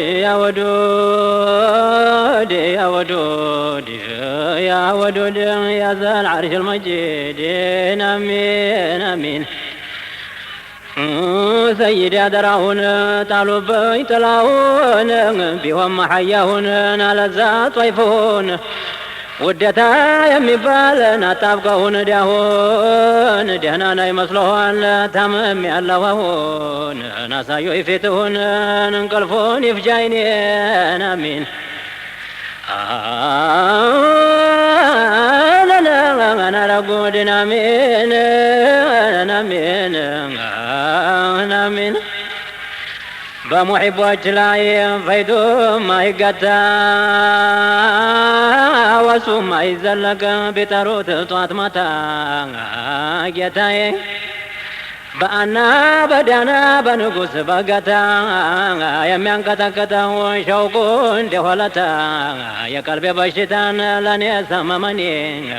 يا ودود يا ودود يا ودود يا ذا العرش المجيد آمين آمين سيد درعون طالوا بيطلعون بهم حياهون نالزات طيفون ودتا يمبال نطابقون دهون دهنا يمسلون تمام ياللهون ناسا يفتون ننقلفون يفجاينين آمين أنا رقودنا آمين آمين آمين بمحبوش لاي فيدوم ما يقتا وسوم ما يزلق بتروت طوات متا جتاي بأنا بدانا بنقص بقتا يمين كتا كتا وشوقون دهولتا يا قلبي بشتان لاني سممني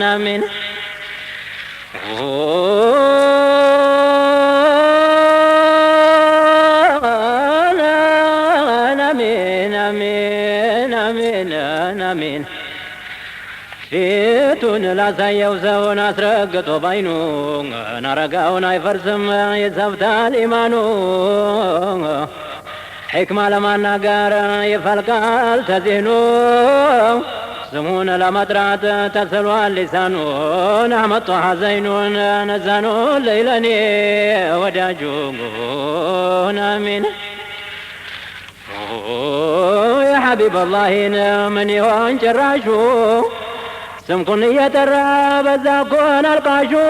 آمين آمين فيتون لا سيوزون أسرقتو بينو نرقاون يفرسم يزفتال إيمانو حكمة لما نقار يفلقال تزينو سمون لمطرات تسلو اللسانو نعمت حزينون نزانو ليلني وداجون آمين يا حبيب الله من يوان جراشو سمكن يترى بزاكون القاشو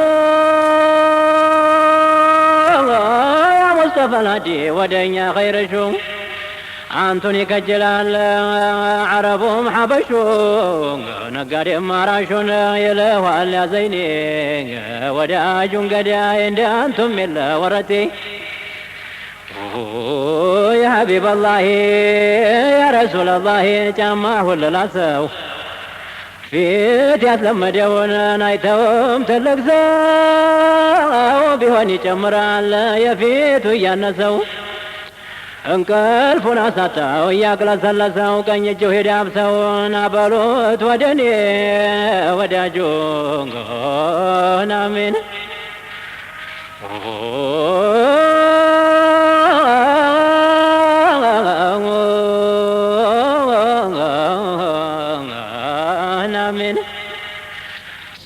يا مصطفى الهدي ودنيا خير شو أنتوني كجلال عربهم حبشو نقاري ماراشون يلهو على زيني وداجون قداين أنتم من ورتي يا حبيب الله يا رسول الله جمعه للعسو فيت يتلمدون نايتهم تلقزاو بيهوني جمرال يفيت يانسو انقلفون عساتاو ياقلا سلساو كان يجو هدابسو نابلوت ودني وداجون آمين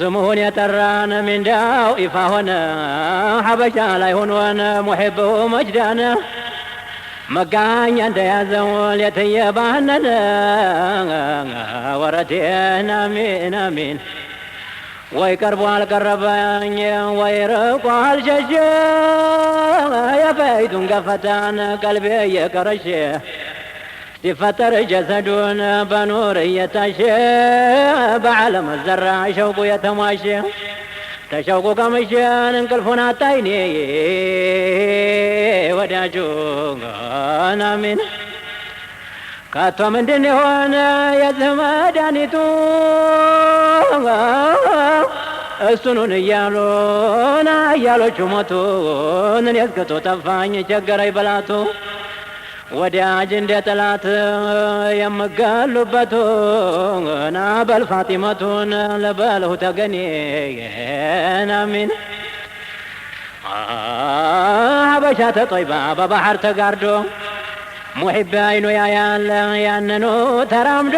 سمون يتران من داو إفاهنا حبشا لا يهونون محبه مجدانا مكان ينتهزون يتيباننا ورتين آمين آمين ويقربوا القربان ويرقوا الشجا يا بيت قفتان قلبي يكرشي تفتر جسدون بنور يتشي بعلم الزرع شوق يتماشي تشوق كمشان انقلفنا تايني وداجون آمين كاتو من دني هون يزمدانيتو السنون يالو چمتون يسكتو تفاني چگري بلاتو وداج እንደ ጠላት የምጋሉበቱ ናበል ፋጢመቱን ለበልሁ ተገኔ አሚን ሀበሻ ተጦይባ በባህር ተጋርዶ ሙሒብ አይኑ ያያለ ያንኑ ተራምዶ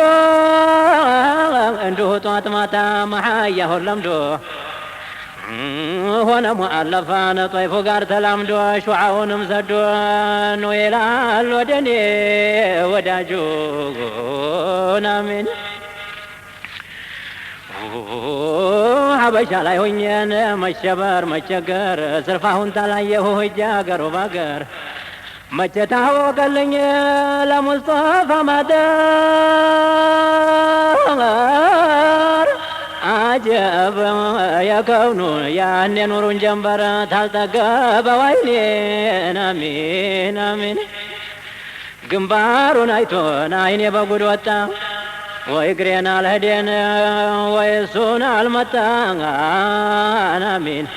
እንዲሁ ጧት ማታ መሓያ ሁለምዶ ሆነ ሙአለፋን ጦይፉ ጋር ተላምዶ ሹዓውንም ሰዶ ነው ይላል ወደኔ ወዳጁን አሚን ሀበሻ ላይ ሆኜን መሸበር መቸገር ስርፋሁን ታላየሁ ሂጄ አገሩ ባገር መቼ ታወቀልኝ ለሙስጠፋ ማደር عجب يا كون يا نور جنبر تلتقى بوينين آمين آمين جنبارون عيتون عيني بقول وتا ويقرين على الهدين ويسون على المتان آمين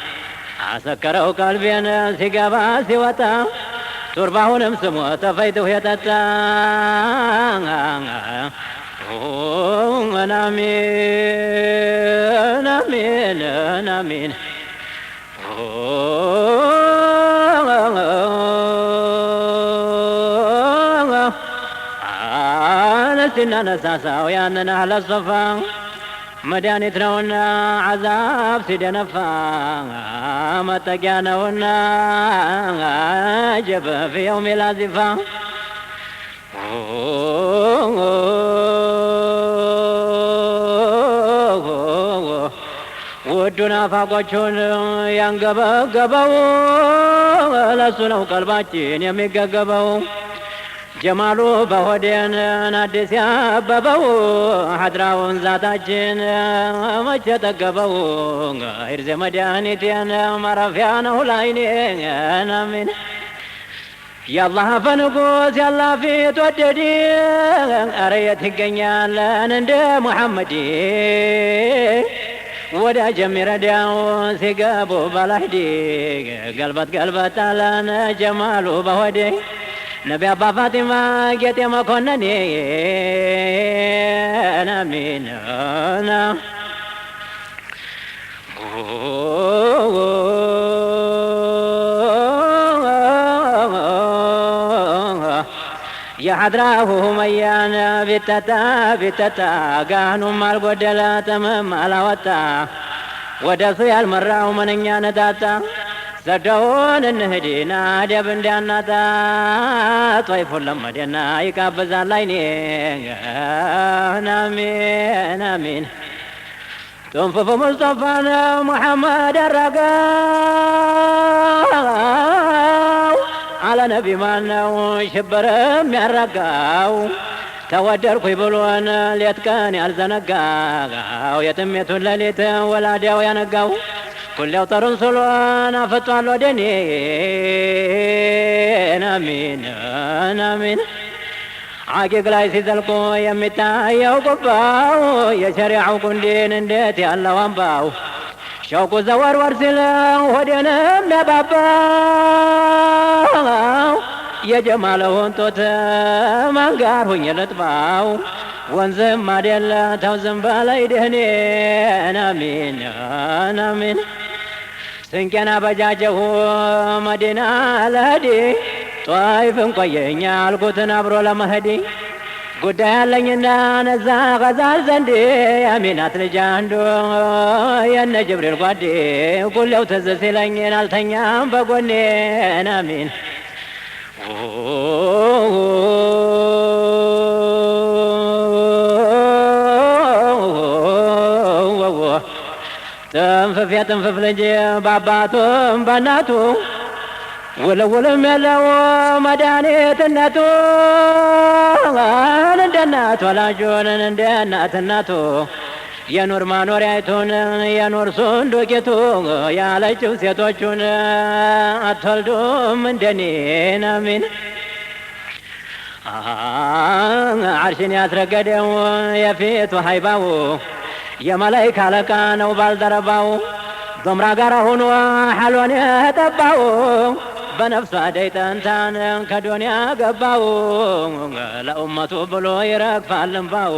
عسكروا قلبين سقبا سوتا ቱርባሁንም ስሞ ተፈይቶ የጠጣ አሚን አሚን አሚን አነስና ነሳሳው ያንን አህለ ሶፋ መድኃኒት ነውና ዓዛብ ሲደነፋ መጠጊያ ነውና ጀበ ፊ የውም ላዚፋ ውዱን አፋቆቹን ያንገበገበው ለሱ ነው ቀልባችን የሚገገበው ጀማሉ በሆዴን አዲስ ያበበው ሐድራውን ዛታችን መቼ ጠገበው ይርዘ መድኃኒቴን ማረፊያ ነው ላይኔን አሚን ያላህ ፈንጉስ ያላ ፊት ወደዲ ኧረ የት ይገኛለን እንደ ሙሐመድ ወዳጅ የሚረዳው ሲገቡ ባላህዲ ገልበት ገልበት አለን ጀማሉ በሆዴ ነቢ አባ ፋጢማ ጌጤ መኮነኔ አሚንና የሐድራሁ መያን ቢተታ ጋኑም አልጎደለ ተመም አላወጣ ወደሱ ያልመራው ምንኛ ነጣጣ ዘደውን እንሂድና ደብ እንዳናጣ ጦይፉን ለመደና ይጋብዛል አይኔ አሚን አሚን ጥንፍፉ ሙስጠፋን ሙሐመድ አረጋው አለ ነቢ ማነው ሽብርም ያረጋው ተወደድኩኝ ብሎን ሌት ቀን ያልዘነጋው የጥሜቱን ሌሊት ወላዲያው ያነጋው ኩሌው ጠሩን ስሎን አፈቷል ወደኔ አሚን አሚን አቂቅ ላይ ሲዘልቁ የሚታየው ቁባው የሸሪዓው ቁንዲን እንዴት ያለው አምባው ሸውቁ ዘወርወር ሲለው ሆዴንም ያባባው የጀማለውን ጦት ማንጋር ሁኝ ልጥባው ወንዝም አደለ ተው ዝም በላይ ደህኔን አሚን አሚን ስንቄን አበጃጀሁ መዲና ለህዲ ጧይፍን ቆየኛ አልኩትን አብሮ ለመሄዲ ጉዳይ አለኝና ነዛ ገዛል ዘንድ አሚናት ልጅ አንዱ የነ ጅብሪል ጓዴ ኩሌው ትዝ ሲለኝን አልተኛም በጎኔን አሚን ጥንፍፍ የጥንፍፍ ልጅ በአባቱም በእናቱ ውልውልም የለው መድኃኒትነቱ እንደ እናት ወላጁን እንደ እናትነቱ የኑር ማኖሪያይቱን የኑር ሱንዱቂቱ ያለችው ሴቶቹን አትወልዱም እንደኔን አሚን ዓርሽን ያስረገደው የፊቱ ሀይባው የመላይካ አለቃ ነው ባልደረባው ዞምራ ጋር ሆኖ ሐሎን የጠባው በነፍሷ ደይጠንታን ከዱንያ ገባው ለኡመቱ ብሎ ይረግፋል እንባው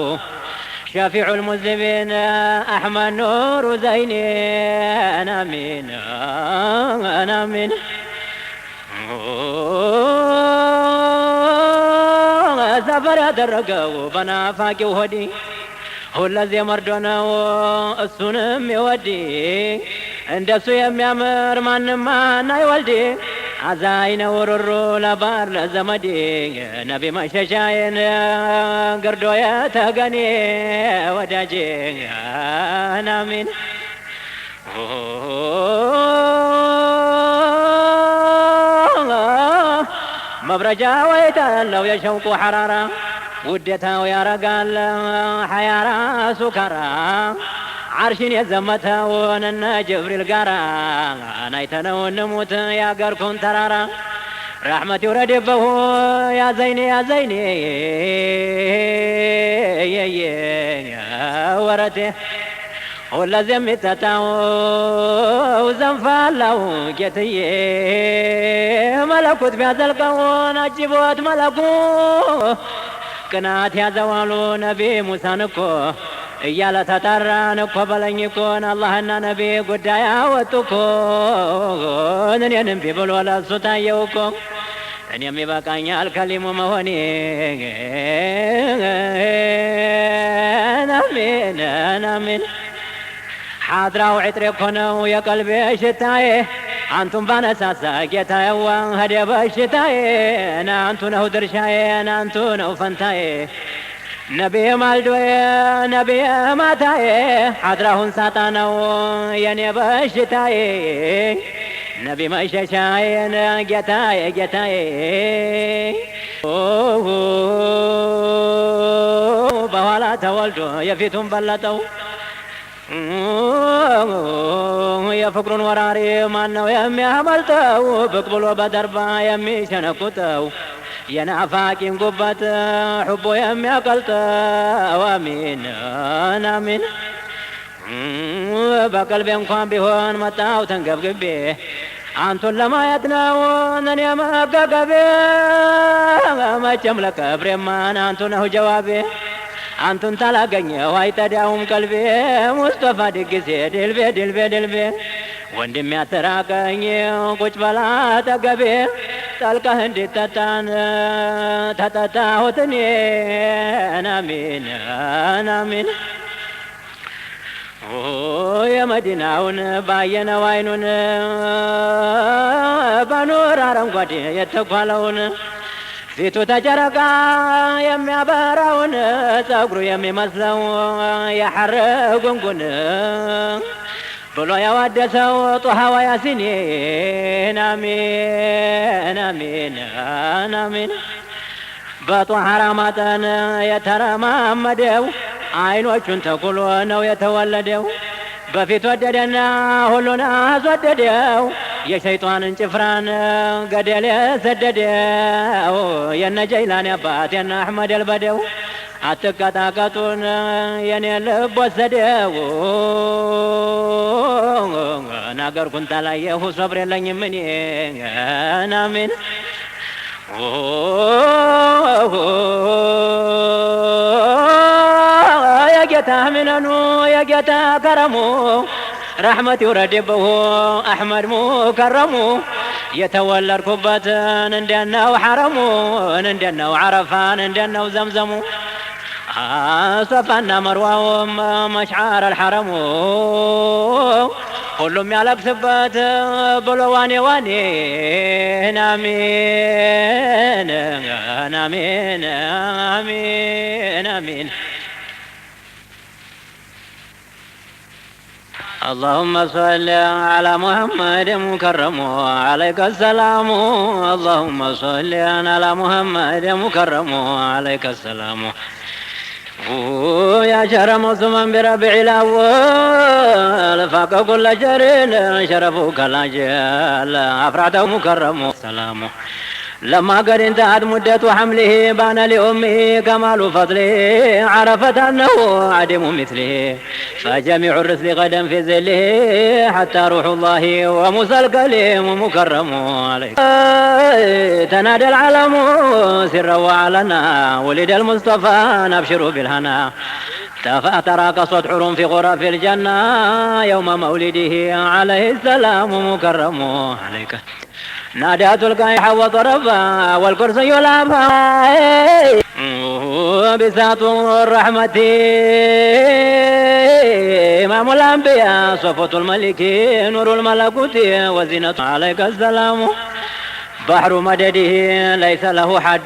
ሸፊዑ ልሙዝኒቢን አሕመድ ኑሩ ዘይኔን አሚን አሚን ሰፈር ያደረገው በናፋቂው ሆዲ ሁለዜ መርዶ ነው እሱንም ይወዲ እንደሱ የሚያምር ማንም ማን አይወልድ አዛኝ ነው ሩሩ ለባር ለዘመድ ነቢ መሸሻዬን ግርዶ የተገኔ ወዳጄ አሚን መብረጃ ወይታ ያለው የሸውቁ ሐራራ ውዴታው ያረጋል ሐያራ ሱካራ ዓርሽን የዘመተውን እነ ጅብሪል ጋራ ናይተነው እንሙት ያገርኩን ተራራ ረሕመት ይውረድበሁ ያ ዘይኔ ያ ዘይኔ ወረቴ والذي متتاو زنفالو جتي ملكوت بهذا الكون أجيبوت ملكو كنات يا زوالو نبي موسى نكو እያለ ተጠራን እኮ በለኝ እኮን አላህና ነቢ ጉዳይ አወጡኮን እኔን እምቢ ብሎ ለእሱ ታየው እኮ እኔም ይበቃኛል ከሊሙ መሆኔ አሚን አሚን ሓድራው ዕጥሬ እኮ ነው የቀልቤ ሽታዬ አንቱን ባነሳሳ ጌታዬዋ ሄደ በሽታዬ ናንቱ ነው ድርሻዬ ናንቱ ነው ፈንታዬ ነቢ ማልዶዬ ነቢ ማታዬ ሓድራሁን ሳጣነው የኔ በሽታዬ ነቢ መሸሻዬን ጌታዬ ጌታዬ በኋላ ተወልዶ የፊቱን በለጠው የፍቅሩን ወራሪ ማነው የሚያመልጠው ብቅ ብሎ በደርባ የሚሸነቁጠው የናፋቂን ጉበት ሕቦ የሚያቀልጠው አሚን አሚን በቀልቤ እንኳን ቢሆን መጣው ተንገብግቤ አንቱን ለማየት ነው እኔ መገገቤ መቼም ለቀብሬማን አንቱ ነው ጀዋቤ አንቱን ታላገኘው አይጠዳውም ቀልቤ ሙስጠፋ ድግሴ ድልቤ ድልቤ ድልቤ ወንድም ያተራቀኝ ቁጭ በላ አጠገቤ ጠልቀህ እንዲጠጣን ተጠጣሁት እኔን አሚን አሚን የመዲናውን ባየነው አይኑን በኑር አረንጓዴ የተኳለውን ፊቱ ተጨረቃ የሚያበራውን ጸጉሩ የሚመስለው የሐር ጉንጉን ብሎ ያዋደሰው ጦሃዋ ያሲኒን አሚን አሚን አሚን በጦሃራ ማጠን የተረማመደው አይኖቹን ተኩሎ ነው የተወለደው በፊት ወደደና ሁሉን አስወደደው የሸይጣንን ጭፍራን ገደል የሰደደው የነ ጀይላን አባት የነ አሕመድ አልበደው አትቀጣቀጡን የኔ ልብ ወሰደው ናገርኩን ታላየሁ ሶብር የለኝም እኔ አሚን የጌታ ምነኑ የጌታ ከረሙ ረሕመት ይውረድብሁ አሕመድ ሙከረሙ የተወለድኩበትን እንደነው ሐረሙን እንደነው ዓረፋን እንደነው ዘምዘሙ ሶፋና መርዋውም መሽዓር አልሐረሙ ሁሉም ያለቅስበት ብሎ ዋኔ ዋኔን አሚን አሚን አሚን አሚን اللهم صل على محمد مكرم عليك السلام اللهم صل على محمد مكرم عليك السلام يا شرم ثمن بربع الأول فاق كل شر شرفك الأجل أفرعته مكرم السلام لما قد انتهت مدة حمله بان لأمه كمال فضله عرفت أنه عدم مثله فجميع الرسل غدا في ظله حتى روح الله وموسى الكليم مكرم عليه تنادى العالم سرا وعلنا ولد المصطفى نبشر بالهنا تراقصت حور في غرف الجنة يوم مولده عليه السلام مكرم عليك نادات القايح وطرفا والكرسي لابها بساط الرحمة إمام الأنبياء صفوة الملك نور الملكوت وزينة عليك السلام بحر مدده ليس له حد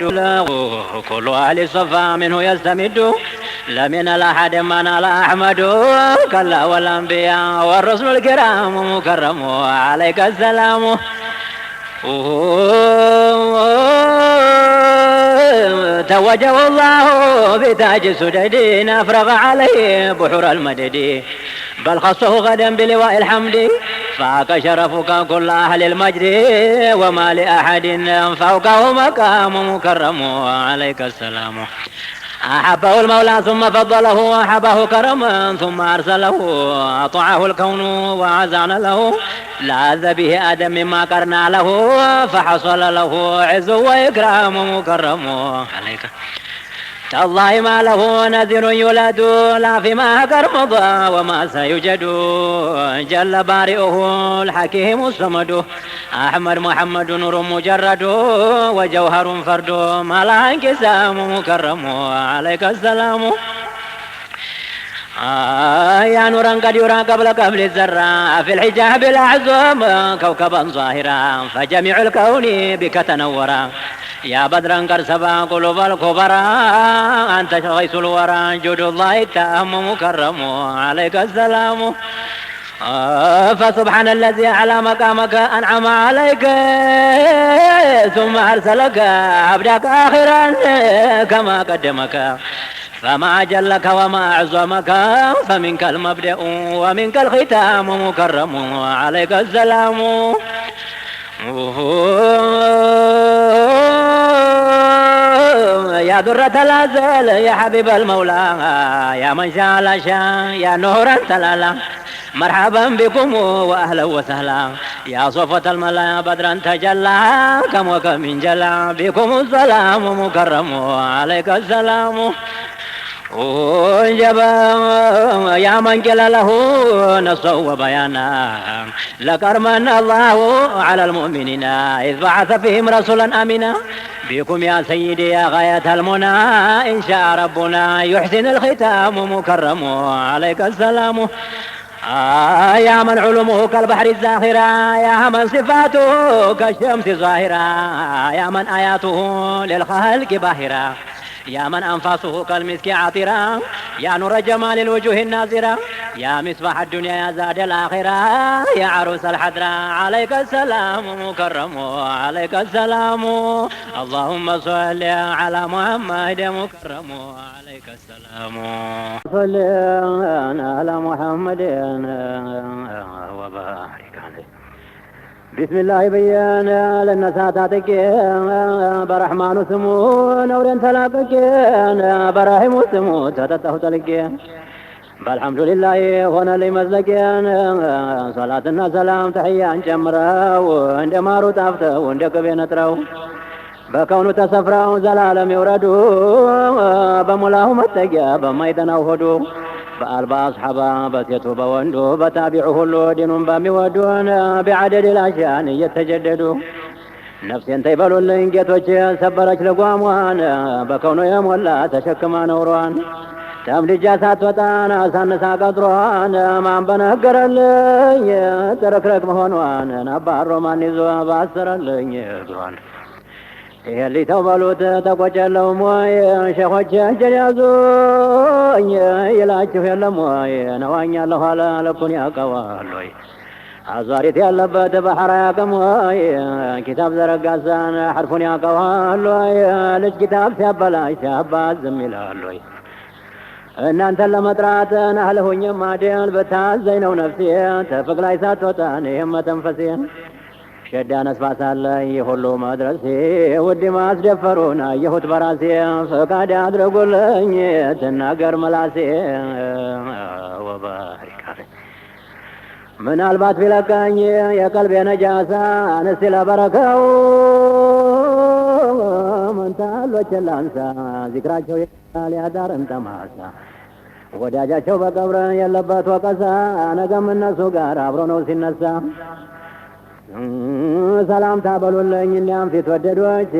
كل أهل الصفا منه يستمد لم ينل أحد ما نال أحمد كلا والأنبياء والرسل الكرام مكرم عليك السلام توجه الله بتاج سدد أفرغ عليه بحور المدد بل خصه غدا بلواء الحمد فاك شرفك كل أهل المجد وما لأحد فوقه مقام مكرم عليك السلام أحبه المولى ثم فضله وأحبه كرما ثم أرسله أطاعه الكون وعزعنا له لاذ به آدم مما قرنا له فحصل له عز وإكرام مكرم عليك تالله ما له نذير يولد لا فيما كرمض وما سيوجد جل بارئه الحكيم الصمد أحمد محمد نور مجرد وجوهر فرد ما لا انقسام مكرم عليك السلام يا نورا قد يرى قبل الذرة في الحجاب الأعظم كوكبا ظاهرا فجميع الكون بك تنورا يا بدرا قد سبا قلوب الكبرى أنت غيث الورى جود الله التام مكرم عليك السلام فسبحان الذي على مقامك أنعم عليك ثم أرسلك عبدك آخرا كما قدمك فما أجلك وما أعظمك فمنك المبدأ ومنك الختام مكرم عليك السلام يا درة الأزل يا حبيب المولى يا من شاء لا شاء يا نورا تلالا مرحبا بكم وأهلا وسهلا يا صفة الملا بدرا تجلى كم وكم من جلا بكم السلام مكرم عليك السلام وجبا يا من قال له نصا وبيانا لكرمن الله على المؤمنين إذ بعث فيهم رسولا أمينا بكم يا سيدي يا غاية المنى إن شاء ربنا يحسن الختام مكرم عليك السلام يا من علمه كالبحر الزاخرة يا من صفاته كالشمس ظاهرة يا من آياته للخلق باهرة يا من أنفاسه كالمسك عطرة يا نور جمال الوجوه الناظرة يا مصباح الدنيا يا زاد الآخرة يا عروس الحضرة عليك السلام مكرم عليك السلام اللهم صل على محمد مكرم عليك السلام صل على محمد وبارك عليه بسم الله بيانا للنساتاتك برحمن سمو نور تلاقك برحم سمو تتته تلك بالحمد لله هنا لمزلك صلاتنا سلام تحيان جمرا وعند مارو تافته وعند كبين تراو بكون تسفرا زلالم يوردو بملاه متقيا بما يتناوهدو بألبا أصحابا بسيتو بوندو بتابعه اللودين بمودون بعدد الأشيان يتجددوا نفسي انتي بلو اللي انقيتوش سبرك لقواموان بكونو يمولا تشكما نوروان تملي جاسات وطانا سانسا قدروان ما بنقر اللي تركرك مهونوان نبار روماني زوا باسر اللي يقروان اللي توبلوت تقوجلو موي شيخوچ جنازو يلاچو يلموي نوانيا لهالا لكون ياقوالوي አዟሪት ያለበት ባህር ያቀሞይ ኪታብ ዘረጋዛን ሐርፉን ያቀዋሎይ ልጅ ኪታብ ሲያበላሽ ሲያባዝ ዝም ይላሎይ እናንተን ለመጥራት ናህለሁኝ ማደል በታዘኝ ነው ነፍሴ ተፍቅ ላይ ሳትወጣን የመተንፈሴን ሸዳ ነስፋሳለኝ ሁሉ መድረሴ ውድ ማስደፈሩን አየሁት በራሴ ፈቃድ አድርጉልኝ ትናገር መላሴ ወባሪክ ምናልባት ቢለቃኝ የቀልቤ ነጃሳ አንስቲ ለበረከው መንታሎችን ላንሳ ዚክራቸው ያዳርን ተማሳ ወዳጃቸው በቀብረ የለበት ወቀሳ ነገም እነሱ ጋር አብሮ ነው ሲነሳ ሰላምታ በሉልኝ እኒያም ፊት ወደዶች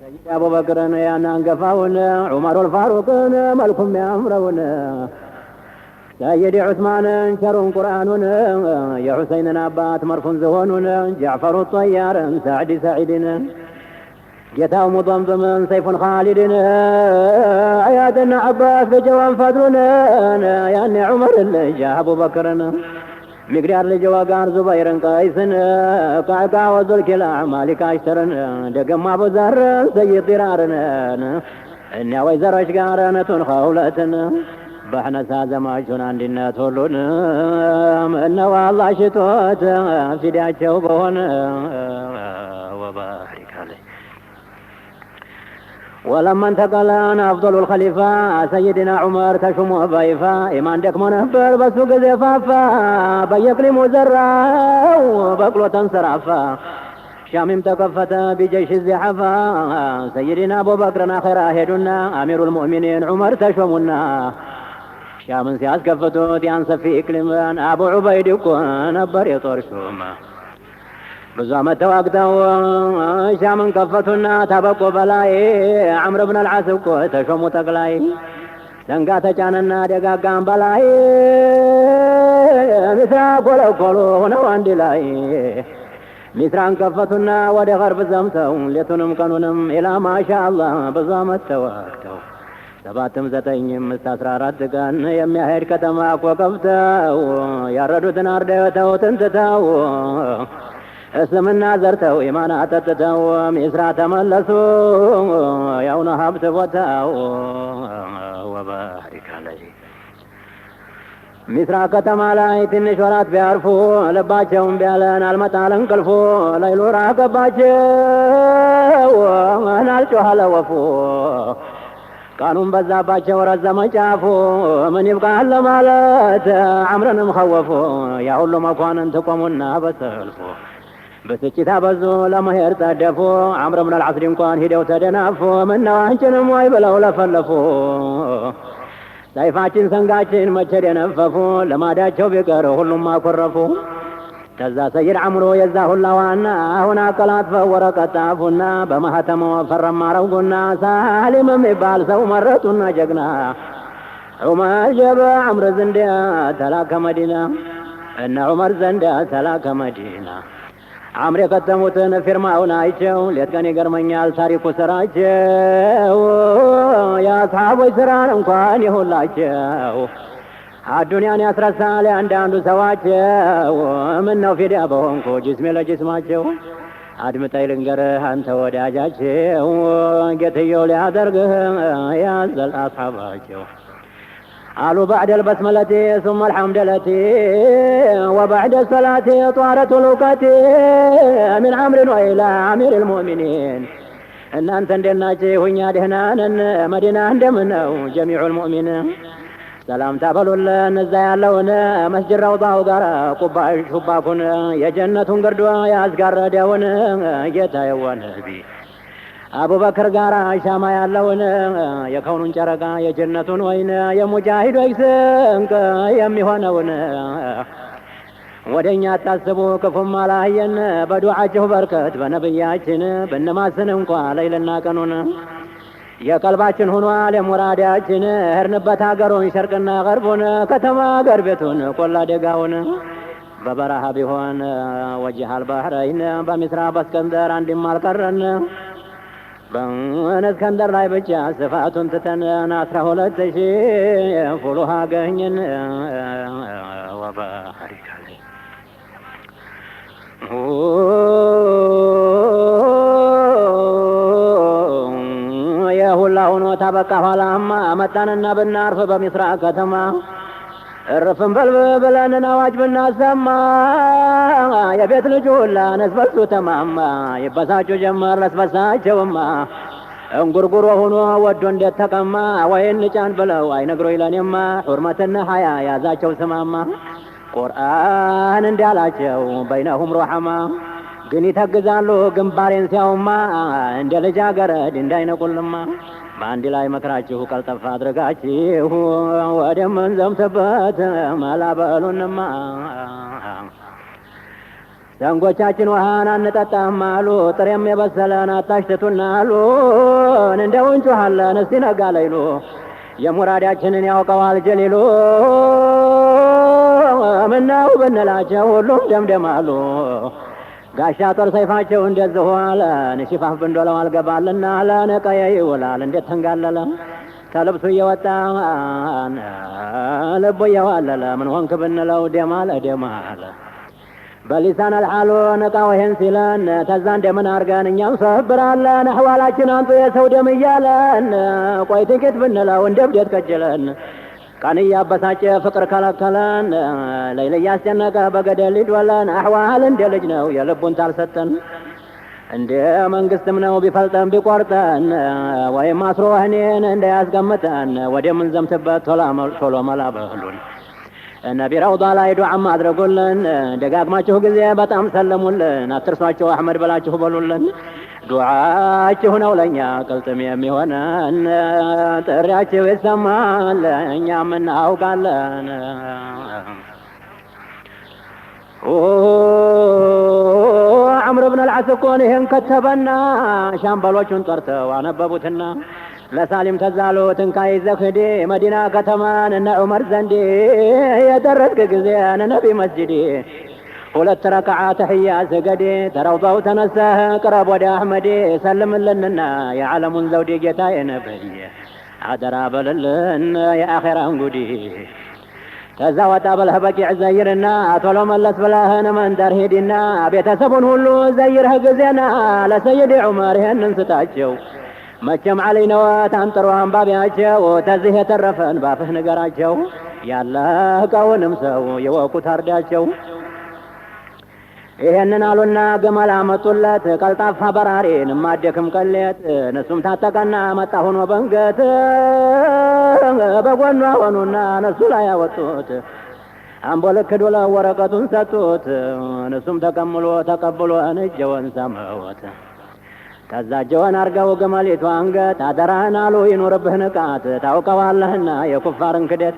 ሰይድ አቡበክርን ያን አንገፋውን ዑመሩል ፋሩቅን መልኩም ያምረውን سيدي عثمان شرون قرآنون يا حسين أبات مرفون زهونون جعفر الطيار سعد سعيدنا جتاو مضمضم سيف خالد عيادنا عباس بجوان فدرنا يعني عمر اللي جاء أبو بكرنا مقدار لجواقار زبير قيسنا قعقا وذو الكلاع مالك عشترنا دقم أبو زهر سيد ضرارنا إني ويزر أشقارنا خولتنا بحنا سازماچون አንድነት ሁሉን እነው አላህ ሽቶት ፊዳቸው በሆነ ወባሪክ አለ ولما انتقل أفضل الخليفة سيدنا عمر تشمه ضيفا إيمان دك منهبر بسوق زفافا بيقلم زرا وبقلو تنصرفا شامم تكفت بجيش الزحفا سيدنا أبو بكر آخر هدنا أمير المؤمنين عمر تشمنا شامن سياس كفتو تيان سفي إكلمان أبو عبيد يكون نبر يطور شوما بزامة توقتو شامن كفتنا تبقوا بلاي عمرو بن العاص تشمو تقلاي دنقا تجاننا دقاقان بلاي مثرا كولو كولو هنوان دلاي مثران كفتنا ودي غرب زمتو ليتنم كانونم إلى ما شاء الله بزامة توقتو سباتم زتينيم استاسرارات قان يميهد كتماك وقفتو يردوتن أردوتو تنتتو اسلمنا زرتو إيمانا تتتو مصرا تملسو يونا حبت فتاو وبارك عليه مصرا كتما لاي تنش ورات بيعرفو لباچهم بيالن المتال انقلفو ليلو راقباچو نالچو حلوفو قانون بزاباچو رزم چافو من يبقى لمالت عمرن مخوفو يا هلو مكوانن تقومنا بسلفو بسكتا بزو لما يرتدفو عمرو بن العاص እንኳን ሄደው ተደናፉ ምነው አንቺንም ወይ ብለው ለፈለፉ ሰይፋችን ሰንጋችን መቼ ደነፈፉ ለማዳቸው ቢቀር ሁሉም አኮረፉ ተዛ ሰይድ አምሮ የዛ ሁላ ዋና አሁን አቀላጥፈው ወረቀት ጣፉና በማህተሙ ፈረም አረጉና ሳሊም የሚባል ሰው መረጡና ጀግና ዑመር ጀበ አምር ዘንዳ ተላከ መዲና እና ዑመር ዘንዳ ተላከ መዲና عمر قدموتن فرماون አይቸው ሌት ቀን ይገርመኛል ታሪኩ ስራቸው ያ አስሐቦች ስራን እንኳን ይሁላቸው አዱንያን ያስረሳል አንዳንዱ ሰዋቸው ምነው ፊዳ በሆንኩ ጅስሜ ለጅስማቸው አድምጠኝ ልንገርህ አንተ ወዳጃቸው ጌትየው ሊያደርግህ ያዘል አስሐባቸው قالوا بعد البسملة ثم الحمدلة وبعد الصلاة طارت الوقت من عمر وإلى عمير المؤمنين إن أنت ندناجي وإنيا دهنان مدينة عندمنا جميع المؤمنين سلام تابلوا لنا الزيان لونا مسجد روضة وقرا قبع شباكون يا جنة قردوا يا أزقر دون جيتا يوانبي أبو بكر قارا شاما يالون يكونون جرقا يجنتون وين يمجاهد ويسنك يمي هونون ودنيا تاسبو كفم ملايين بدعاجه بركت بنبياتين بنما سننقوا ليلنا كانون يا قلباتين هنوا لمراداتين هرنبت هاقرون شرقنا غربون كتما غربتون كل دقاون ببرها بهون وجه البحرين بمصر بسكندر عند مالقرن በእስከንደር ላይ ብቻ ስፋቱን ትተን 12,000 ፉሉሃ ገኘን ወባሪክ አለይ የሁላ ሆኖ ታበቃ ኋላማ መጣንና ብናርፍ በሚስራ ከተማ እርፍን በልብለን አዋጅ ብናሰማ የቤት ልጅ ሁላ ነስበሱ ተማማ ይበሳጩ ጀመር ለስበሳቸውማ እንጉርጉሮ ሆኖ ወዶ እንዴት ተቀማ ወይን ጫን ብለው አይነግሮ ይለኔማ ሑርመትና ሐያ ያዛቸው ስማማ ቁርአን እንዳላቸው በይነሁም ሩሐማ ግን ይተግዛሉ ግንባሬን ሲያውማ እንደ ልጃገረድ እንዳይነቁልማ በአንድ ላይ መክራችሁ ቀልጠፋ አድርጋችሁ ወደ መንዘምተበት መላበሉንማ ሰንጎቻችን ውሃን አንጠጣም አሉ ጥሬም የበሰለን አታሽትቱና አሉ እንደው እንጮኻለን እስቲ ነጋ ሌይሉ የሙራዳችንን ያውቀዋል ጀሊሉ ምነው ብንላቸው ሁሉም ደምደማሉ ጋሻ ጦር ሰይፋቸው እንደዚህ ሆነ ንሽፋፍ ብንዶለው አልገባልና ለነቀየ ይውላል እንዴት ተንጋለለ ተልብሱ እየወጣ ልቡ እየዋለለ ምን ሆንክ ብንለው ደማለ ደማለ በሊሳን አልሓሉ ነቃው ይሄን ሲለን ተዛ እንደምን አርገን እኛም ሰብራለን አህዋላችን አንጡ የሰው ደም እያለን ቆይ ጥቂት ብንለው እንደብደት ከጀለን ቀን እያበሳጨ ፍቅር ከለከለን ሌሊት እያስጨነቀ በገደል ሊዶለን አህዋል እንደ ልጅ ነው የልቡን ታልሰጠን እንደ መንግስትም ነው ቢፈልጠን ቢቆርጠን ወይም አስሮ ወህኔን እንዳያስቀምጠን ወደ ምን ዘምትበት ቶሎ መላ በሉን። ነቢ ረውዳ ላይ ዱዓም አድርጉልን። ደጋግማችሁ ጊዜ በጣም ሰለሙልን። አትርሷቸው አሕመድ በላችሁ በሉልን። ዱዓችሁ ነው ለእኛ ቅልጥም የሚሆነን። ጥሪያችሁ ይሰማል እኛም እናውቃለን። عمرو بن العاص እኮን ይህን ከተበና ሻምበሎቹን ጠርተው አነበቡትና ለሳሊም ተዛሉት እንካይ ዘክዲ መዲና ከተማን እነ ዑመር ዘንዲ የደረስክ ጊዜ ነቢ መስጂዲ ሁለት ረክዓ ተሕያ ስገዲ ተረውጣው ተነሳህ ቅረብ ወደ አሕመዲ ሰልምልንና የዓለሙን ዘውዲ ጌታዬ ነብይ አደራ በልልን የአኼራን ጉዲ ተዛ ወጣ በልህ በቂዕ ዘይርና ቶሎ መለስ ብለህን መንደር ሂድና ቤተሰቡን ሁሉ ዘይርህ ጊዜና ለሰይድ ዑመር ይህንን ስጣቸው መቼም ዓለይ ነወት አንጥሮ አንባቢያቸው ተዚህ የተረፈን ባፍህ ንገራቸው ያለቀውንም ሰው የወቁት አርዳቸው። ይሄንን አሉና ግመል አመጡለት ቀልጣፋ በራሪን ማደክም ቀሌት እነሱም ታጠቀና መጣ ሆኖ በንገት በጎኗ ሆኑና እነሱ ላይ ያወጡት አምቦልክ ዶላ ወረቀቱን ሰጡት። እነሱም ተቀብሎ እንጀወን ሰመወት ተዛጀወን አርገው ግመሊቱ አንገት አደራህን አሉ ይኖርብህ ንቃት ታውቀዋለህና የኩፋርን ክደት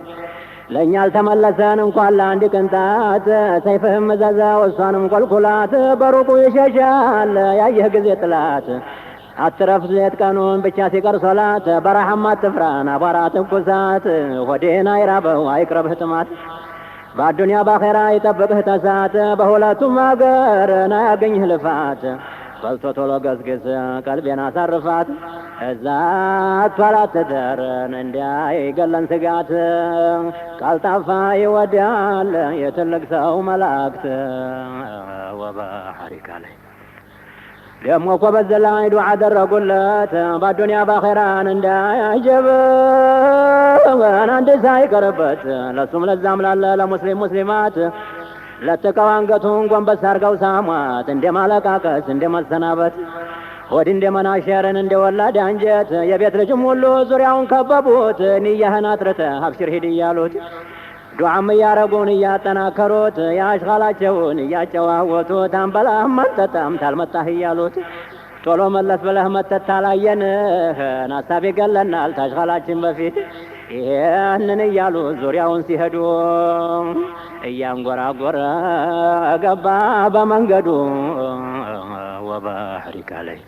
ለእኛ አልተመለሰን እንኳን ለአንድ ቅንጣት ሰይፍህም እዘዘው እሷንም ቆልኩላት በሩቁ ይሸሻል ያየህ ጊዜ ጥላት አትረፍ ሌት ቀኑን ብቻ ሲቀር ሶላት በረሃም አትፍራን አቧራ ትኩሳት ሆዴን አይራበው አይቅረብህ ጥማት በአዱንያ ባኼራ ይጠብቅህ ተሳት በሁለቱም አገር ናያገኝህ ልፋት በልቶ ቶሎ ገስግስ ቀልቤን አሳርፋት እዛ አቷላት ተደረን እንዳይገለን ስጋት ቀልጣፋ ይወዳል የትልቅ ሰው መላእክት ወባሕሪካ ላይ ደሞ እኮ በዚህ ላይ ዱዓ አደረጉለት በአዱንያ ባኼራን እንዳያጀብ አንድ ሳይቀርበት ለሱም ለዛም ላለ ለሙስሊም ሙስሊማት ለተቀው አንገቱን ጎንበስ አርገው ሳሟት እንደ ማለቃቀስ እንደ መሰናበት ሆድ እንደ መናሸርን እንደ ወላድ አንጀት የቤት ልጅም ሁሉ ዙሪያውን ከበቡት ንያህን አጥርተህ አብሽር ሂድ እያሉት ዱዓም እያረጉን እያጠናከሩት የአሽኻላቸውን እያጨዋወቱት አንበላህም አንጠጣም ታልመጣህ እያሉት ቶሎ መለስ ብለህ መተት ታላየንህ ናሳብ ይገለናል ታሽኻላችን በፊት ይህንን እያሉ ዙሪያውን ሲሄዱ እያንጎራጎረ ገባ በመንገዱ ወባሕሪካ ላይ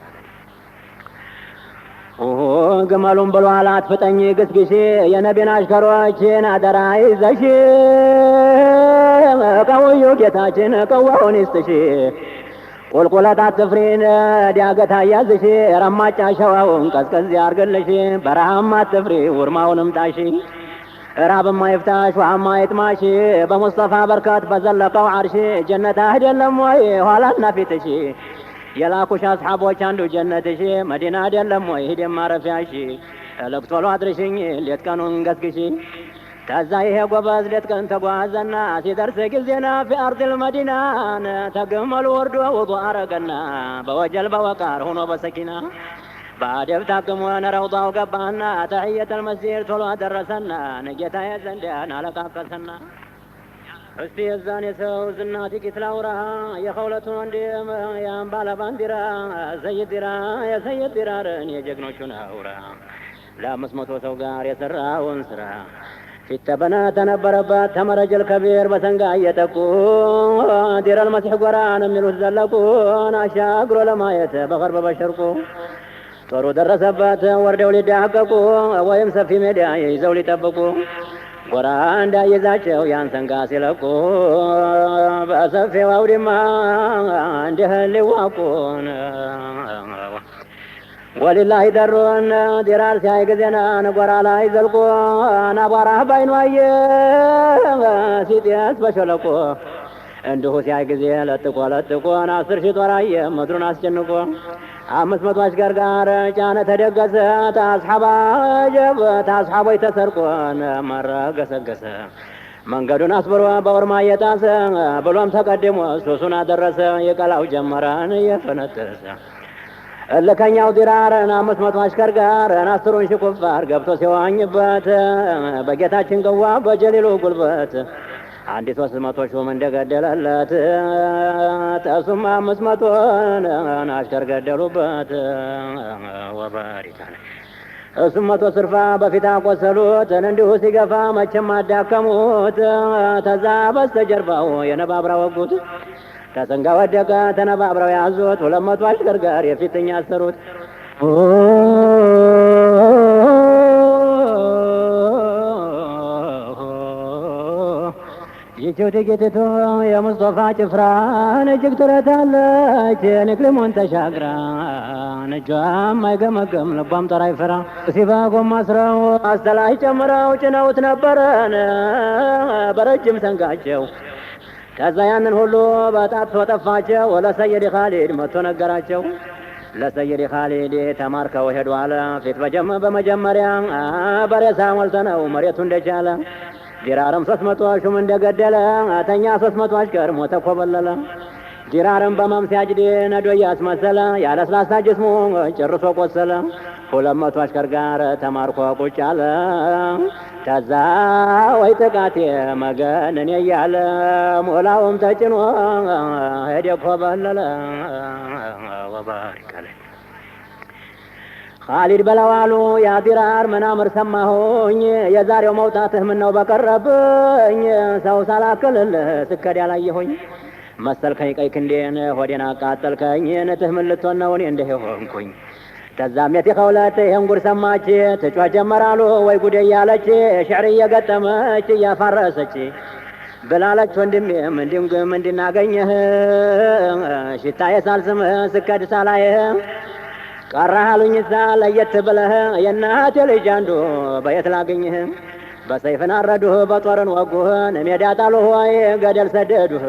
ግመሉን ብሏል አትፍጠኝ ግስግሽ የነቢን አሽከሮችን አደራ ይዘሽ ቀውዩ ጌታችን ቀዋውን ይስጥሽ ቁልቁለት አትፍሪን ዲያገት አያዝሽ ረማጫ ሸዋውን ቀዝቀዝ ያርግልሽ በረሃም አትፍሪ ውርማውንም ጣሽ ራብማ ይፍታሽ ውሃማ ይጥማሽ በሙስጠፋ በርከት በዘለቀው ዓርሽ ጀነት አይደለም ወይ ኋላና ፊትሽ የላኩሽ አስሓቦች አንዱ ጀነትሽ መዲና አይደለም ወይ ሂደን ማረፊያሽ እልቅ ቶሎ አድርሽኝ ሌት ቀኑን ገስግሽ ተዛ ይሄ ጎበዝ ሌት ቀን ተጓዘና ሲደርስ ጊዜና ፊ አርድል መዲናን ተግመሉ ወርዶ ውዱ አረገና በወጀል በወቃር ሆኖ በሰኪና ባደብ ታቅሞን ረውጣው ገባና ተሕየተል መስጂድ ቶሎ አደረሰና ነጌታዬ ዘንዳን አለቃቀሰና እስቲ የዛን የሰው ዝና ጥቂት ላውራ የኸውለቱን ወንድም የአምባለ ባንዲራ ሰይድ ዲራ የሰይድ ዲራርን የጀግኖቹን አውራ ለ500 ሰው ጋር የሠራውን ሥራ ፊት ተበና ተነበረበት ተመረጀል ከቢር በሰንጋ እየጠቁ ዲረል መሲሕ ጎራን የሚሉት ዘለቁን አሻግሮ ለማየት በቀርብ በሸርቁ ጦሩ ደረሰበት ወርደው ሊዳቀቁ ወይም ሰፊ ሜዳ ይዘው ሊጠብቁ ጎራ እንዳይዛቸው ያን ሰንጋ ሲለቁ በሰፊው አውድማ እንዲህ ሊዋቁን ወሊላሂ ደሩን ዲራር ሲያይ ጊዜና ጎራ ላይ ዘልቆ አቧራ ባይኑ አየ ሲጤስ በሸለቆ እንዲሁ ሲያይ ጊዜ ለጥቆ 10 ሺህ ጦር አየ ምድሩን አስጨንቆ 500 አሽከር ጋር ጫነ ተደገሰ ታስሓቦች ተሰርቆን መረገሰገሰ መንገዱን አስብሮ በወርማ እየጣሰ ብሎም ተቀድሞ ሱሱን አደረሰ የቀላው ጀመራን እየፈነጠሰ እልከኛው ዲራርን 500 አሽከር ጋር 10 ሺህ ኩፋር ገብቶ ሲዋኝበት በጌታችን ገዋ በጀሊሉ ጉልበት 300 ሹም እንደገደለለት ተሱማ 500 አሽከር ገደሉበት። ወባሪካ እሱም 100 ስርፋ በፊት አቆሰሉት እንዲሁ ሲገፋ መቼም አዳከሙት። ተዛ በስተጀርባው የነባብራ ወጉት ከሰንጋ ወደቀ ተነባብረው ያዙት 200 አሽከር ጋር የፊተኛ አሰሩት። ይቺው ጥቂቲቱ የሙስጠፋ ጭፍራን እጅግ ትረታለች ንቅልሙን ተሻግራ እጇም አይገመገም ልቧም ጦር አይፈራ። ሲባጎም አስረው አስተላይ ጨምረው ጭነውት ነበረን በረጅም ሰንጋቸው። ከዛ ያንን ሁሉ በጣት ጠፋቸው። ለሰይድ ኻሊድ መጥቶ ነገራቸው። ለሰይድ ኻሊድ ተማርከው ሄዱ አለ ፊት በመጀመሪያ በሬሳ ሞልተነው መሬቱ እንደቻለ ዲራርም 300 ሹም እንደገደለ ተኛ 300 አሽከር ሞተ ኮበለለ። ዲራርም በመምሲያጅ ነዶ እያስመሰለ ያለስላሳ ጅስሙ ጨርሶ ቆሰለ። 200 አሽከር ጋር ተማርኮ ቁጭ አለ። ተዛ ወይ ጥቃቴ መገንን እያለ ሞላውም ተጭኖ ሄደ ኮበለለ። ወባሪከ ለህ ኻሊድ በለዋሉ ያ ዲራር ምናምር ሰማሁኝ የዛሬው መውጣትህ ምነው በቀረብኝ ሰው ሳላክልልህ ስከድ ያላየሁኝ መሰልከኝ ቀይ ክንዴን ሆዴን አቃጠልከኝ ነትህ ምን ልትሆን ነው እኔ እንዲህ ሆንኩኝ። ተዛም የቲኸውለት ይህን ጉድ ሰማች ትጮህ ጀመራሉ ወይ ጉዴ እያለች ሽዕር እየገጠመች እያፋረሰች ብላለች ወንድሜም እንዲምግም እንድናገኘህ ሽታዬ ሳልስምህ ስከድ ሳላይህ ቀረህ አሉኝሳ ለየት ብለህ የእናቴ ልጅ አንዱ በየት ላገኝህ? በሰይፍን አረዱህ በጦርን ወጉህን ሜዳ ጣሉህ ወይ ገደል ሰደዱህ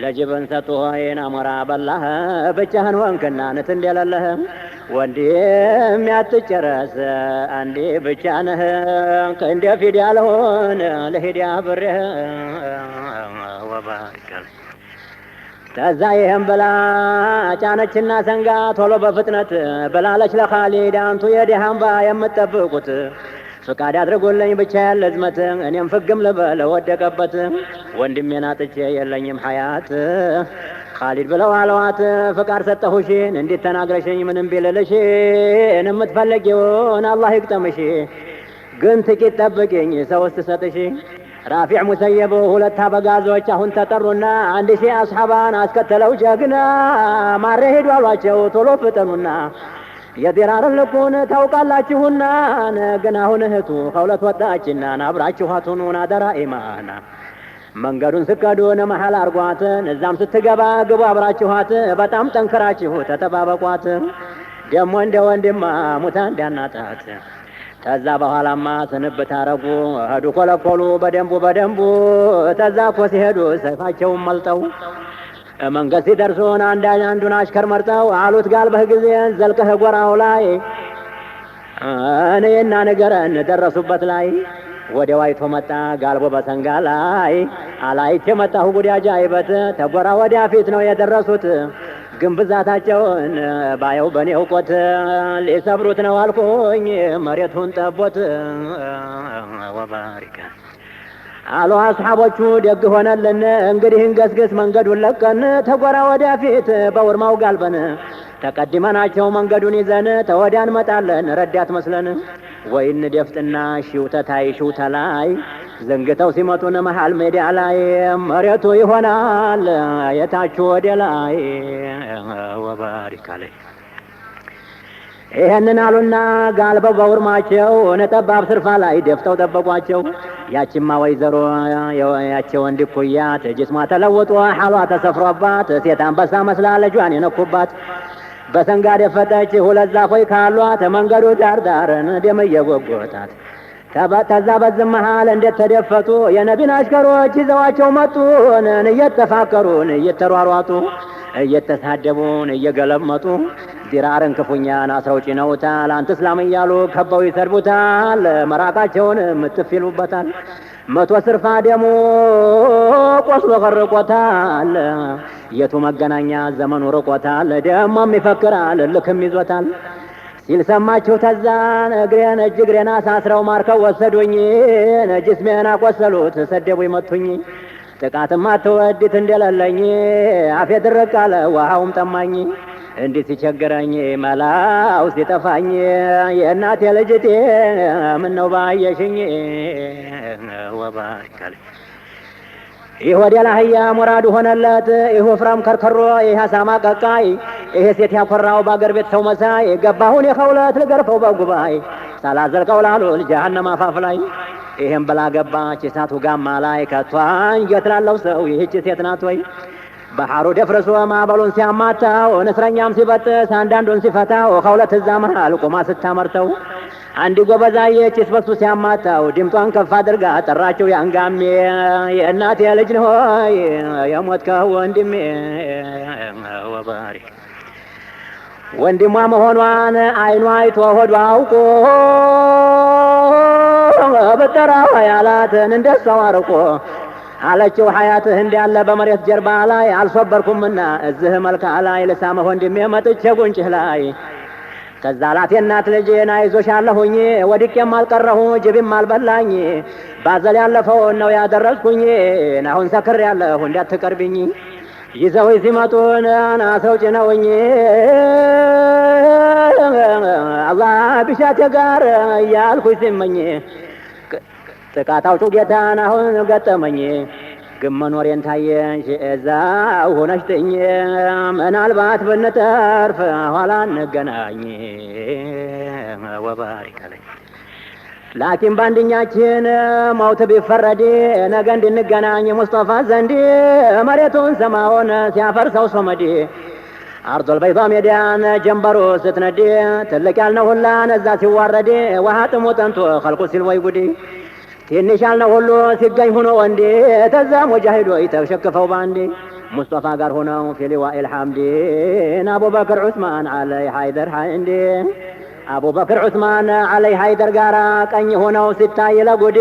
ለጅብን ሰጡህ ወይን አሞራ በላህ ብቻህን ሆንክና ንት እንደሌለህ ወንድም ያትጨረስ አንዴ ብቻ ነህ ከእንደ ፊዲያ ልሆን ለሂዲያ ብሬህ። ወባሪከ ለህ ተዛ ይህም ብላ ጫነችና ሰንጋ ቶሎ በፍጥነት ብላለች ለኻሊድ አንቱ የዲሃምባ የምትጠብቁት ፍቃድ አድርጎልኝ ብቻ ያለ ዝመት እኔም ፍግም ልበል ወደቀበት ወንድሜን አጥቼ የለኝም ሐያት። ኻሊድ ብለው አለዋት ፍቃድ ሰጠሁሽን እንዴት ተናግረሽኝ ምንም ቢልልሽ የምትፈልጊውን አላህ ይቅጠምሽ ግን ጥቂት ጠብቂኝ ሰው ስትሰጥሽ። ራፊዕ ሙሰየብ 2 አበጋዞች አሁን ተጠሩና 1000 አስሐባን አስከተለው ጀግና ማረ ሄዱ አሏቸው ቶሎ ፍጠኑና የዲራርን ልኩን ታውቃላችሁና ግን አሁን እህቱ ከሁለት ወጣችና አብራችኋቱን አደራ ኢማና መንገዱን ስከዱን መሐል አርጓትን እዛም ስትገባ ግቡ አብራችኋት በጣም ጠንክራችሁ ተጠባበቋት ደሞ እንደ ወንድማ ሙታ እንዳናጣት። ተዛ በኋላማ ስንብት አረጉ ሄዱ ኮለኮሉ በደንቡ ተዛ እኮ ሲሄዱ ሰይፋቸውን መልጠው መንገድ ሲደርሱን አንዱን አሽከር መርጠው አሉት ጋልበህ ጊዜ ዘልቀህ ጎራው ላይ እኔና ንገረን ደረሱበት ላይ ወዲያው አይቶ መጣ ጋልቦ በሰንጋ ላይ አላይቼ መጣሁ ጉድ አጃይበት ተጎራ ወዲያ ፊት ነው የደረሱት ግን ብዛታቸውን ባየው በኔ እውቆት ሊሰብሩት ነው አልኩኝ መሬቱን ጠቦት። ወባሪከ አሉ አስሐቦቹ ደግ ሆነልን እንግዲህ እንገስግስ መንገዱን ለቀን ተጎራ ወዲያ ፊት በውርማው ጋልበን ተቀድመናቸው መንገዱን ይዘን ተወዳን መጣለን ረዳት መስለን ወይን ደፍጥና ሽውተታይ ሽውተላይ ዘንግተው ሲመጡን መሃል ሜዳ ላይ መሬቱ ይሆናል የታች ወደ ላይ። ወባሪከ ለህ ይሄንን አሉና ጋልበው በውርማቸው ነጠባብ ስርፋ ላይ ደፍተው ጠበቋቸው። ያቺማ ወይዘሮ ያቸው ወንድ ኩያት ጅስሟ ተለውጦ ሐሏ ተሰፍሮባት ሴት አንበሳ መስላ ልጇን የነኩባት በሰንጋ ደፈጠች 2 ዛፎች ካሏት መንገዱ ዳር ዳርን ደም እየጎጎታት ተዛ በዝም መሃል እንዴት ተደፈጡ የነቢን አሽከሮች ይዘዋቸው መጡን እየተፋከሩን እየተሯሯጡ እየተሳደቡን እየገለመጡ ዲራርን ክፉኛን አስረው ጭነውታል አንተ እስላም እያሉ ከበው ይሰድቡታል መራቃቸውን ምትፍ ይሉበታል መቶ ስርፋ ደሙ ቆስሎ ቀርቆታል። የቱ መገናኛ ዘመኑ ርቆታል። ደሞም ይፈክራል ልክም ይዞታል ሲል ሰማችሁ ተዛን እግሬን እግሬን አሳስረው ማርከው ወሰዱኝ። ጅስሜን አቆሰሉት ሰደቡ ይመቱኝ። ጥቃትማ አትወዲት እንደሌለኝ አፌ ድርቅ አለ ውሃውም ጠማኝ። እንዲህ ሲቸግረኝ መላው ሲጠፋኝ የእናቴ ልጅቴ ምነው ባየሽኝ ወባሪካለኝ። ይህ ወደ ላህያ ሙራዱ ሆነለት ይህ ወፍራም ከርከሮ ይህ አሳማ ቀቃይ ይሄ ሴት ያኮራው በአገር ቤት ሰው መሳይ ገባሁን የኸውለት ልገርፈው በጉባኤ ሳላዘልቀው ላሉል ጀሃነም አፋፍ ላይ ይሄን ብላ ገባች እሳቱ ጋማ ላይ ከቷኝ የትላለው ሰው ይህች ሴት ናት ወይ? ባህሩ ደፍርሶ ማዕበሉን ሲያማታው እስረኛም ሲበጥስ አንዳንዱን ሲፈታው ከሁለት እዛ መሃል ቆማ ስታመርተው አንድ ጎበዛየች ስበሱ ሲያማታው ድምጧን ከፍ አድርጋ ጠራቸው ያንጋሜ የእናቴ ልጅ ሆይ የሞትከው ወንድሜ ወባሪክ ወንድሟ መሆኗን አይኗ አይቶ ሆዷ አውቆ በጠራዋ ያላትን እንደሷው አርቆ አለችው ሀያትህ እንዳለ በመሬት ጀርባ ላይ አልሶበርኩምና እዚህ መልካ ላይ ልሳመህ ወንድሜ መጥቼ ጉንጭህ ላይ ከዛላት የእናት ልጄን አይዞሻለሁኝ ወድቄም አልቀረሁ ጅብም አልበላኝ ባዘል ያለፈውን ነው ያደረስኩኝ አሁን ሰክር ያለሁ እንዳትቀርብኝ ይዘው ሲመጡን አናሰው ጭነውኝ አላህ ቢሻቴ ጋር እያልኩኝ ሲመኝ ጥቃት አውጩ ጌታን አሁን ገጠመኝ ግን መኖሬን ታየሽ እዛው ሆነሽ ጥኝ ምናልባት ብንተርፍ ኋላ እንገናኝ ወባሪካለኝ። ላኪን ባንድኛችን ሞት ቢፈረድ ነገ እንድንገናኝ ሙስጠፋ ዘንድ መሬቱን ሰማውን ሲያፈርሰው ሶመድ አርዶል በይዳ ሜዳን ጀንበሩ ስትነድ ትልቅ ያልነው ሁላ ነዛ ሲዋረድ ውሃ ጥሙ ጠንቶ ኸልቁ ሲል ወይ ጉዲ ትንሽ ያልነው ሁሉ ሲገኝ ሆኖ ወንዴ ተዛ ሙጃሂዶች ተሸክፈው ባንዴ ሙስጠፋ ጋር ሆነው ፊሊዋኢል ሐምዲን አቡበክር ዑስማን አለይ ሃይደር ሃንዴ አቡበክር ዑስማን አለይ ሃይደር ጋራ ቀኝ ሆነው ሲታይ ለጉዴ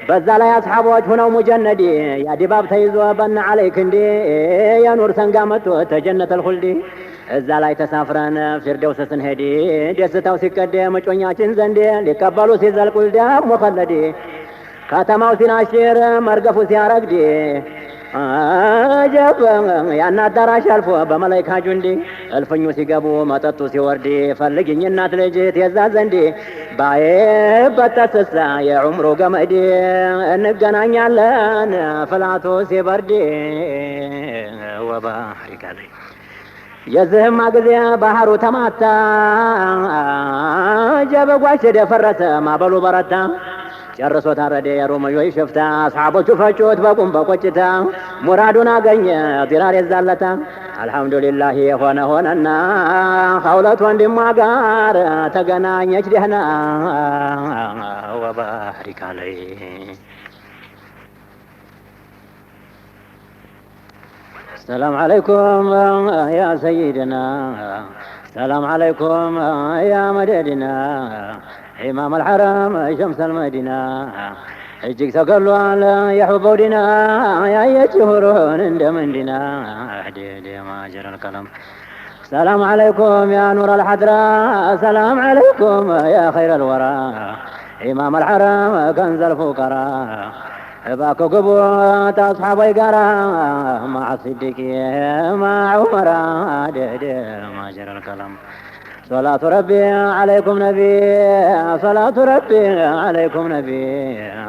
በዛ ላይ አስሓቦች ሆነው ሙጀነዲ ያዲባብ ተይዞ በና አለይ ክንዴ የኑር ሰንጋ መጥቶ ተጀነተል ኹልዲ እዛ ላይ ተሳፍረን ፊርደውስ ስንሄድ ደስታው ሲቀደም እጮኛችን ዘንድ ሊቀበሉ ሲዘልቁል ደግሞ ኸለዲ ከተማው ሲናሽር መርገፉ ሲያረግድ አጀብ ያን አዳራሽ አልፎ በመላይካ ጁንዲ እልፍኙ ሲገቡ መጠጡ ሲወርድ ፈልግኝ እናት ልጅ ትየዛ ዘንድ ባይበጠስሳ የዑምሩ ገመድ እንገናኛለን ፍላቱ ሲበርድ ወባሪካለኝ። የዝህማ ጊዜ ባህሩ ተማታ ጀበጓች ደፈረሰ ማበሉ በረታ ጨርሶ ታረደ የሮማዮች ሽፍታ አስሓቦቹ ፈጩት በቁም በቆጭታ ሙራዱን አገኘ ዲራር የዛለታ አልሐምዱሊላህ የሆነ ሆነና ከሁለት ወንድሟ ጋር ተገናኘች ደህና ወባሪካለኝ። السلام عليكم يا سيدنا السلام عليكم يا مددنا إمام الحرم شمس المدينة እጅግ ተገሏል የሑበው ዲና ያየችሁሩን እንደምንዲና አህዴድ የማጀር الكلام السلام عليكم يا نور الحضراء السلام عليكم يا خير الورى إمام الحرم كنز الفقراء باكو قبوت أصحابي قرا مع الصديق مع عمر عدد ما جرى الكلام صلاة ربي عليكم نبي صلاة ربي عليكم نبي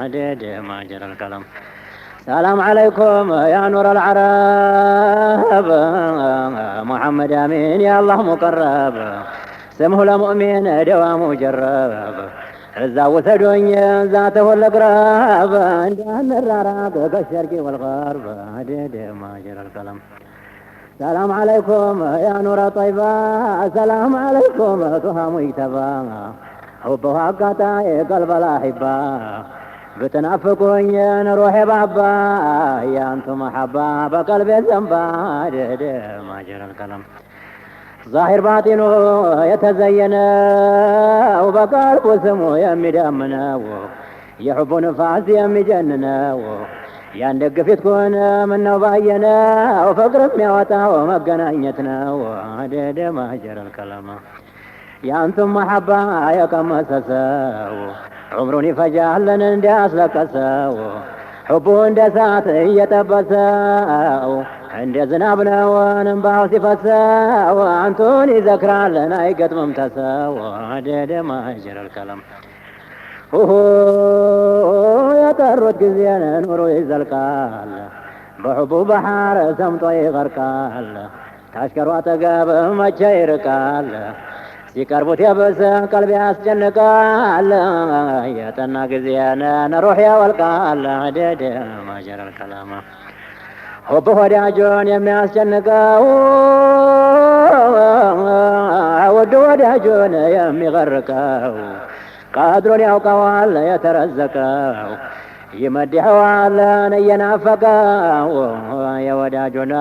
عدد ما جرى الكلام السلام عليكم يا نور العرب محمد أمين يا الله مقرب سمه لمؤمن دوام مجرب እዛ ወሰዶኝ ዛተው ለቅራብ እንዳንራራቅ ከሸርቂ ወልገርብ አደደ ማጀር الكلام ሰላም አለይኩም ያ ኑረ ጠይባ ሰላም አለይኩም ጡሃ ሙይተባ ሁበው አቃታ የቀልበ ላሂባ بتنافقون نروح بابا يا أنتم محبا بقلب الزنبا ما جرى الكلام ظاهر باطنه يتزين وبقلب سمو يمدامنا የሕቡ ንፋስ የሚጀንነው ያን ደግፊት ከሆነ ምነው ባየነው ፍቅር የሚያወጣው መገናኘት ነው አደደ ማጀረል ከለማ ያንቱም መሐባ የቀመሰ ሰው ዑምሩን ይፈጃልን እንዲያስለቀሰው ሕቡ እንደ እሳት እየጠበሰው እንደ ዝናብ ነው እንባው ሲፈሰው አንቱን ይዘክራልን አይገጥምም ተሰው አደደ ማጀረል ከለም የጠሩት ጊዜን ኑሮ ይዘልቃል በሕቡ ባህር ሰምጦ ይغርቃል ታሽከሩ አጠገብ መቼ ይርቃል ሲቀርቡት የብስ ቀልብ ያስጨንቃል የጠና ጊዜን ሩሕ ያወልቃል አደደ ማጀረል ከላማ ሕቡ ወዳጁን የሚያስጨንቀው ውድ ወዳጁን የሚغርቀው ቀድሩን ያውቀዋል የተረዘቀው ይመድሐዋልን እየናፈቀው የወዳጁን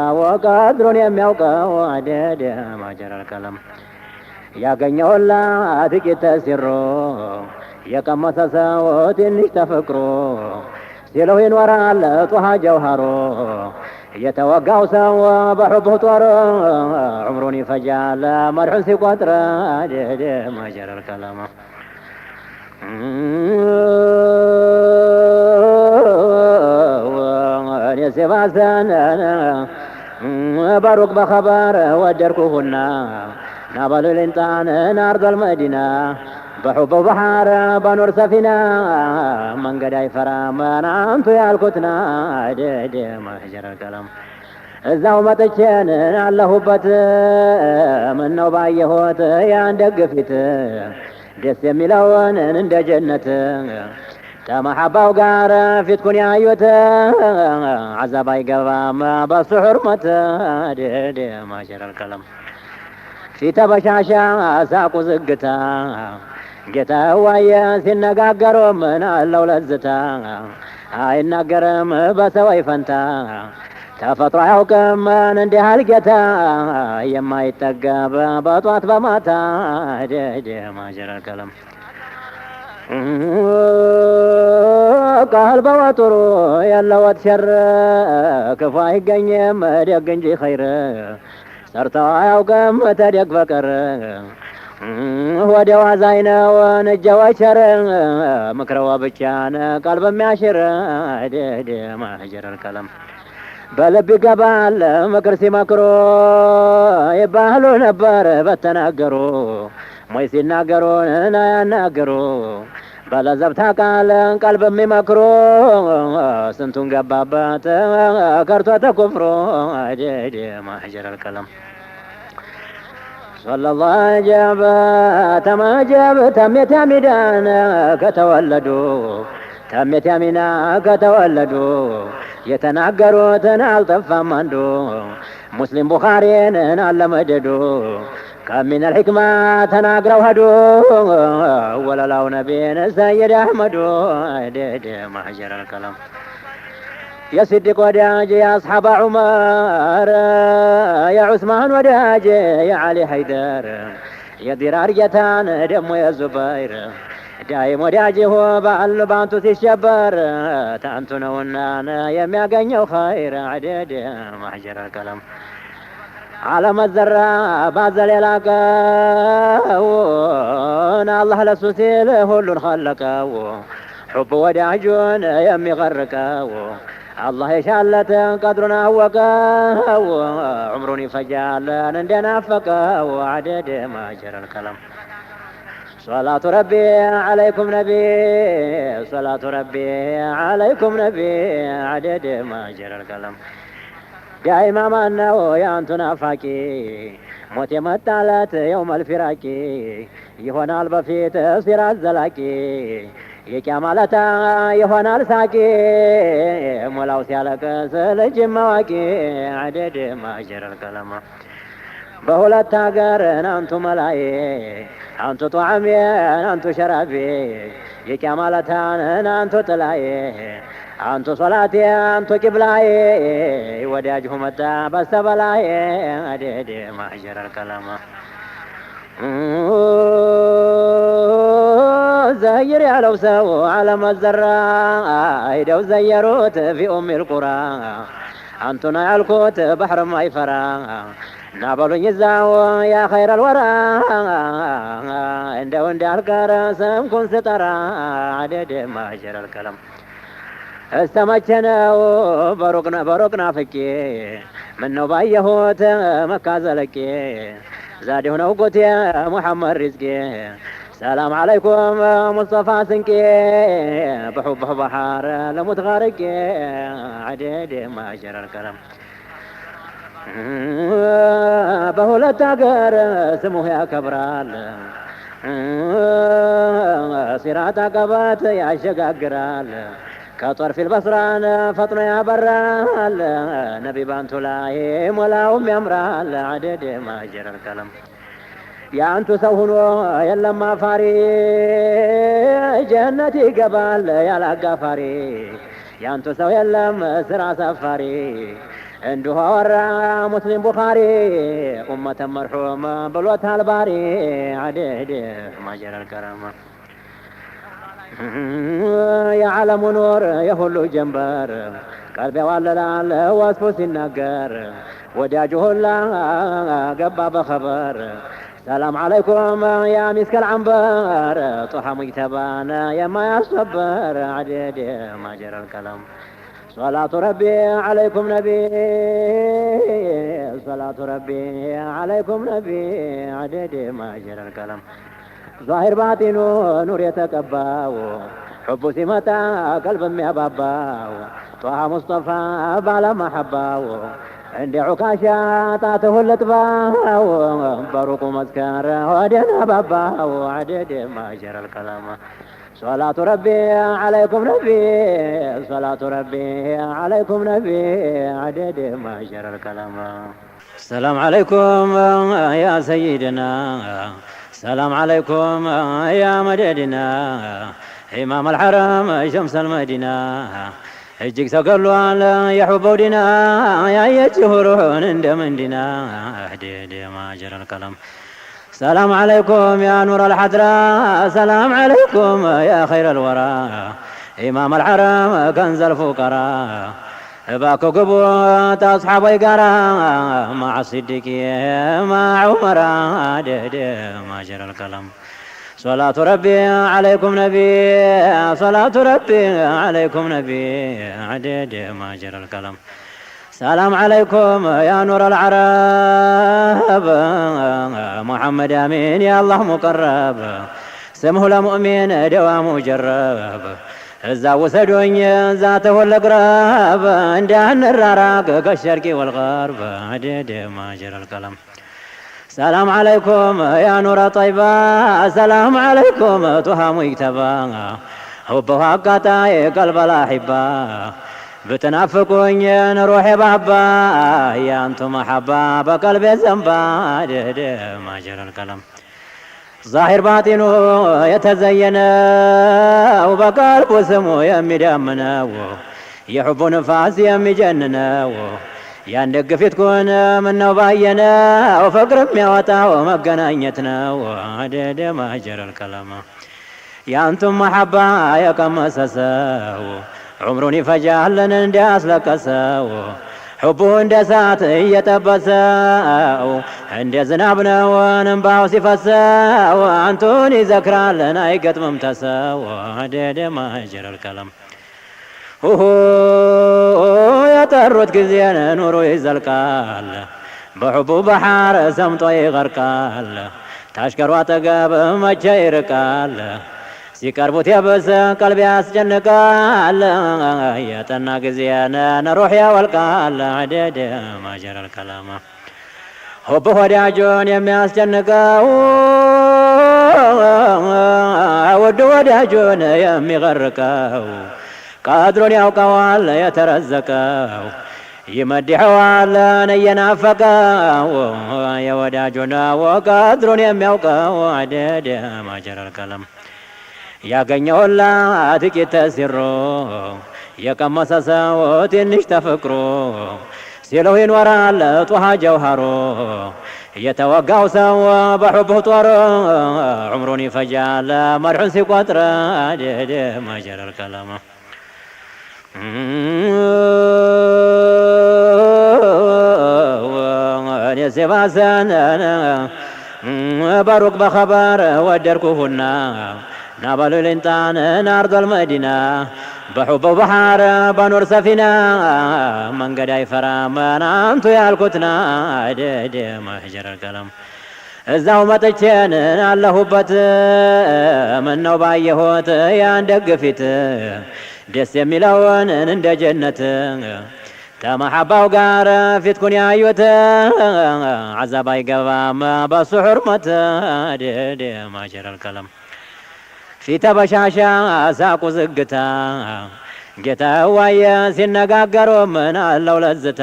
ቀድሩን የሚያውቀው አደደ ማጀረል ከለም ያገኘውላ ጥቂት ተሲሮ የቀመሰ ሰው ትንሽ ተፈቅሮ ሲለው ይኖራል ጡሃ ጀውሃሮ የተወጋው ሰው በሕቡ ጦር ዑምሩን ይፈጃል መድሑን ሲቆጥር አደደ ማጀረል ከለማ የሴባሰን በሩቅ በኸበር ወደድኩሁና ናበሉ ልንጣን ናርዶል መዲና በሕቡ ባህር በኑር ሰፊና መንገድ አይፈራም አንቱ ያልኩትና አደደ ማጀረል ከለም እዛው መጥቼን አለሁበት ምነው ባየሁት ያን ደግፊት ደስ የሚለውን እንደ ጀነት ተመሐባው ጋር ፊትኩን ያዩት عذاب አይገባም በሱ ሕርመት አደደ ማጀረል ከለም ፊተ በሻሻ ሳቁ ዝግታ ጌታ ዋየ ሲነጋገሩ ምን አለው ለዝታ አይናገርም በሰው አይፈንታ ተፈጥሮ አያውቅም እንዲህ ያህል ጌታ የማይጠገብ በጧት በማታ አደደ ማጀረል ከለም ቃል በወጥሩ ያለወት ሸር ክፉ አይገኝም ደግ እንጂ ኸይር ሰርተው አያውቅም ተደግ በቀር ወደ ዋዛይ ነው እጀ ወቸር ምክረዋ ብቻን ቀልብ የሚያሽር አደደ ማጀረል ከለም በልብ ይገባል ምክር ሲመክሩ ይባህሉ ነበር በተናገሩ ሞይ ሲናገሩን አያናገሩ በለዘብታ ቃልን ቀልብ የሚመክሩ ስንቱን ገባበት ከርቶ ተኩፍሩ አደደ ማጀረል ከለም ሰለላሁ ዐጀበ ተማጀብ ተሜት ያሚዳን ከተወለዱ ተሜት ያሚና ከተወለዱ የተናገሩትን አልጠፋም አንዱ ሙስሊም ቡኻሪን አለመደዱ ከሚን አልሕክማ ተናግረው ሄዱ ወለላው ነቢን ሰይድ አሕመዱ አደደ ማጀረል ከለም የስዲቅ ወዳጅ የአስሓባ ዑመር የዑስማን ወዳጅ የዓሊ ሐይደር የዲራር ጌታን ደሞ የዙበይር ዳይም ወዳጅሁ በአል ባንቱ ሲሸበር ታንቱ ነውና የሚያገኘው ኸይር አደደ ማጀረል ከለም ዓለም ዘራ ባዘል የላቀውን አላህ ለሱ ሲል ሁሉን ኸለቀው ሕቡ ወዳጁን የሚغርቀው አላህ የሻለትን ቀድሩን አወቀው ዑምሩን ይፈጃልን እንደናፈቀው አደደ ማጀረል ከለም صلاة ربي عليكم نبي صلاة ربي عليكم نبي عدد ما جرى الكلام دائما ما أنه يانتو نافاكي موت يمتالت يوم الفراكي يهونا البفيت صراط زلاكي يكاملتا يهونا الساكي مولاو سيالك سلج مواكي عدد ما جرى الكلام በሁለት ሀገር አንቱ መላዬ አንቱ ጧዓሜ አንቱ ሸራቤ የቂያማለታን አንቱ ጥላዬ አንቱ ሶላቴ አንቱ ቂብላዬ ወዳጅሁ መጣ በስተበላዬ አደደ ማጀረል ከለማ زير يا لو سو على مزرع هيدو زيروت في أم القرى أنتنا يالكوت بحر ما يفرى نابلو يزاو يا خير الورى عند الكار سمكن سترى عدد ما جرى الكلام استمتنا بروقنا فكي منو بايهوت مكازلكي زادي هنا وقت يا محمد رزقي سلام عليكم مصطفى سنكي بحب بحار لمتغارق عدد ما جرى الكلام بهولة تاقر سموه يا كبرال صراط عقبات يا شقاقرال كطرف البصران فطن يا برال نبي بانتو لاي ولا أم يمرال عدد ما جرى الكلام يا أنتو سوهنو يلا ما فاري جنتي قبال يا لقا فاري يا أنتو سو يلا سرع سفاري عنده ورا مسلم بخاري أمة مرحومة بلوتها الباري عدد ما جرى الكرم يا عالم نور يهلو جنبر قلبي والله واسفو سنقر وداجه الله قبا بخبر سلام عليكم يا مسك العنبر طحا مجتبانا يا ما يصبر عدد ما جرى الكلام صلاة ربي عليكم نبي صلاة ربي عليكم نبي عدد ما جرى الكلام ظاهر باطنه نور يتكباو حب سمتا قلب يباباو طه مصطفى بالا محباو عندي عكاشة طاته اللطباو بروق مسكر ودنا باباو عدد ما جرى الكلام صلاة ربي عليكم نبي صلاة ربي عليكم نبي عدد ما جرى الكلام السلام عليكم يا سيدنا السلام عليكم يا مددنا إمام الحرم شمس المدينة እጅግ ተገሏል የሑበው ዲና ያየች ሁሩን እንደምንዲና አህደድ ማጀር الكلام سلام عليكم يا نور الحضرة سلام عليكم يا خير الورى إمام الحرم كنز الفقراء باكو قبوت أصحابي قرا مع الصديق مع عمر عدد ماجر الكلام صلاة ربي عليكم نبي صلاة ربي عليكم نبي عدد ماجر الكلام سلام عليكم يا نور العرب محمد أمين يا الله مقرب سمه لمؤمن دوام جرب الزاو سدوني ذاته الأقرب عندهن الراراق كالشرق والغرب عدد ماجر الكلام سلام عليكم يا نور طيبة سلام عليكم طه مجتبى حبها قطاي قلب الأحبة بتنافقوني نروح بابا يا أنتم محبة بقلبي زنبا عدد ماجر الكلام ظاهر باطنه يتزين وبقلب سمو يمدامنا يحب نفاس يمجننا ያንደግ ፊትኩን ምነው ባየነ ወፍቅር የሚያወጣው መገናኘትና ወአደደ ማጀር الكلام ያንቱም መሐባ የቀመሰሰው ዑምሩን ይፈጃልን እንዲያስለቀሰው ሑቡ እንደ እሳት እየጠበሰው እንደ ዝናብ ነው እንባው ሲፈሰው አንቱን ይዘክራልን አይገጥምም ተሰው አደደ ማጀር الكلام يطرت كزين نورو يزلقال بحبو بحار سمطو يغرقال تاشكر واتقاب مجا يرقال سيكربوت يبس قلبي اسجنقال يتنا كزين نروح يا والقال عدد ماجر الكلام حب وداجون يمياسجنقاو ود وداجون يميغرقاو قادرون يوقوال يترزقاو يمدحوال ينافقاو يوداجونا وقادرون يميوقاو عدد ماجر الكلام ያገኘውላ ጥቂት ተሲሮ የቀመሰሰው ትንሽ ተፈቅሮ ሲለው ይኖራል ጧሃ ጀውሃሮ يتوقعوا سوا بحبه طور عمروني فجال مرحون سيقطر ما جرى الكلام يسباسان باروك بخبر ودركوهنا نابلو الانتان نارض المدينة بحب بحار بنور سفينة من قداي فرامن انتو يالكتنا ما هجر الكلام እዛው መጥቼን አለሁበት ምነው ባየሁት ያን ደግፊት ደስ የሚለውን እንደ ጀነት ከመሐባው ጋር ፊትኩን ያዩት عذاب አይገባም በሱ ሕርመት ማጀር الكلام ፊተ በሻሻ ሳቁ ዝግታ ጌታ ዋየ ሲነጋገሩ ምን አለው ለዝታ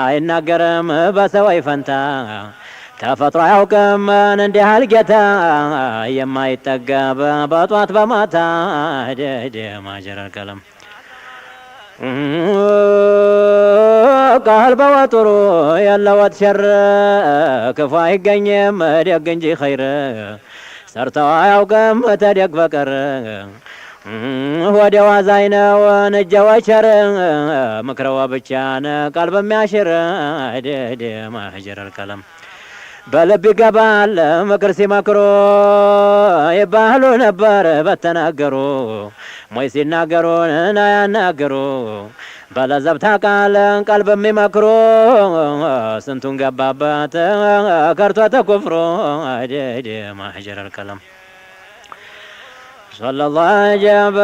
አይናገርም በሰው አይፈንታ ተፈጥሮ ያውቅም እንዲህ ያህል ጌታ የማይጠገብ በጧት በማታ ማጀር الكلام ቃል በወጥሩ የለወት ሸር ክፉ አይገኝም ደግ እንጂ ኸይር ሰርተው አያውቅም ተደግ በቀር ወደ ዋዛይ ነው እጀ ወቸር ምክረዋ ብቻን ቃል በሚያሽር ማጀር الكلام በልብ ይገባል ምክር ሲመክሩ ይባሉ ነበር በተናገሩ ሞይ ሲናገሩን አያናገሩ በለዘብታ ቃልን ቀልብ የሚመክሩ ስንቱን ገባበት ከርቶ ተኩፍሩ ማጀር الكلام صلى الله جاب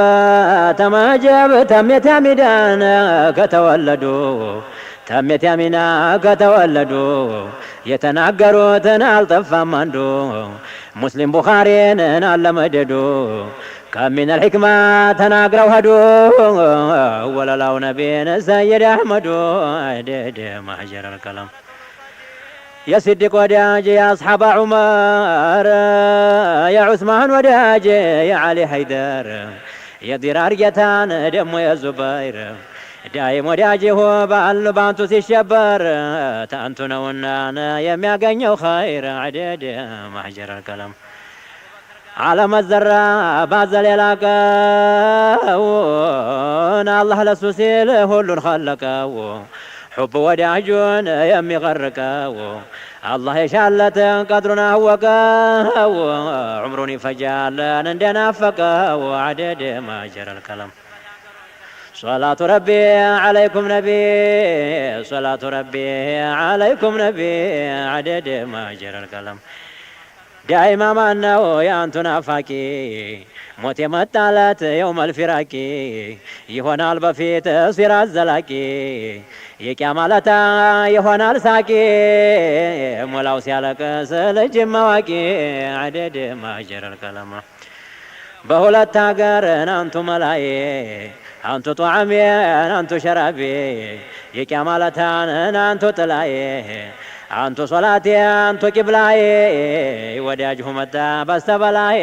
تماجب تميت يمدان كتولدوا تميت يمنا كتولدوا يتناقروتن الطفام عنده مسلم بخارين علمددو كم من الحكمة تناقروا هدو ولا لو نبين سيد أحمد محجر الكلام يا صديق وداج يا أصحاب عمر يا عثمان وداج يا علي حيدر يا ضرار جتان دم يا زبير دايم وداج هو بأل بانتو سيشبر تأنتو نونا يميا قنيو خير عدد محجر الكلام على مزرع بازل يلاقون الله لسوسيل هل خلقه حب وداجون يمي غرقه الله يشالت قدرنا هوقه عمروني فجال ندنا فقه عدد ما جرى الكلام صلاة ربي عليكم نبي صلاة ربي عليكم نبي عدد ما جرى الكلام دائما ما أنه يا أنتو نافاكي موت يمتالت يوم الفراكي يهونا البفيت صير الزلاكي يكاملتا يهونا الساكي مولاو سيالك سلج مواكي عدد ما جرى الكلام بهولت تاقرن أنتو ملاي أنتو طعمي أنتو شرابي يكاملتان أنتو تلاي أنتو صلاتي أنتو قبلاي وداجه متى بس بلاي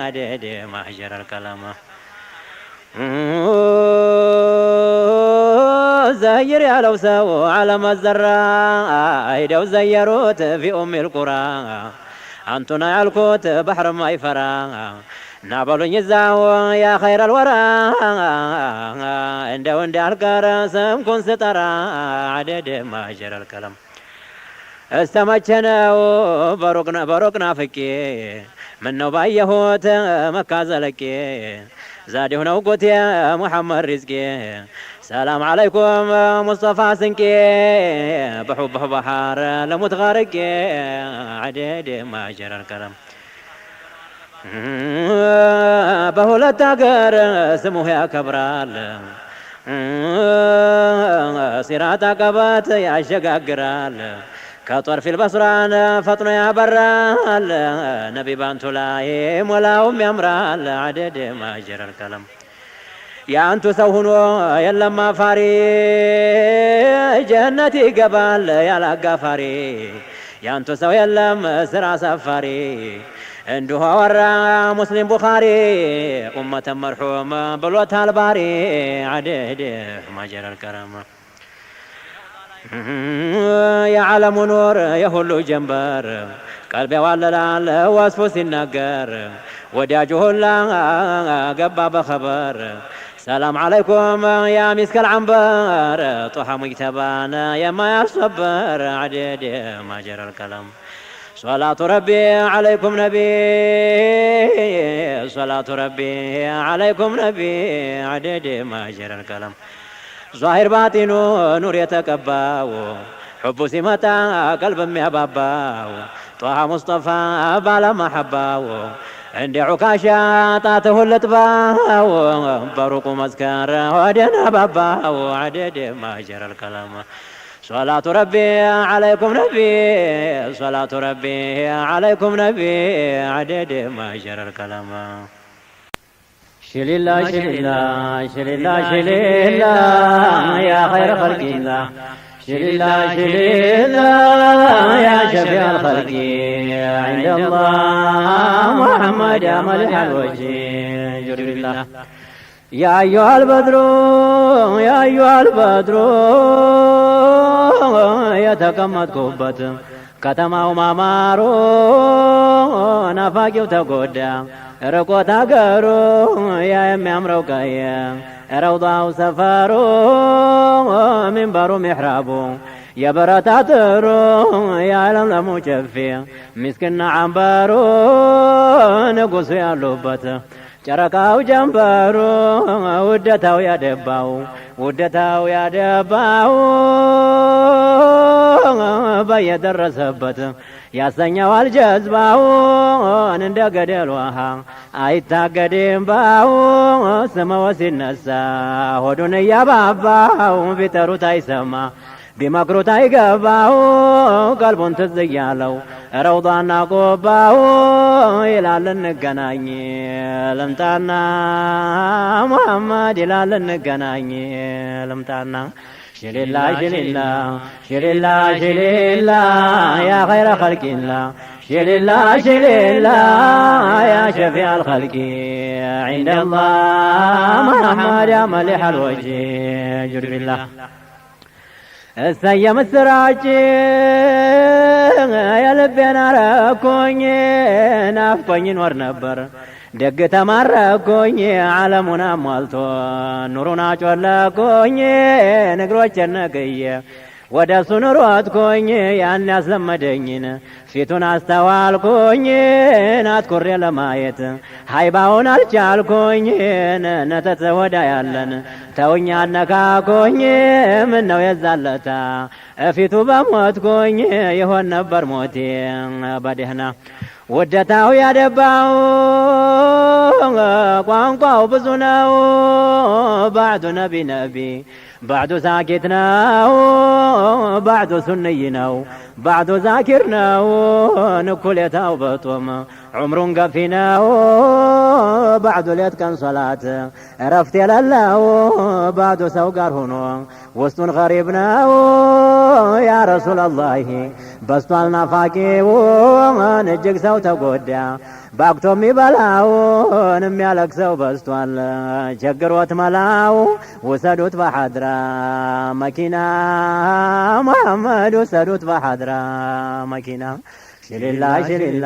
عدد محجر الكلام زير يا لو سو على مزرع هيدو زيروت في أم القرى أنتو نعلكوت بحر ما يفرى نابلو يزاو يا خير الورى عندو الكرى سمكن سترى عدد محجر الكلام استمجناو بروقنا فكي منو بايهوت مكازلكي زادي هنا وقوت يا محمد رزقي سلام عليكم مصطفى سنكي بحبه بحار لمتغارقي عدد ما جرى الكلام بهولت اقر سموه يا كبرال صراط عقبات يا شقاقرال كطرف البصران فطن يا برال نبي بانتو لاي مولاهم يمرال عدد ما جرى الكلام يا أنتو سوهنو يلا ما فاري جنتي قبال يا لقا فاري يا أنتو سو يلا سرا سفاري عنده ورا مسلم بخاري أمة مرحومة بلوتها الباري عدد ما جرى الكلام የዓለሙ ኑር የሁሉ ጀንበር ቀልብ ያዋለላል ወስፎ ሲናገር ወዳጁ ሁላ ገባ በኸበር ሰላም ዓለይኩም ያ ሚስከል ዐንበር ጦሓ ሙጅተባን የማያስበር ዐደድ ማጀረል ከለም صلاة ربي عليكم نبي صلاة ربي عليكم نبي عدد ما جرى الكلام ظاهر باطنه نور يتكباو حب سمتا قلب يباباو طه مصطفى بالا محباو عندي عكاشة طاته اللطباو بروق مذكر ودنا باباو عدد ما جرى الكلام صلاة ربي عليكم نبي صلاة ربي عليكم نبي عدد ما جرى الكلام شليلا شليلا شليلا شليلا يا خير خلق الله شليلا شليلا يا شفيع الخلق عند الله محمد يا ملح الوجه جر الله يا أيها البدر يا أيها البدر የተቀመጥኩበት ከተማው ማማሩ ናፋቂው ተጎዳ ርቆት አገሩ ያ የሚያምረው ቀየ ረውዳው ሰፈሩ ሚንበሩ ሚሕራቡ የብረት አጥሩ የለምለሙ ጨፌ ሚስክና ዐንበሩ ንጉሡ ያሉበት ጨረቃው ጀንበሩ ውደታው ያደባው ውደታው ያደባው በየደረሰበት ያሰኘዋል ጀዝባውን እንደ ገደል ውሃ አይታገድም ባው ስመው ሲነሳ ሆዱን እያባባው ቢጠሩት አይሰማ ቢመክሩት አይገባው ቀልቡን ትዝ እያለው ረውዳና ቆባው ይላል እንገናኝ ልምጣና ሙሐመድ ይላል እንገናኝ ልምጣና ሽሊላ ሽሊላ ሽሊላ ሽሊላ ያ ኸይረ ኸልቂላ ሽሊላ ሽሊላ ያ ሸፊዕ አልኸልቂ ዒንደ አላህ ሙሐመድ ያ መሊሕ አልወጅህ ጅርቢላ እሰየ ምስራች የልቤን አረኩኝ ናፍቆኝ ኖር ነበር ደግ ተማረኩኝ ዓለሙን አሟልቶ ኑሩን አጮለኩኝ ንግሮቼን ነቅዬ ወደ እሱ ኑሮትኩኝ ያን ያስለመደኝን ፊቱን አስተዋልኩኝ አትኩሬ ለማየት ሀይባውን አልቻልኩኝ ነተት ወዳ ያለን ተውኝ አነካኩኝ ምነው የዛለታ እፊቱ በሞትኩኝ ይሆን ነበር ሞቴ በደህና ውደታው ያደባው ቋንቋው ብዙ ነው ባዕዱ ነቢ ነቢ ባዕዱ ሳኪት ነው ባዕዱ ሱንይ ነው ባዕዱ ዛኪር ነው ንኩሌታው በጦም ዑምሩን ገፊ ነው ባዕዱ ሌት ቀን ሶላት እረፍት የሌለው ባዕዱ ሰው ጋር ሆኖ ውስጡን ገሪብ ነው ያ ረሱለላሂ በስቷል ናፋቂውን እጅግ ሰው ተጎዳ ባክቶ የሚበላውን የሚያለቅሰው በስቷል ቸግሮት መላው ውሰዱት በሐድራ መኪና ሙሐመድ ውሰዱት በሐድራ መኪና ሽሊላ ሽሊላ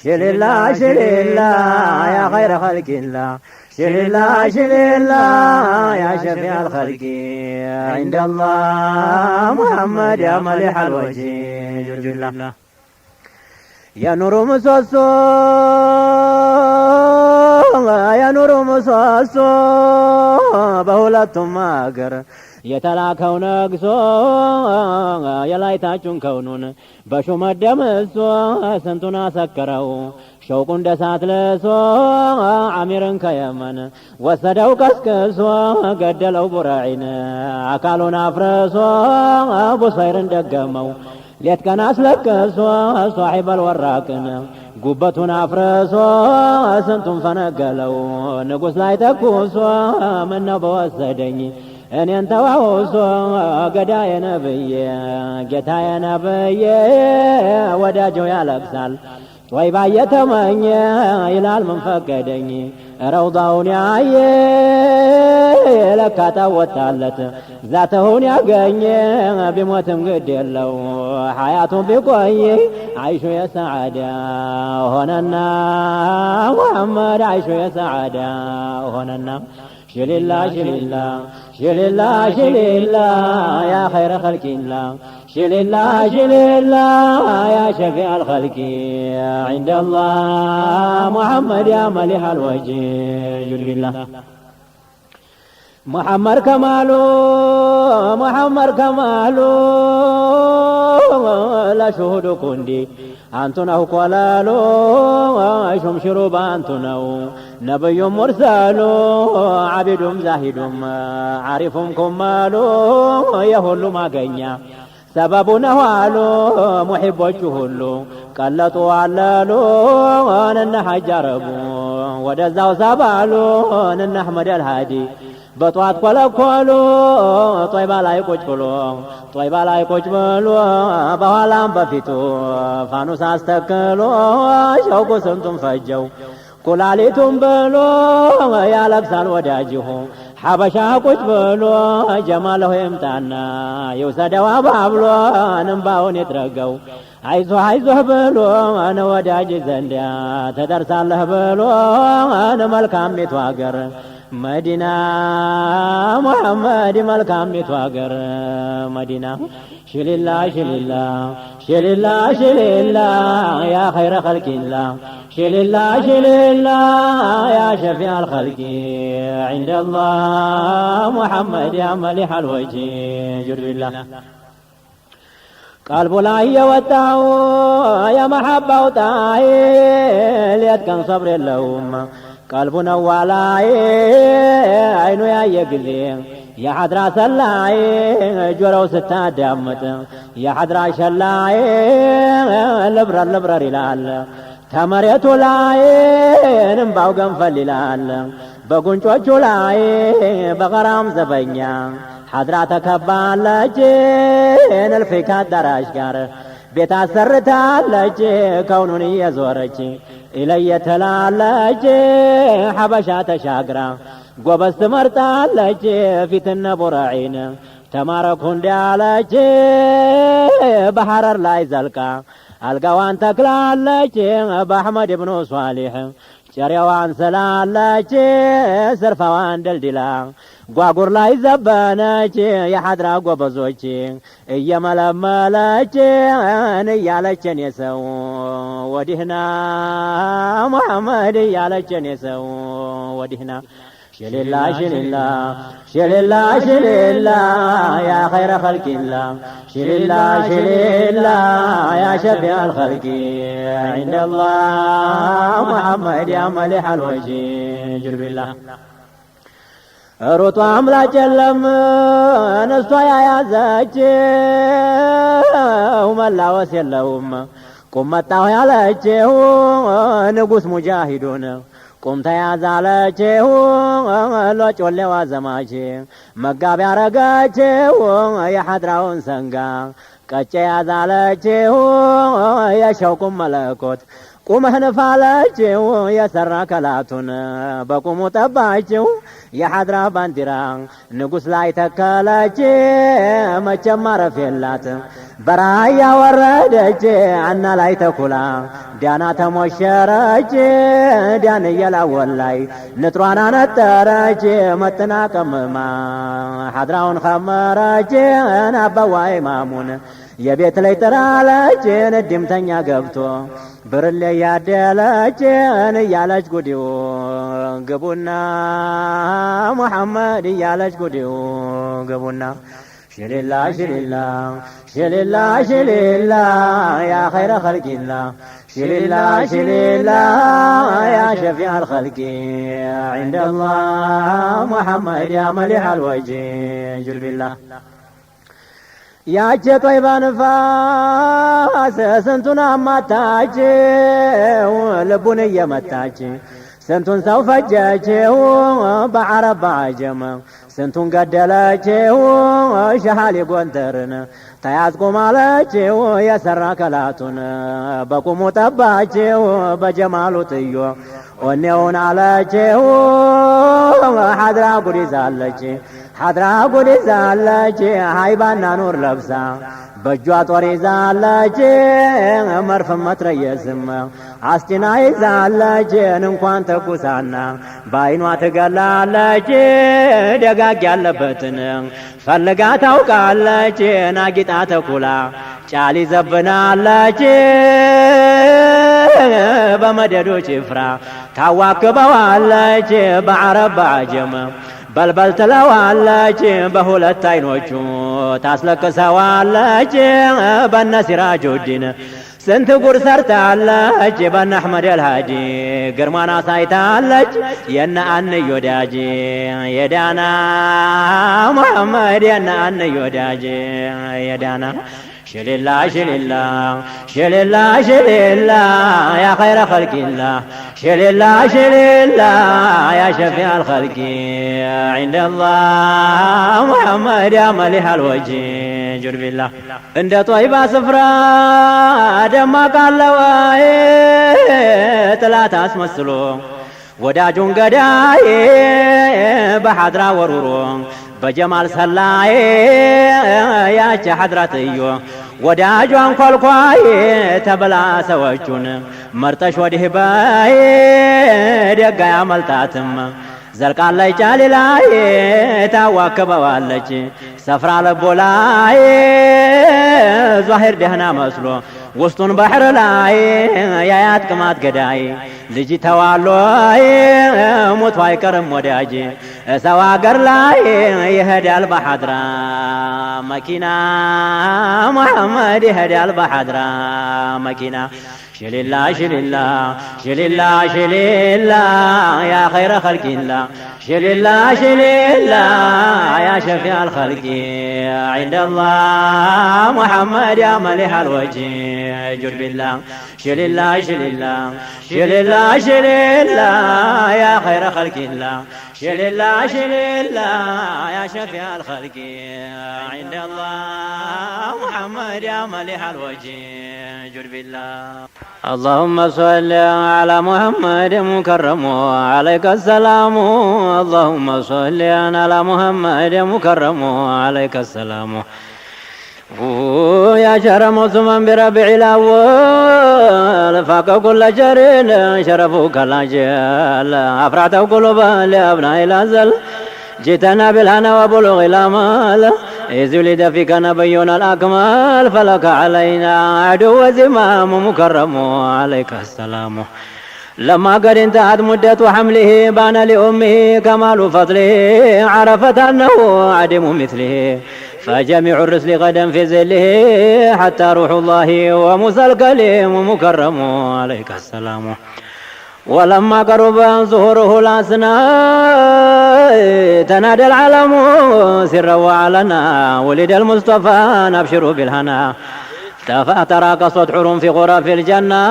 ሽሊላ ሽሊላ ያ ኸይረ ኸልቂላ ሽሊላ ሽሊላ ያ ሸፊዕ አልኸልቂ ዒንደ አላህ ሙሐመድ ያ መሊሕ አልወጅህ ጅርቢላ የኑሩ ምሰሶ የኑሩ ምሰሶ በሁለቱም አገር የተላከው ነግሶ የላይታችሁን ከውኑን በሹመት ደምሶ ስንቱን አሰከረው ሸውቁ እንደ ሳት ለሶ አሚርን ከየመን ወሰደው ቀስቅሶ ገደለው ቡራዒን አካሉን አፍረሶ ቡሰይርን ደገመው ሌት ቀን አስለቀሶ ሷሒበል ወራቅን ጉበቱን አፍረሶ ስንቱን ፈነገለው ንጉሥ ላይ ተኩሶ ምነው በወሰደኝ እኔን ተዋውሶ ገዳዬ ነብዬ ጌታዬ ነብዬ ወዳጀው ያለቅሳል ጦይባ እየተመኘ ይላል ምን ፈቀደኝ ረውዳውን ያየ لك توتالت ذاته يقني بموتم قد يلو حياته بقوي عيشوا يا سعادة هننا محمد عيشوا يا سعادة هننا شل الله شل الله شل الله شل الله يا خير خلق الله شل الله شل الله يا شفيع الخلق عند الله محمد يا مليح الوجه جل الله محمد كمالو لا شهود كندي أنتنا قلالو عيشهم شروبا أنتنا نبي مرسالو عبد زاهد عارفهم كمالو يهل ما قنيا سببنا والو محب وجهلو قلطوا علالو أن حجربو ودزاو سبالو أن أحمد الهادي بطوات كولو طيبا لا يقوج بلو طيبا لا يقوج بلو بوالام بفيتو فانوس استكلو شوكو سنتم فجو كلاليتم بلو يا لبسان وداجه حبشا قوج بلو جماله يمتانا يوسدوا بابلو نمباون يترقو عايزه بلو انا وداج زندا تدرسان له بلو انا ملكام يتواقر مدينة محمد ملكام يتواقر مدينة شل الله شل الله شل الله شل الله يا خير خلق الله شل الله شل الله يا شفيع الخلق عند الله محمد يا مليح الوجه جر الله قلبو لا يوتاو يا محبة وطاي ليت كان صبر اللهم قلبنا ولاي عينو يا يقلي يا حضرة سلاي جورو ستا دامت يا حضرة شلاي لبرر يلال تمريتو لاي نمباو قنفل يلال بقنچوچو لاي بغرام زبنيا حضرة تكبالج الفكات دراش قار ቤት አሰርታለች ከውኑን እየዞረች ኢለየ ተላለች ሐበሻ ተሻግራ ጎበዝ ትመርጣለች ፊትነ ቡራዒን ተማረኩ እንዳለች በሐረር ላይ ዘልቃ አልጋዋን ተክላለች በአሕመድ ብኑ ሷሊሕ ጨሪያዋን ስላለች ስርፋዋን ደልድላ ጓጉር ላይ ዘበነች የሐድራ ጎበዞች እየመለመለች እያለችን የሰው ወዲህና ሙሐመድ እያለችን የሰው ወዲህና ሽልላ ሽልላ ሽልላ ሽልላ ያ ኸይረ ኸልቂላ ሽልላ ሽልላ ያ ሸፊዕ አልኸልቂ ዐንደ አላህ ሙሐመድ ያ መሊሕ አልወጂ ጅርቢላ ሩጡ አምላጭ የለም እሷ ያያዘችው መላወስ የለውም ቁም መጣሁ ያለችው ንጉሥ ሙጃሂዱን ቁም ተያዛለችው ሎጮሌዋ ዘማች መጋቢ ያረገችው የሐድራውን ሰንጋ ቀጨ ያዛለችው የሸውቁም መለኮት ቁመህ ንፋለችው የሰራ ከላቱን በቁሙ ጠባችው የሐድራ ባንዲራ ንጉሥ ላይ ተከለች መቼም ማረፍ የላት በራያ ወረደች አና ላይ ተኩላ ዳና ተሞሸረች ዳን የላወል ላይ ንጥሯን አነጠረች መጥና ቀመማ ሐድራውን ኸመረች አባዋ ኢማሙን የቤት ላይ ጥራለች ንድምተኛ ገብቶ ብርሌ ያደለች እያለች ጉዲው ግቡና ሙሐመድ እያለች ጉዲው ግቡና ሽልላ ሽልላ ሽልላ ሽልላ ያ ኸይረ ኸልቂላ ሽልላ ሽልላ ያ ሸፊዕ አልኸልቂ ዐንደ አላህ ሙሐመድ ያ መሊሕ አልወጂ ጅልቢላ ያቼ ጦይባ ንፋስ ስንቱን አማታችው ልቡን እየመታች ስንቱን ሰው ፈጀችው በዓረብ በዓጀም ስንቱን ገደለችው ሸሃሊ ጎንደርን ተያዝኩ ማለችው የሰራ ከላቱን በቁሙ ጠባችው በጀማሉ ጥዮ ወኔውን አለችው ሐድራ ጉድ ይዛለች ሐድራ ጉድ ይዛለች ሃይባና ኑር ለብሳ በእጇ ጦር ይዛለች መርፍም መትረየስም አስጭና ይዛለች እንኳን ተኩሳና በአይኗ ትገላለች ደጋግ ያለበትን ፈልጋ ታውቃለች ናጊጣ ተኩላ ጫሊ ዘብናለች በመደዶ ጭፍራ ታዋክበዋለች በዓረብ በአጀም በልበል ትለዋለች በሁለት አይኖቹ ታስለቅሰዋለች በነ ሲራጁዲን ስንት ጉር ሰርታለች በነ አሕመድ አልሃዲ ግርማን አሳይታለች የነ አንዮ ወዳጅ የዳና ሙሐመድ የነ አንዮ ወዳጅ የዳና ሽልላ ሽልላ ሽልላ ሽልላ ያ ኸይረ ኸልቂላ ሽልላ ሽልላ ያ ሸፊዕ አልኸልቂ ዒንደላህ ሙሐመድ ያ መሊሕ አልወጅህ ጁድ ቢላህ እንደ ጦይባ ስፍራ ደማቅ አለ ወይ ጥላት አስመስሎ ወዳጁን ገዳይ በሐድራ ወሩሮ በጀማል ሰላይ ያች ሐድራትዮ ወዳጇን ኮልኳይ ተብላ ሰዎቹን መርጠሽ ወዲህ በይ ደጋ ያመልጣትም ዘልቃለች ጫሊ ላይ ታዋክበዋለች ሰፍራ ለቦ ላይ ዛሂር ደህና መስሎ ውስጡን ባህር ላይ ያያት ቅማት ገዳይ ልጅ ተዋሎይ ሞቱ አይቀርም ወዳጅ ሰው አገር ላይ ይሄዳል በሐድራ መኪና ሙሐመድ ይሄዳል በሐድራ መኪና ሽልላ ሽልላ ሽልላ ሽልላ ያ ኸይረ ኸልቂላ ሽልላ ሽልላ ያ ሸፊዕ አልኸልቂ ዒንደላህ ሙሐመድ ያ መሊሕ አልወጅህ ጁድ ቢላህ ሽልላ ሽልላ ሽልላ ሽልላ ያ ኸይረ ኸልቂላ ሽልላ ሽልላ ያ ሸፊዕ አልኸልቂ ዒንደላህ ሙሐመድ ያ መሊሕ አልወጅህ ጁድ ቢላህ اللهم صل على محمد مكرم عليك السلام اللهم صل على محمد مكرم عليك السلام يا شرم ثمن بربيع الأول فاق كل شر شرفك الأجل أفرعت قلوب لأبناء الأزل جئتنا بالهنا وبلغ الأمال إذ ولد فيك نبينا الأكمل فلك علينا عدو زمام مكرم عليك السلام لما قد انتهت مدة حمله بان لأمه كمال فضله عرفت أنه عدم مثله فجميع الرسل غدا في ظله حتى روح الله وموسى الكليم مكرم عليك السلام ولما قرب ظهوره الأسنى تنادى العالم سرا وعلنا ولد المصطفى نبشر بالهنا تراقصت حور في غرف الجنة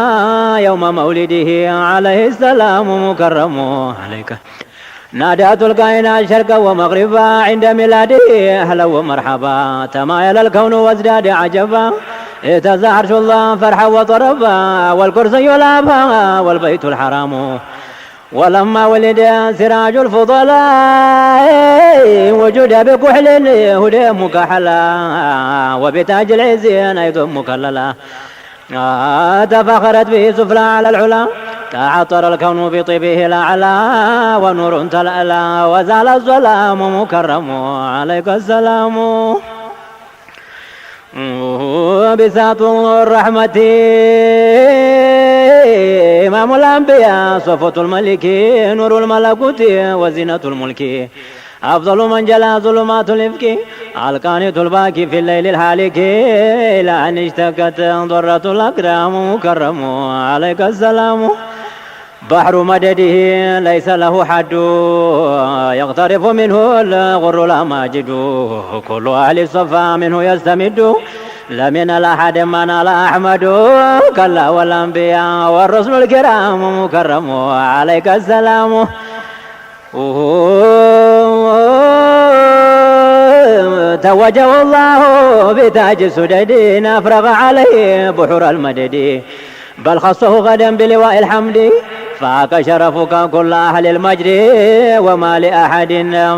يوم مولده عليه السلام مكرم عليك نادات الكائنات شرقا ومغربا عند ميلاده أهلا ومرحبا تمايل الكون وازداد عجبا اهتز عرش الله فرحا وطربا والكرسي لابا والبيت الحرام ولما ولد سراج الفضلاء وجد بكحل هدى مكحلا وبتاج العز أيضا مكللا تفخرت به سفلى على العلا تعطر الكون بطيبه الأعلى ونور تلألى وزال الظلام مكرم عليك السلام بساط الرحمة إمام الأنبياء صفوة الملك نور الملكوت وزينة الملك أفضل من جلا ظلمات الإفك القانت الباكي في الليل الحالك إلى أن اشتكت ضرة الأكرام مكرم عليك السلام بحر مدده ليس له حد يغترف منه الغر الأماجد كل أهل الصفا منه يستمد لم ينل أحد من نال أحمد كلا والأنبياء والرسل الكرام مكرم عليك السلام توجه الله بتاج السديدين أفرغ عليه بحور المدد بل خصه غدا بلواء الحمد فاك شرفك كل أهل المجد وما لأحد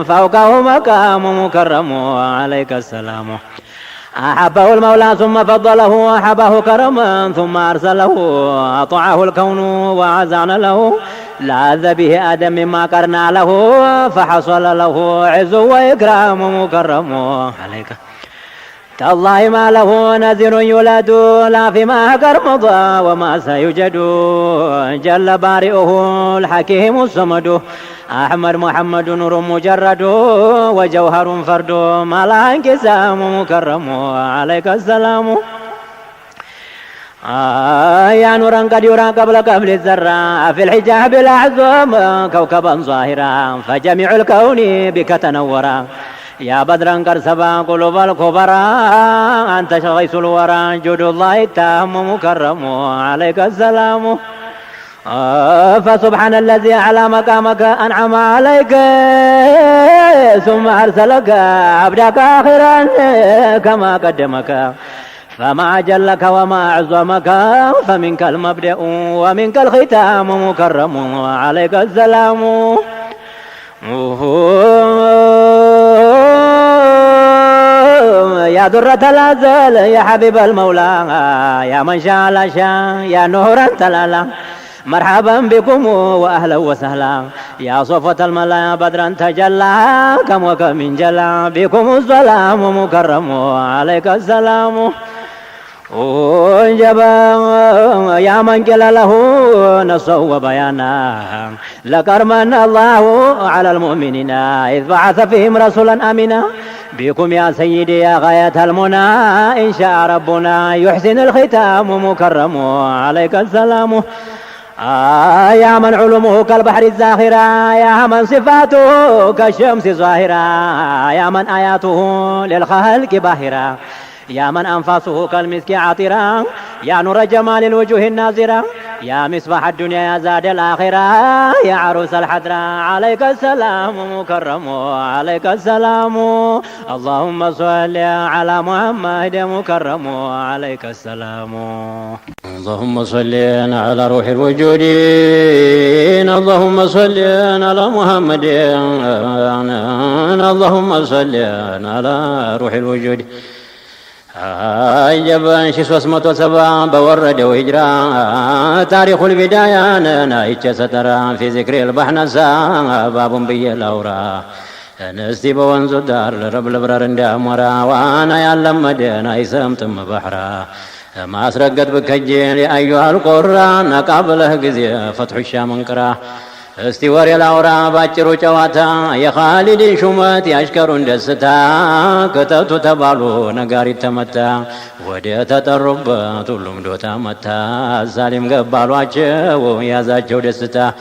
فوقه مقام مكرم عليك السلام أحبه المولى ثم فضله أحبه كرما ثم أرسله أطاعه الكون وعزعن له لاذ به آدم مما قرنا له فحصل له عز وإكرام مكرم عليك تالله ما له نذير يولد لا فيما كرمض وما سيوجد جل بارئه الحكيم الصمد أحمد محمد نور مجرد وجوهر فرد ما لا انقسام مكرم عليك السلام يا نورا قد يرى قبل الذرة في الحجاب الأعظم كوكبا ظاهرا فجميع الكون بك تنورا يا بدرا كرسبا قلوب الكبراء أنت شغيث الورى جود الله التام مكرم عليك السلام فسبحان الذي على مقامك أنعم عليك ثم أرسلك عبدك آخرا كما قدمك فما أجلك وما أعظمك فمنك المبدأ ومنك الختام مكرم عليك السلام يا درة الأزل يا حبيب المولى يا من شاء لا شاء يا نورا تلالا مرحبا بكم وأهلا وسهلا يا صفوة الملا يا بدرا تجلى كم وكم من جلا بكم السلام مكرم عليك السلام وجبا يا من قل له نصه وبيانا لكرمن الله على المؤمنين إذ بعث فيهم رسولا أمينا بكم يا سيدي يا غاية المنى إن شاء ربنا يحسن الختام مكرم عليك السلام يا من علمه كالبحر الزاخرة يا من صفاته كالشمس ظاهرة يا من آياته للخلق باهرة يا من أنفاسه كالمسك عطرا يا نور جمال الوجوه الناظرة يا مصباح الدنيا يا زاد الآخرة يا عروس الحضرة عليك السلام مكرم عليك السلام اللهم صل على محمد مكرم عليك السلام اللهم صل على روح الوجود اللهم صل على محمد اللهم صل على روح الوجود عجبا شي 370 بوردوا هجرة تاريخ البداية نايتش سترى في ذكر البحنسا باب بي الأورا نستي بوانزو دار لرب البرار اندامورا وانا يعلم مدينة يسمتم بحرا ما أسرقت بكجين أيها القرآن قبله قزي فتح الشام انقرا استوار الأورا باچرو چواتا يا خالد شمت يشكرون دستا كتبت تبالو نغاري تمتا ودي تطرب طولم دوتا متا سالم قبالواچو يازاچو دستا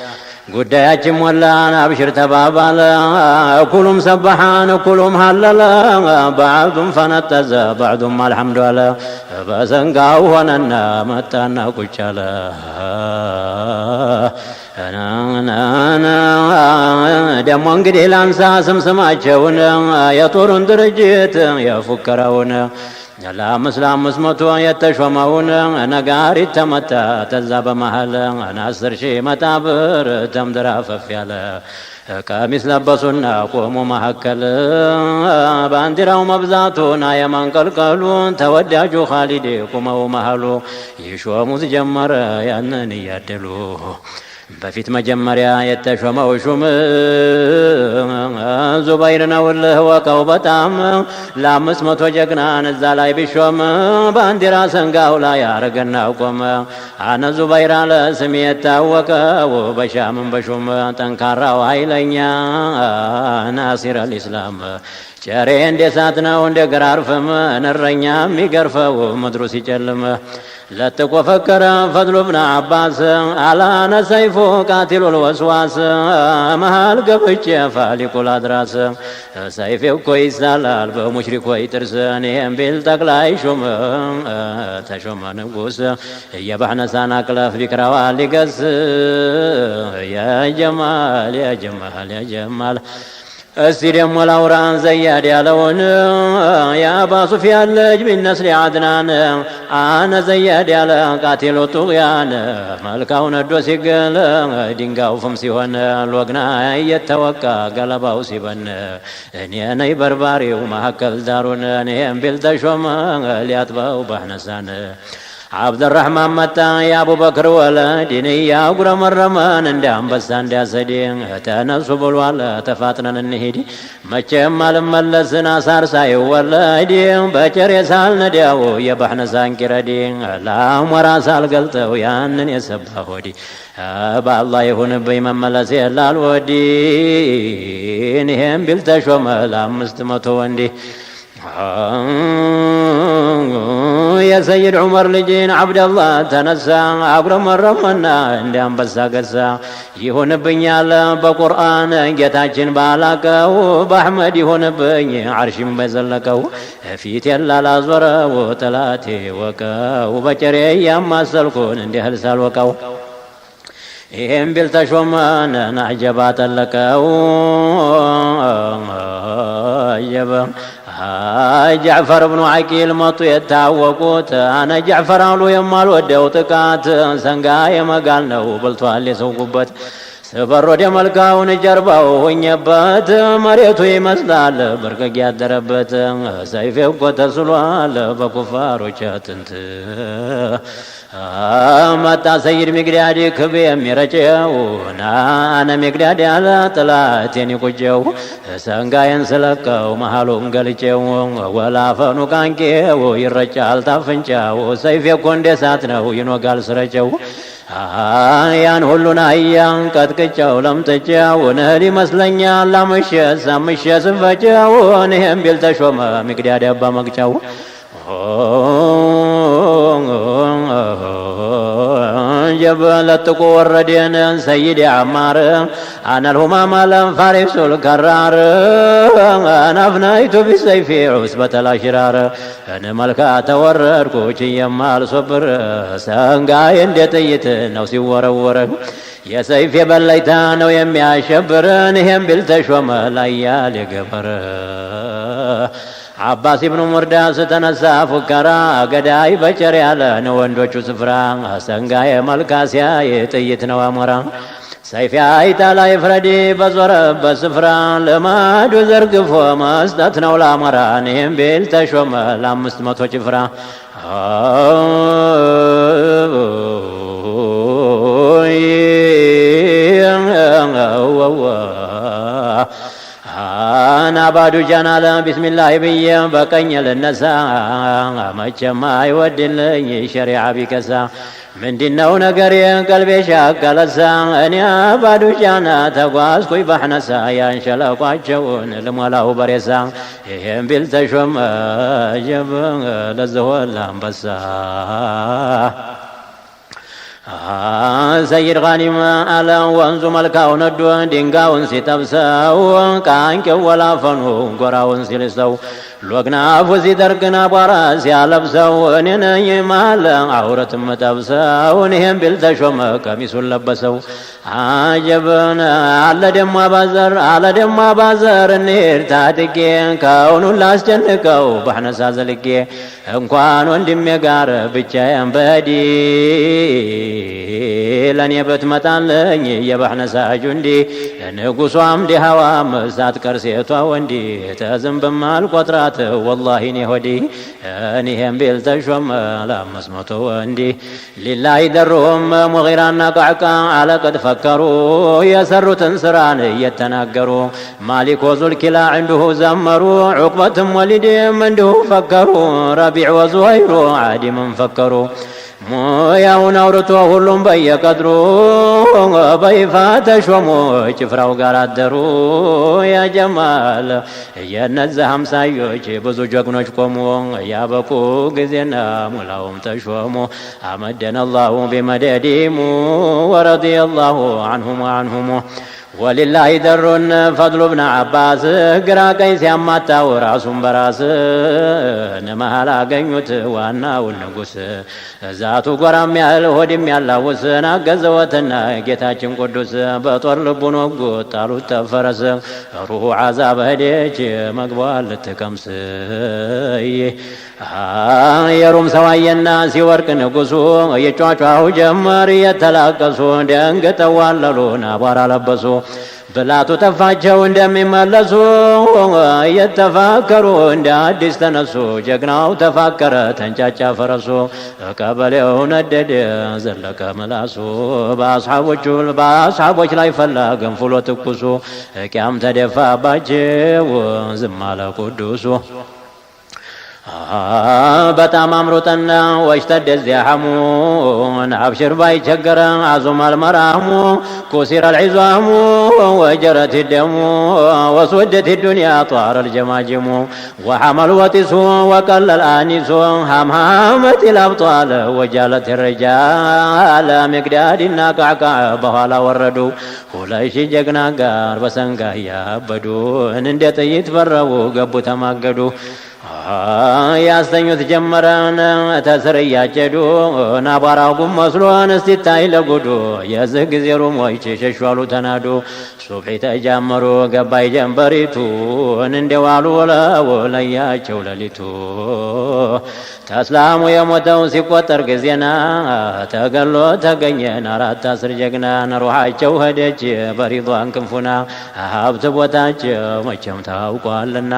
ጉዳያችን ሞላን አብሽር ተባባለ ኩሉም ሰበሓን ኩሉም ሀለለ ባዕዱም ፈነጠዘ ባዕዱም አልሐምዱ አለ በዘንጋው ሆነና መጣና ቁጭ አለ ደሞ እንግዲህ ላንሳ ስምስማቸውን የጦሩን ድርጅት የፉከራውን ለአምስት መቶ የተሾመውን ነጋሪት ተመታ ተዛ በመሃል 10,000 መጣብር ተምድራ ፈፍ ያለ ቀሚስ ለበሱና ቆሙ መካከል ባንዲራው መብዛቱን አየማንቀልቀሉን ተወዳጁ ኻሊድ ቁመው መሃሉ ይሾሙት ጀመረ ያንን እያደሉ በፊት መጀመሪያ የተሾመው ሹም ዙበይር ነውልህ ወቀው በጣም ለ500 ጀግናን እዛ ላይ ቢሾም ባንዲራ ሰንጋው ላይ አረገና ቆመ አነ ዙበይር አለ ስም የታወቀው በሻምን በሹም ጠንካራው ኃይለኛ ናሲር አልኢስላም ጨሬ እንደ እሳት ነው እንደ ግራር ፍም እረኛ የሚገርፈው ምድሩ ሲጨልም ለጥቆ ፈከረ ፈድሉ ብን አባስ አላነ ሰይፉ ቃቲሉ ልወስዋስ መሃል ገብቼ ፋሊቁል አድራስ ሰይፌ እኮ ይሳላል በሙሽሪኮች ጥርስ እኔም ቢል ጠቅላይ ሹም ተሾመ ንጉስ የባህነሳን አቅለፍ ቢክራዋ ሊገስ ያጀማል ያጀማል ያጀማል እስቲ ደሞ ላውራን ዘያድ ያለውን የአባ ሱፊያን ልጅ ቢነስሊ አድናን አነ ዘያድ ያለ ቃቴሎ ጡቅያን መልካው ነዶ ሲገል ድንጋው ፍም ሲሆን ሎግና እየተወቃ ገለባው ሲበን እኔ ነይ በርባሪው መካከል ዳሩን እኔም ቢል ተሾመ ሊያጥበው ባህነሳን አብደራህማን መጣ የአቡበክር ወለድ እያጉረመረመን እንደ አንበሳ እንዲያሰዲ ተነሱ ብሏል ተፋጥነን እንሂድ መቼም አልመለስን አሳር ሳይወለድ በጨሬ ሳልነዳው የባህነሳን ቂረዲ ለአሞራ ሳልገልጠው ያንን የሰባ ሆዲ በአላህ ይሁንብኝ መመለስ የላልወዲ ይህም ቢል ተሾመ ለ500 ወንዲ የሰይድ ዑመር ልጅን አብደላህ ተነሳ አጉረመረመና እንደ አንበሳ ገሳ ይሁንብኛል በቁርአን ጌታችን ባላቀው በአሕመድ ይሁንብኝ ዓርሽም በዘለቀው ፊት የላላዞረው ጠላቴ ወቀው በጨሬ እያማሰልኩን እንዲህል ሳልወቀው ይህም ቢል ተሾመን አጀባ ጠለቀው አጀባ ጃዕፈር ብኑ ዓቂል መጡ የታወቁት አነ ጃዕፈር አሉ የማልወደው ጥቃት ሰንጋ የመጋል ነው በልቷል የሰው ጉበት ስበር ወደ መልካውን ጀርባው ሆኘበት መሬቱ ይመስላል በርቀቅ ያደረበት ሰይፌ እኮ ተስሏል በኩፋሮች አጥንት መጣ ሰይድ ሚግዳድ ክብ የሚረጨው አነ ሚግዳድ ያለ ጥላቴን ይቁጨው ሰንጋዬን ስለቀው መሃሉን ገልጨው ወላፈኑ ቃንቄው ይረጫል ታፍንጫው ሰይፌ እኮ እንደ እሳት ነው ይኖጋል ስረጨው ያን ሁሉን አያን ቀጥቅጨው ለምጥጨው ነህል ይመስለኛል ላምሸ ሳምሸ ስንፈጨው ይህም ቢል ተሾመ ሚግዳድ አባ መቅጫው جبلتك وردين سيدي عمار أنا الهمام الفارس الكرار أنا أفنيت بسيفي عصبة الأشرار أنا ملكا تورر كوشي يمال صبر سانقاين ديتيت نوسي ورور يا سيفي بليتان ويمي أشبر نهم بالتشوم ليالي قبر አባስ ኢብኑ ሙርዳስ ተነሳ ፉከራ ገዳይ በጨር ያለ ነው ወንዶቹ ስፍራ ሰንጋዬ መልካሲያ የጥይት ነው አሞራ ሰይፊ አይታ ላይ ፍረዲ በዞረበት ስፍራ ለማዱ ዘርግፎ መስጠት ነው ለአሞራ እኔም ቢል ተሾመ ለ500 ጭፍራ أنا بعد جنال بسم الله بيا بكني للنساء ما جمع يودي لي شريعة بكسا من دينه نقري قلبي شاك لسا أنا بعد جنا تقاس كوي بحنسا يا إن شاء الله قاجون لمولا بريسا يهم بالتشم جب للزوال لامبسا سيد غانم على وانزو ملكاون الدوان دينغاون سيتبساو كانك ولا فنو قراون سيلساو لوغنا فوزي درقنا براس يالبساو انينا يمال عورة متبساو نهم بالتشوم كميسو لبساو عجبنا على دم بازر النير تاتكي كونو لاس جنكو بحنا سازلكي انكوان وندم يقار بچايان بدي لن بتمتان لن يبحنسا جندي نقصو عمدي هوام سات كرسيتو وندي تازم بمال قطرات والله نهودي انهم بيلتشوم ل500 وندي لله درهم مغيرانا قعقا على قد فكروا يسروا تنسران يتناقروا مالك وذو الكلا عنده زمروا عقبة ولدهم عنده فكروا ربيع وزهير عادي من فكروا ሙያውን አውርቶ ሁሉም በየቀድሩ በይፋ ተሾሙ ጭፍራው ጋር አደሩ ያ ጀማል የነዚህ አምሳዮች ብዙ ጀግኖች ቆሙ ያበቁ ጊዜና ሙላውም ተሾሙ አመደነ አላሁ ቢመደዲሙ ወረዲየ አላሁ አንሁም ወሊላሂ ደሩን ፈድሉ ብነ ዓባስ ግራ ቀኝ ሲያማታው ራሱን በራስ መሃል አገኙት ዋናውን ንጉሥ ዛቱ ጎራም ያህል ሆድም ያላውስ አገዘወትና ጌታችን ቅዱስ በጦር ልቡን ወጉት ጣሉት ተፈረስ ሩሑ ዓዛብ ሄደች መግቧል ልትቀምስ የሩም ሰዋየና ሲወርቅ ንጉሱ የጯጯሁ ጀመር የተላቀሱ ደንግጠው ዋለሉን አቧራ ለበሱ ብላቱ ጠፋቸው እንደሚመለሱ እየተፋከሩ እንደ አዲስ ተነሱ ጀግናው ተፋከረ ተንጫጫ ፈረሱ ቀበሌው ነደደ ዘለቀ ምላሱ በአስሓቦች ላይ ፈላ ገንፍሎ ትኩሱ ቅያም ተደፋባቸው ዝም አለ ቅዱሱ በጣም አምሮጠና ወሽተደ ዚያሐሙ አብሽር ባይቸገረ አዙም አልመራሙ ኩሲረ العظام وجرت الدم وسودت الدنيا طار الجماجم وحمل وطس وقل الآنس همهمت الأبطال وجالت الرجال مقدادنا قعقع بኋላ ወረዱ ሁለሺ ጀግና ጋር በሰንጋ ያበዱ እንደ ጥይት በረቡ ገቡ ተማገዱ ያስተኙት ጀመረን ተስር እያጨዱ ናባራው ጉም መስሎን እስቲታይ ለጉዱ የዚህ ጊዜ ሩሞች ሸሿሉ ተናዱ ሱብሒ ተጃመሩ ገባይ ጀንበሪቱን እንደዋሉ ወለው ለያቸው ሌሊቱ ተስላሙ የሞተው ሲቆጠር ጊዜና ተገሎ ተገኘን 4 ጀግና ሩሓቸው ሄደች በሪዷን ክንፉና ሀብት ቦታቸው መቼም ታውቋልና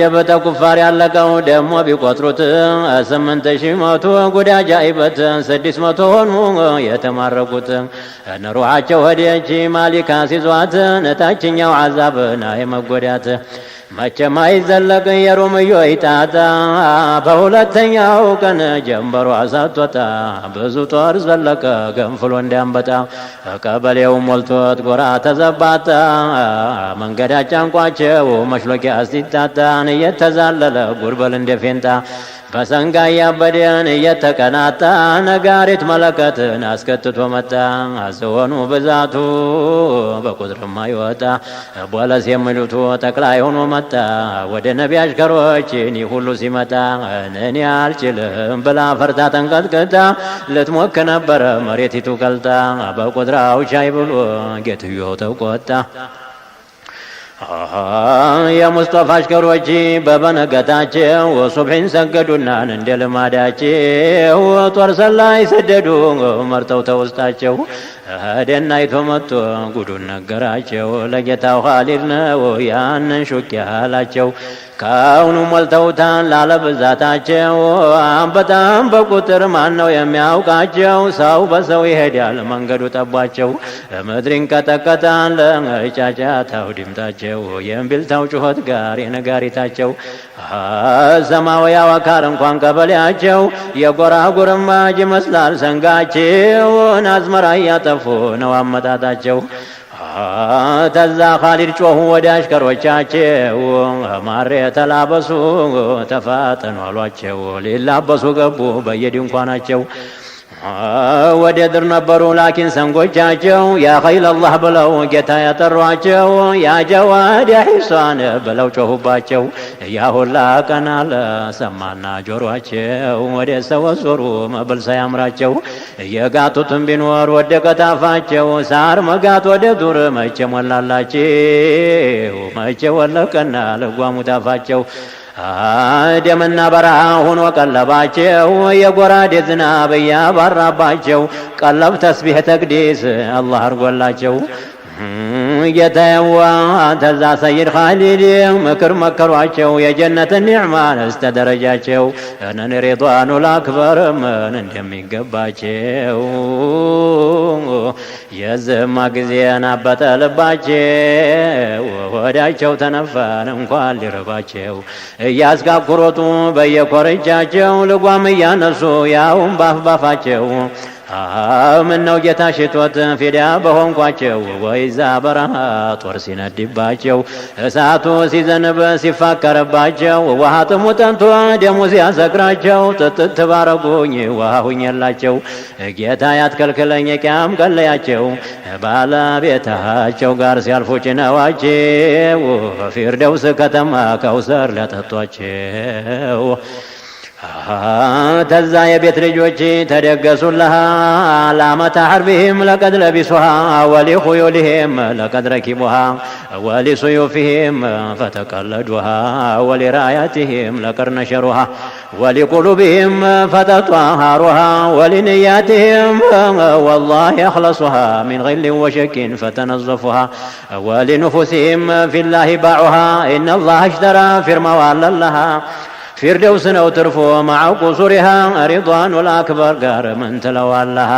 የበተ ኩፋር ያለቀው ደሞ ቢቆጥሩት 8000 ሞቱ ጉዳጃ አይበት 600 ሆኑ የተማረኩት ሩሓቸው ሄደች ማሊካ ሲዟት ታችኛው ዓዛብና የመጎዳት መቼም አይዘለቅ የሩምዮ ይጣጣ በሁለተኛው ቀን ጀንበሯ ሳትወጣ ብዙ ጦር ዘለቀ ገንፍሎ እንዳንበጣ ቀበሌው ሞልቶት ጎራ ተዘባጣ መንገድ አጫንቋቸው መሽሎኪያ ሲታጣን እየተዛለለ ጉርበል እንደፌንጣ በሰንጋ ያበደን እየተቀናጣ ነጋሪት መለከትን አስከትቶ መጣ አዘወኑ ብዛቱ በቁጥርማ ይወጣ ቦለስ የሚሉት ጠቅላይ ሆኖ መጣ ወደ ነቢ አሽከሮች ይህ ሁሉ ሲመጣ እኔ አልችልም ብላ ፈርታ ተንቀጥቅጣ ልትሞክ ነበረ መሬቲቱ ቀልጣ በቁጥራው ሻይ ብሎ ጌትዮ ተቆጣ የሙስጠፋ አሽከሮች በበነገታቸው ሱብሒን ሰገዱና እንደ ልማዳቸው ጦር ሰላይ ሰደዱ መርጠው ተውስጣቸው ደናይቶ መጥቶ ጉዱን ነገራቸው ለጌታው ኻሊድ ነው ያንን ሹክ ያላቸው ካሁኑ ሞልተውታን ላለብዛታቸው በጣም በቁጥር ማን ነው የሚያውቃቸው ሰው በሰው ይሄዳል መንገዱ ጠቧቸው ምድሪን ቀጠቀጣን ለጫጫታው ድምጣቸው የእምቢልታው ጩኸት ጋር የነጋሪታቸው ሰማዊ አዋካር እንኳን ቀበሌያቸው የጎራ ጉርማጅ ይመስላል ሰንጋቸው አዝመራ እያጠፉ ነው አመጣጣቸው ተዛ ኻሊድ ጮኹ ወደ አሽከሮቻቸው ማሬ ተላበሱ ተፋጠኑ አሏቸው ሊላበሱ ገቡ በየድንኳናቸው ወደ ድር ነበሩ ላኪን ሰንጎቻቸው ያ ኸይል አላህ ብለው ጌታ ያጠሯቸው ያ ጀዋድ ያ ሒሷን ብለው ጮኹባቸው ያ ሁላ ቀናለ ሰማና ጆሮአቸው ወደ ሰወዞሩ መብል ሳያምራቸው የጋቱትን ቢኖር ወደቀ ታፋቸው ሳር መጋት ወደ ዱር መቼ ሞላላቸው መቼ ወለቀና ልጓሙ ታፋቸው ደምና በረሃ ሆኖ ቀለባቸው የጎራዴ ዝናብ እያባራባቸው ቀለብ ተስቢህ ተቅዲስ አላህ አርጎላቸው ጌታዬዋ ተዛ ሰይድ ኻሊድ ምክር መከሯቸው የጀነትን ኒዕማን እስተ ደረጃቸው እነን ሪድዋኑል አክበር ምን እንደሚገባቸው የዝማ ጊዜ ናበጠ ልባቸው ወዳቸው ተነፋን እንኳን ሊርባቸው እያስጋኩሮቱ በየኮረጃቸው ልጓም እያነሱ ያውን ባፍ ባፋቸው ምነው ጌታ ሽቶት ፊዲያ በሆንኳቸው ወይዛ በረሃ ጦር ሲነድባቸው እሳቱ ሲዘንብ ሲፋከረባቸው ውሃ ጥሙ ጠንቶ ደሙ ሲያሰክራቸው ጥጥት ባረጉኝ ውሃ ሁኜላቸው ጌታ ያትከልክለኝ የቂያም ቀለያቸው ባለቤታቸው ጋር ሲያልፉ ጭነዋቸው ፊርደውስ ከተማ ከውሰር ሊያጠጧቸው ተዛ የቤት ልጆች ተደገሱለሃ ለዓመተ ሐርቢሂም ለቀድ ለቢሱሃ ወሊኹዩሊሂም ለቀድ ረኪቡሃ ወሊሱዩፊሂም ፈተቀለዱሃ ወሊራያቲሂም ለቀድ ነሸሩሃ ወሊቁሉቢሂም ፈተጧሃሩሃ ወሊንያቲሂም ወላሂ አኽለሱሃ ሚን ጊልን ወሸኪን ፈተነዘፉሃ ወሊንፉሲሂም ፊላሂ ባዑሃ ኢነላህ አሽተራ ፊርማዋን ለለሃ ፊርደውስ ነው ትርፎ ማዐ ቁሱሪሃ ሪድዋኑል አክበር ጋር ምን ትለዋለሃ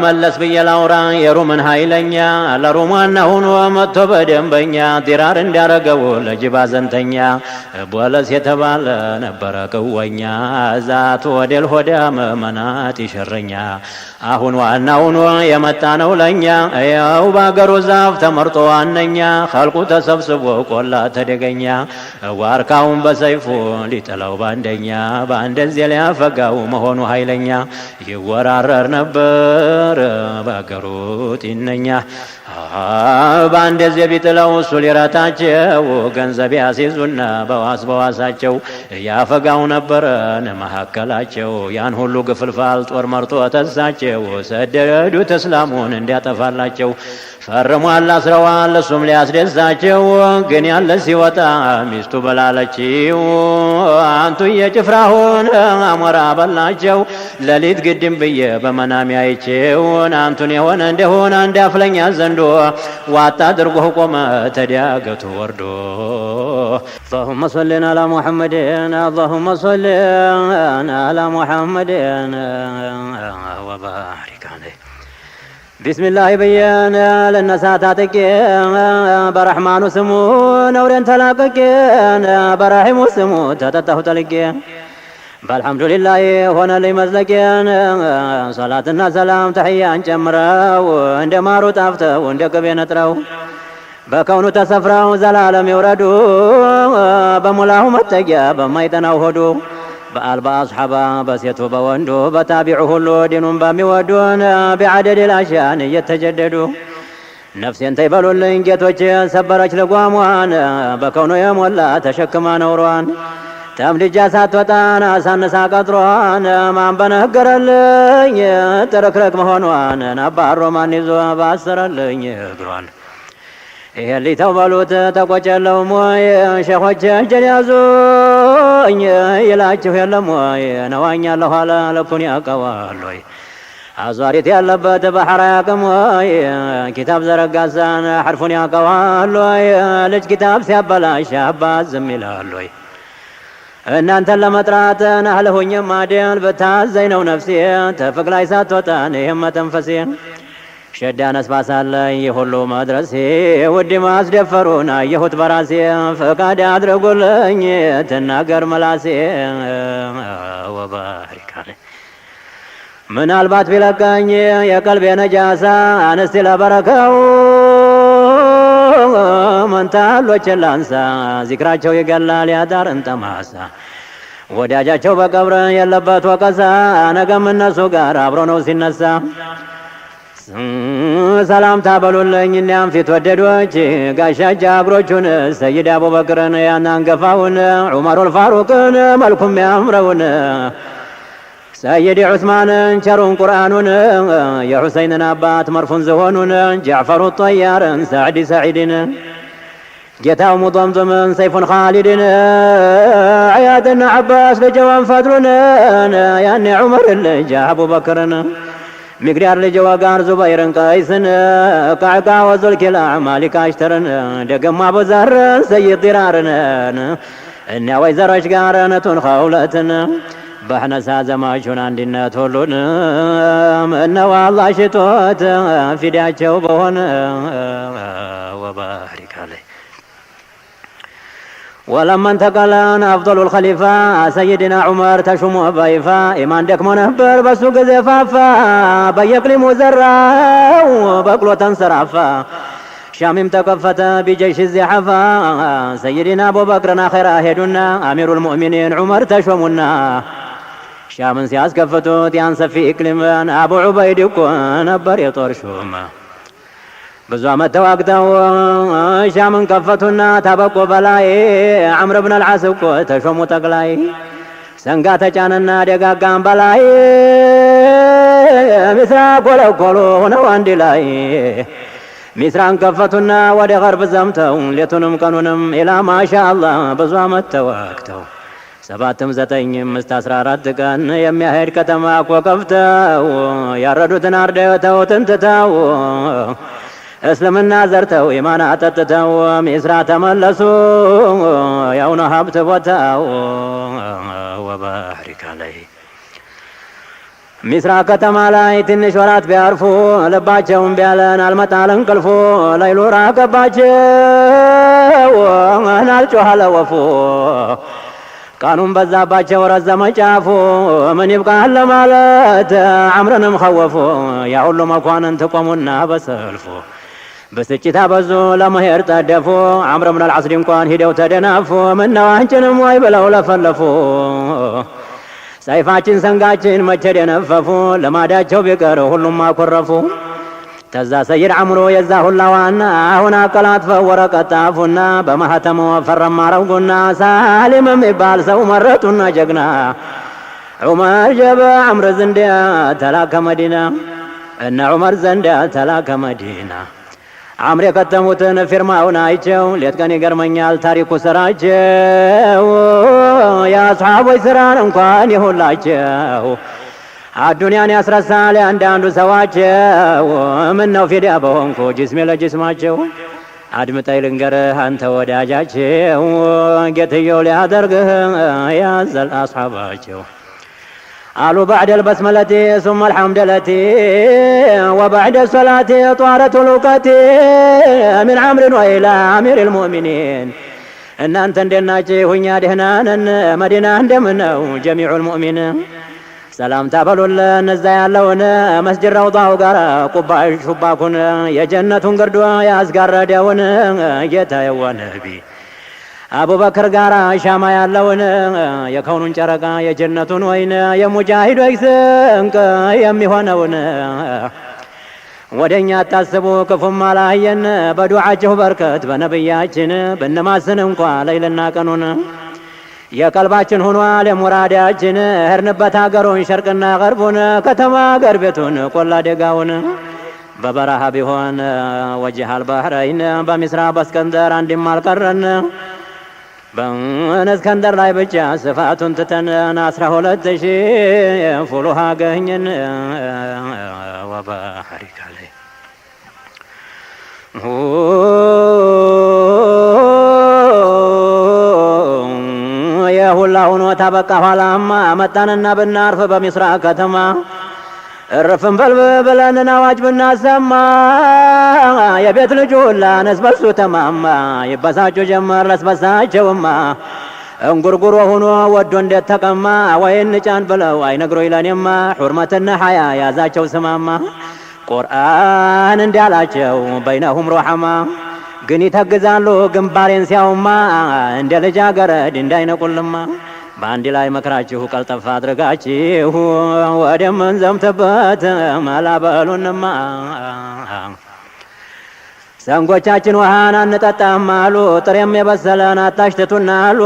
መለስ ብዬ ላውራ የሩምን ኃይለኛ ለሩም ዋና ሆኖ መጥቶ በደንበኛ ዲራር እንዳረገው ለጅብ አዘንተኛ ቦለስ የተባለ ነበረ ቅወኛ ዛቱ ወደል ሆዳም መናት ይሸረኛ አሁን ዋና ሆኖ የመጣ ነው ለኛ ያው ባገሩ ዛፍ ተመርጦ ዋነኛ ኸልቁ ተሰብስቦ ቆላ ተደገኛ ዋርካውን በሰይፉ ሊጥለው ባንደኛ በአንደዚህ ሊያፈጋው መሆኑ ኃይለኛ ይወራረር ነበር ባገሩ ጢነኛ በአንደዚህ ቢጥለው እሱ ሊረታቸው ገንዘብ ያስይዙና በዋስ በዋሳቸው ያፈጋው ነበረን መካከላቸው ያን ሁሉ ግፍልፋል ጦር መርጦ ተሳቸው ሰደዱት እስላሙን እንዲያጠፋላቸው ፈርሟል አስረዋል እሱም ሊያስደሳቸው ግን ያለ ሲወጣ ሚስቱ በላለችው አንቱ የጭፍራሁን አሞራ በላቸው ሌሊት ግድም ብዬ በመናሚ አይቼው አንቱን የሆነ እንደሆነ እንዳፍለኛ ዘንዶ ዋጣ አድርጎ ቆመ ተዳገቱ ወርዶ اللهم صل على محمد اللهم صل على محمد وبارك عليه بسم الله بيان للنسات عتك برحمن سمو نور تلاقك برحم سمو تتته تلك بالحمد لله هنا لي مزلكين صلاتنا سلام تحيان جمراو عند مارو طافته عند كبين تراو በከውኑ ተሰፍራው ዘላለም ይውረዱ በሙላሁ መጠጊያ በማይጠናው ሆዱ በአልባ አስሐባ በሴቱ በወንዱ በታቢዑ ሁሉ ዲኑን በሚወዱን ቢዐደድ ልአሽያን እየተጀደዱ ነፍሴን ተይበሉልኝ ጌቶች ሰበረች ልጓሟን በከውኑ የሞላ ተሸክማ ነውሯን ተምድጃ ሳትወጣን አሳንሳ ቀጥሯን ማን በነገረልኝ ጥርክርክ መሆኗን አባሮ ማን ይዞ ባሰረልኝ እግሯን ይሄን ሊተው በሉት ተቆጨለውም ወይ ሼኾች እጄን ያዙኝ ይላችሁ የለም ወይ ነዋኛለሁ አለ ልኩን ያውቀዋል ወይ አዟሪት ያለበት ባህር አያውቅም ወይ ኪታብ ዘረጋሳን ሐርፉን ያውቀዋል ወይ ልጅ ኪታብ ሲያበላሽ አባት ዝም ይላል ወይ እናንተን ለመጥራት ናህለሁኝ ማደል ብታዘኝ ነው ነፍሴ ተፍቅ ላይ ሳትወጣን ይህም መተንፈሴን ሸዳ ነስባሳለኝ የሁሉ መድረሴ ውድ ማስደፈሩን አየሁት በራሴ ፈቃድ አድርጉልኝ ትናገር መላሴ ወባሪክ አለይ ምናልባት ቢለቀኝ የቀልቤ ነጃሳ አንስቲ ለበረከው መንታሎችን ላንሳ ዚክራቸው ይገላል ያዳርን ጠማሳ ወዳጃቸው በቀብር የለበት ወቀሳ ነገም እነሱ ጋር አብሮ ነው ሲነሳ ሰላምታ በሉልኝ እኒያም ፊት ወደዶች ጋሻ ጃግሮቹን ሰይድ አቡበክርን ያናንገፋውን ዑመሩል ፋሩቅን መልኩም ያምረውን ሰይድ ዑስማንን ቸሩን ቁርአኑን የሁሰይንን አባት መርፉን ዝሆኑን ጃዕፈሩ ጠያርን ሳዕዲ ሰዒድን ጌታው ሙጠምጥምን ሰይፉን ኻሊድን አያድና ዓባስ ልጀዋን ፈድሩን ያኔ ዑመርን ልጅ አቡበክርን ሚግዳር ልጅ ወጋር ዙበይርን ቀይስን ቃዕቃ ወዙልኪላዕ ማሊክ አሽተርን ደገማ አቡዘርን ሰይድ ዲራርን እኒያ ወይዘሮች ጋር ነቱን ኸውለትን በሕነሳ ዘማቹን አንድነት ሁሉን እነው አላህ ሽቶት ፊዳቸው በሆነ ወባሪክ አለይ ولما انتقل أفضل الخليفة سيدنا عمر تشمو بايفا إيمان دكمو نهبر بسوق زفافا بيقلم زرا وبقلو تنصرافا شامم تكفت بجيش الزحفا سيدنا أبو بكر آخر هدنا أمير المؤمنين عمر تشمونا شامن سياس كفتو تيان سفي إكلمان أبو عبيد يكون نبر يطور شوما ብዙ ዓመት ተዋግተው ሻምን ከፈቱና ታበቁ በላይ ዐምር ብን አልዓስ እኮ ተሾሙ ጠቅላይ ሰንጋ ተጫነና ደጋጋም በላይ ሚስራ ኮለኮሉ ሆነው አንድ ላይ ሚስራን ከፈቱና ወደ ገርብ ዘምተው ሌቱንም ቀኑንም ኢላ ማሻአላህ ብዙ ዓመት ተዋግተው 7ም 9ም 14 ቀን የሚያሄድ ከተማ እኮ ከፍተው ያረዱትን አርደው ትንትተው እስልምና ዘርተው ኢማን አጠጥተው ሚስራ ተመለሱ ያውነ ሀብት ቦታው ወባሕሪከ ላይ ሚስራ ከተማ ላይ ትንሽ ወራት ቢያርፉ ልባቸውን ቢያለን አልመጣል እንቅልፉ ለይሉ ራቀባቸው አልጮኸ ወፉ ቀኑን በዛባቸው ረዘመ ጫፉ ምን ይብቃል ለማለት ዐምርንም ኸወፉ ያ ሁሉ መኳንንት ቆሙና በሰልፉ በስጭት አበዙ ለመሄድ ጠደፉ ዐምር ብን አልዓስ እንኳን ሂደው ተደናፉ ምነው አንችንም ወይ ብለው ለፈለፉ ሰይፋችን ሰንጋችን መቼ ደነፈፉ ልማዳቸው ቢቀር ሁሉም አኮረፉ ተዛ ሰይድ ዐምሮ የዛ ሁላ ዋና አሁን አቀላጥፈው ወረቀት ጣፉና በማህተሙ ፈረም አረጉና ሳሊም የሚባል ሰው መረጡና ጀግና ዑመር ጀበ ዐምር ዘንድ ተላከ መዲና እነ ዑመር ዘንድ ተላከ መዲና ዐምር የከተሙትን ፊርማውን አይቸው ሌት ቀን ይገርመኛል ታሪኩ ስራቸው የአስሓቦች ስራን እንኳን የሁላቸው አዱንያን ያስረሳል አንዳንዱ ሰዋቸው ምነው ፊዳ በሆንኩ ጅስሜ ለጅስማቸው አድምጠኝ ልንገርህ አንተ ወዳጃቸው ጌትየው ሊያደርግህ ያዘል አስሓባቸው قالوا بعد البسملة ثم الحمدلة وبعد الصلاة طارت الوقت من عمر وإلى أمير المؤمنين إن أنت ندناجي هنيا دهنان مدينة دمنو جميع المؤمنين سلام تابلوا النزاي اللون مسجد روضة وقرا قبع شباكون يا جنة قردوا يا أسقر دون جيتا يا نبي አቡ በክር ጋራ ሻማ ያለውን የከውኑን ጨረቃ የጀነቱን ወይን የሙጃሂዶች ስንቅ የሚሆነውን ወደኛ አታስቡ ክፉም አላየን በዱዓችሁ በርከት በነብያችን ብንማስን እንኳ ለይልና ቀኑን የቀልባችን ሆኗል የሙራዳችን ሄድንበት ሀገሩን ሸርቅና ገርቡን ከተማ ገር ቤቱን ቆላ ደጋውን በበረሃ ቢሆን ወጅህ አልባህረይን በሚስራ በእስከንደር አንድም አልቀረን በእስከንደር ላይ ብቻ ስፋቱን ትተን 12,000 ፉሉሃ አገኘን ወባሕሪከ ላይ የሁላ ሆኖ ታበቃ ኋላማ መጣንና ብናርፍ በሚስራ ከተማ እርፍን በልብ ብለን አዋጅ ብናሰማ የቤት ልጁ ሁላ ነስበሱ ተማማ ይበሳጩ ጀመር ለስበሳቸውማ እንጉርጉሮ ሆኖ ወዶ እንዴት ተቀማ ወይን ጫን ብለው አይነግሮኝ ለኔማ ሑርመትና ሐያ ያዛቸው ስማማ ቁርአን እንዳላቸው በይነሁም ሩሐማ ግን ይተግዛሉ ግንባሬን ሲያውማ እንደ ልጃገረድ እንዳይነቁልማ በአንድ ላይ መክራችሁ ቀልጠፋ አድርጋችሁ ወደምን ዘምተበት መላበሉንማ ሰንጎቻችን ውሃን አንጠጣም አሉ ጥሬም የበሰለን አታሽትቱና አሉ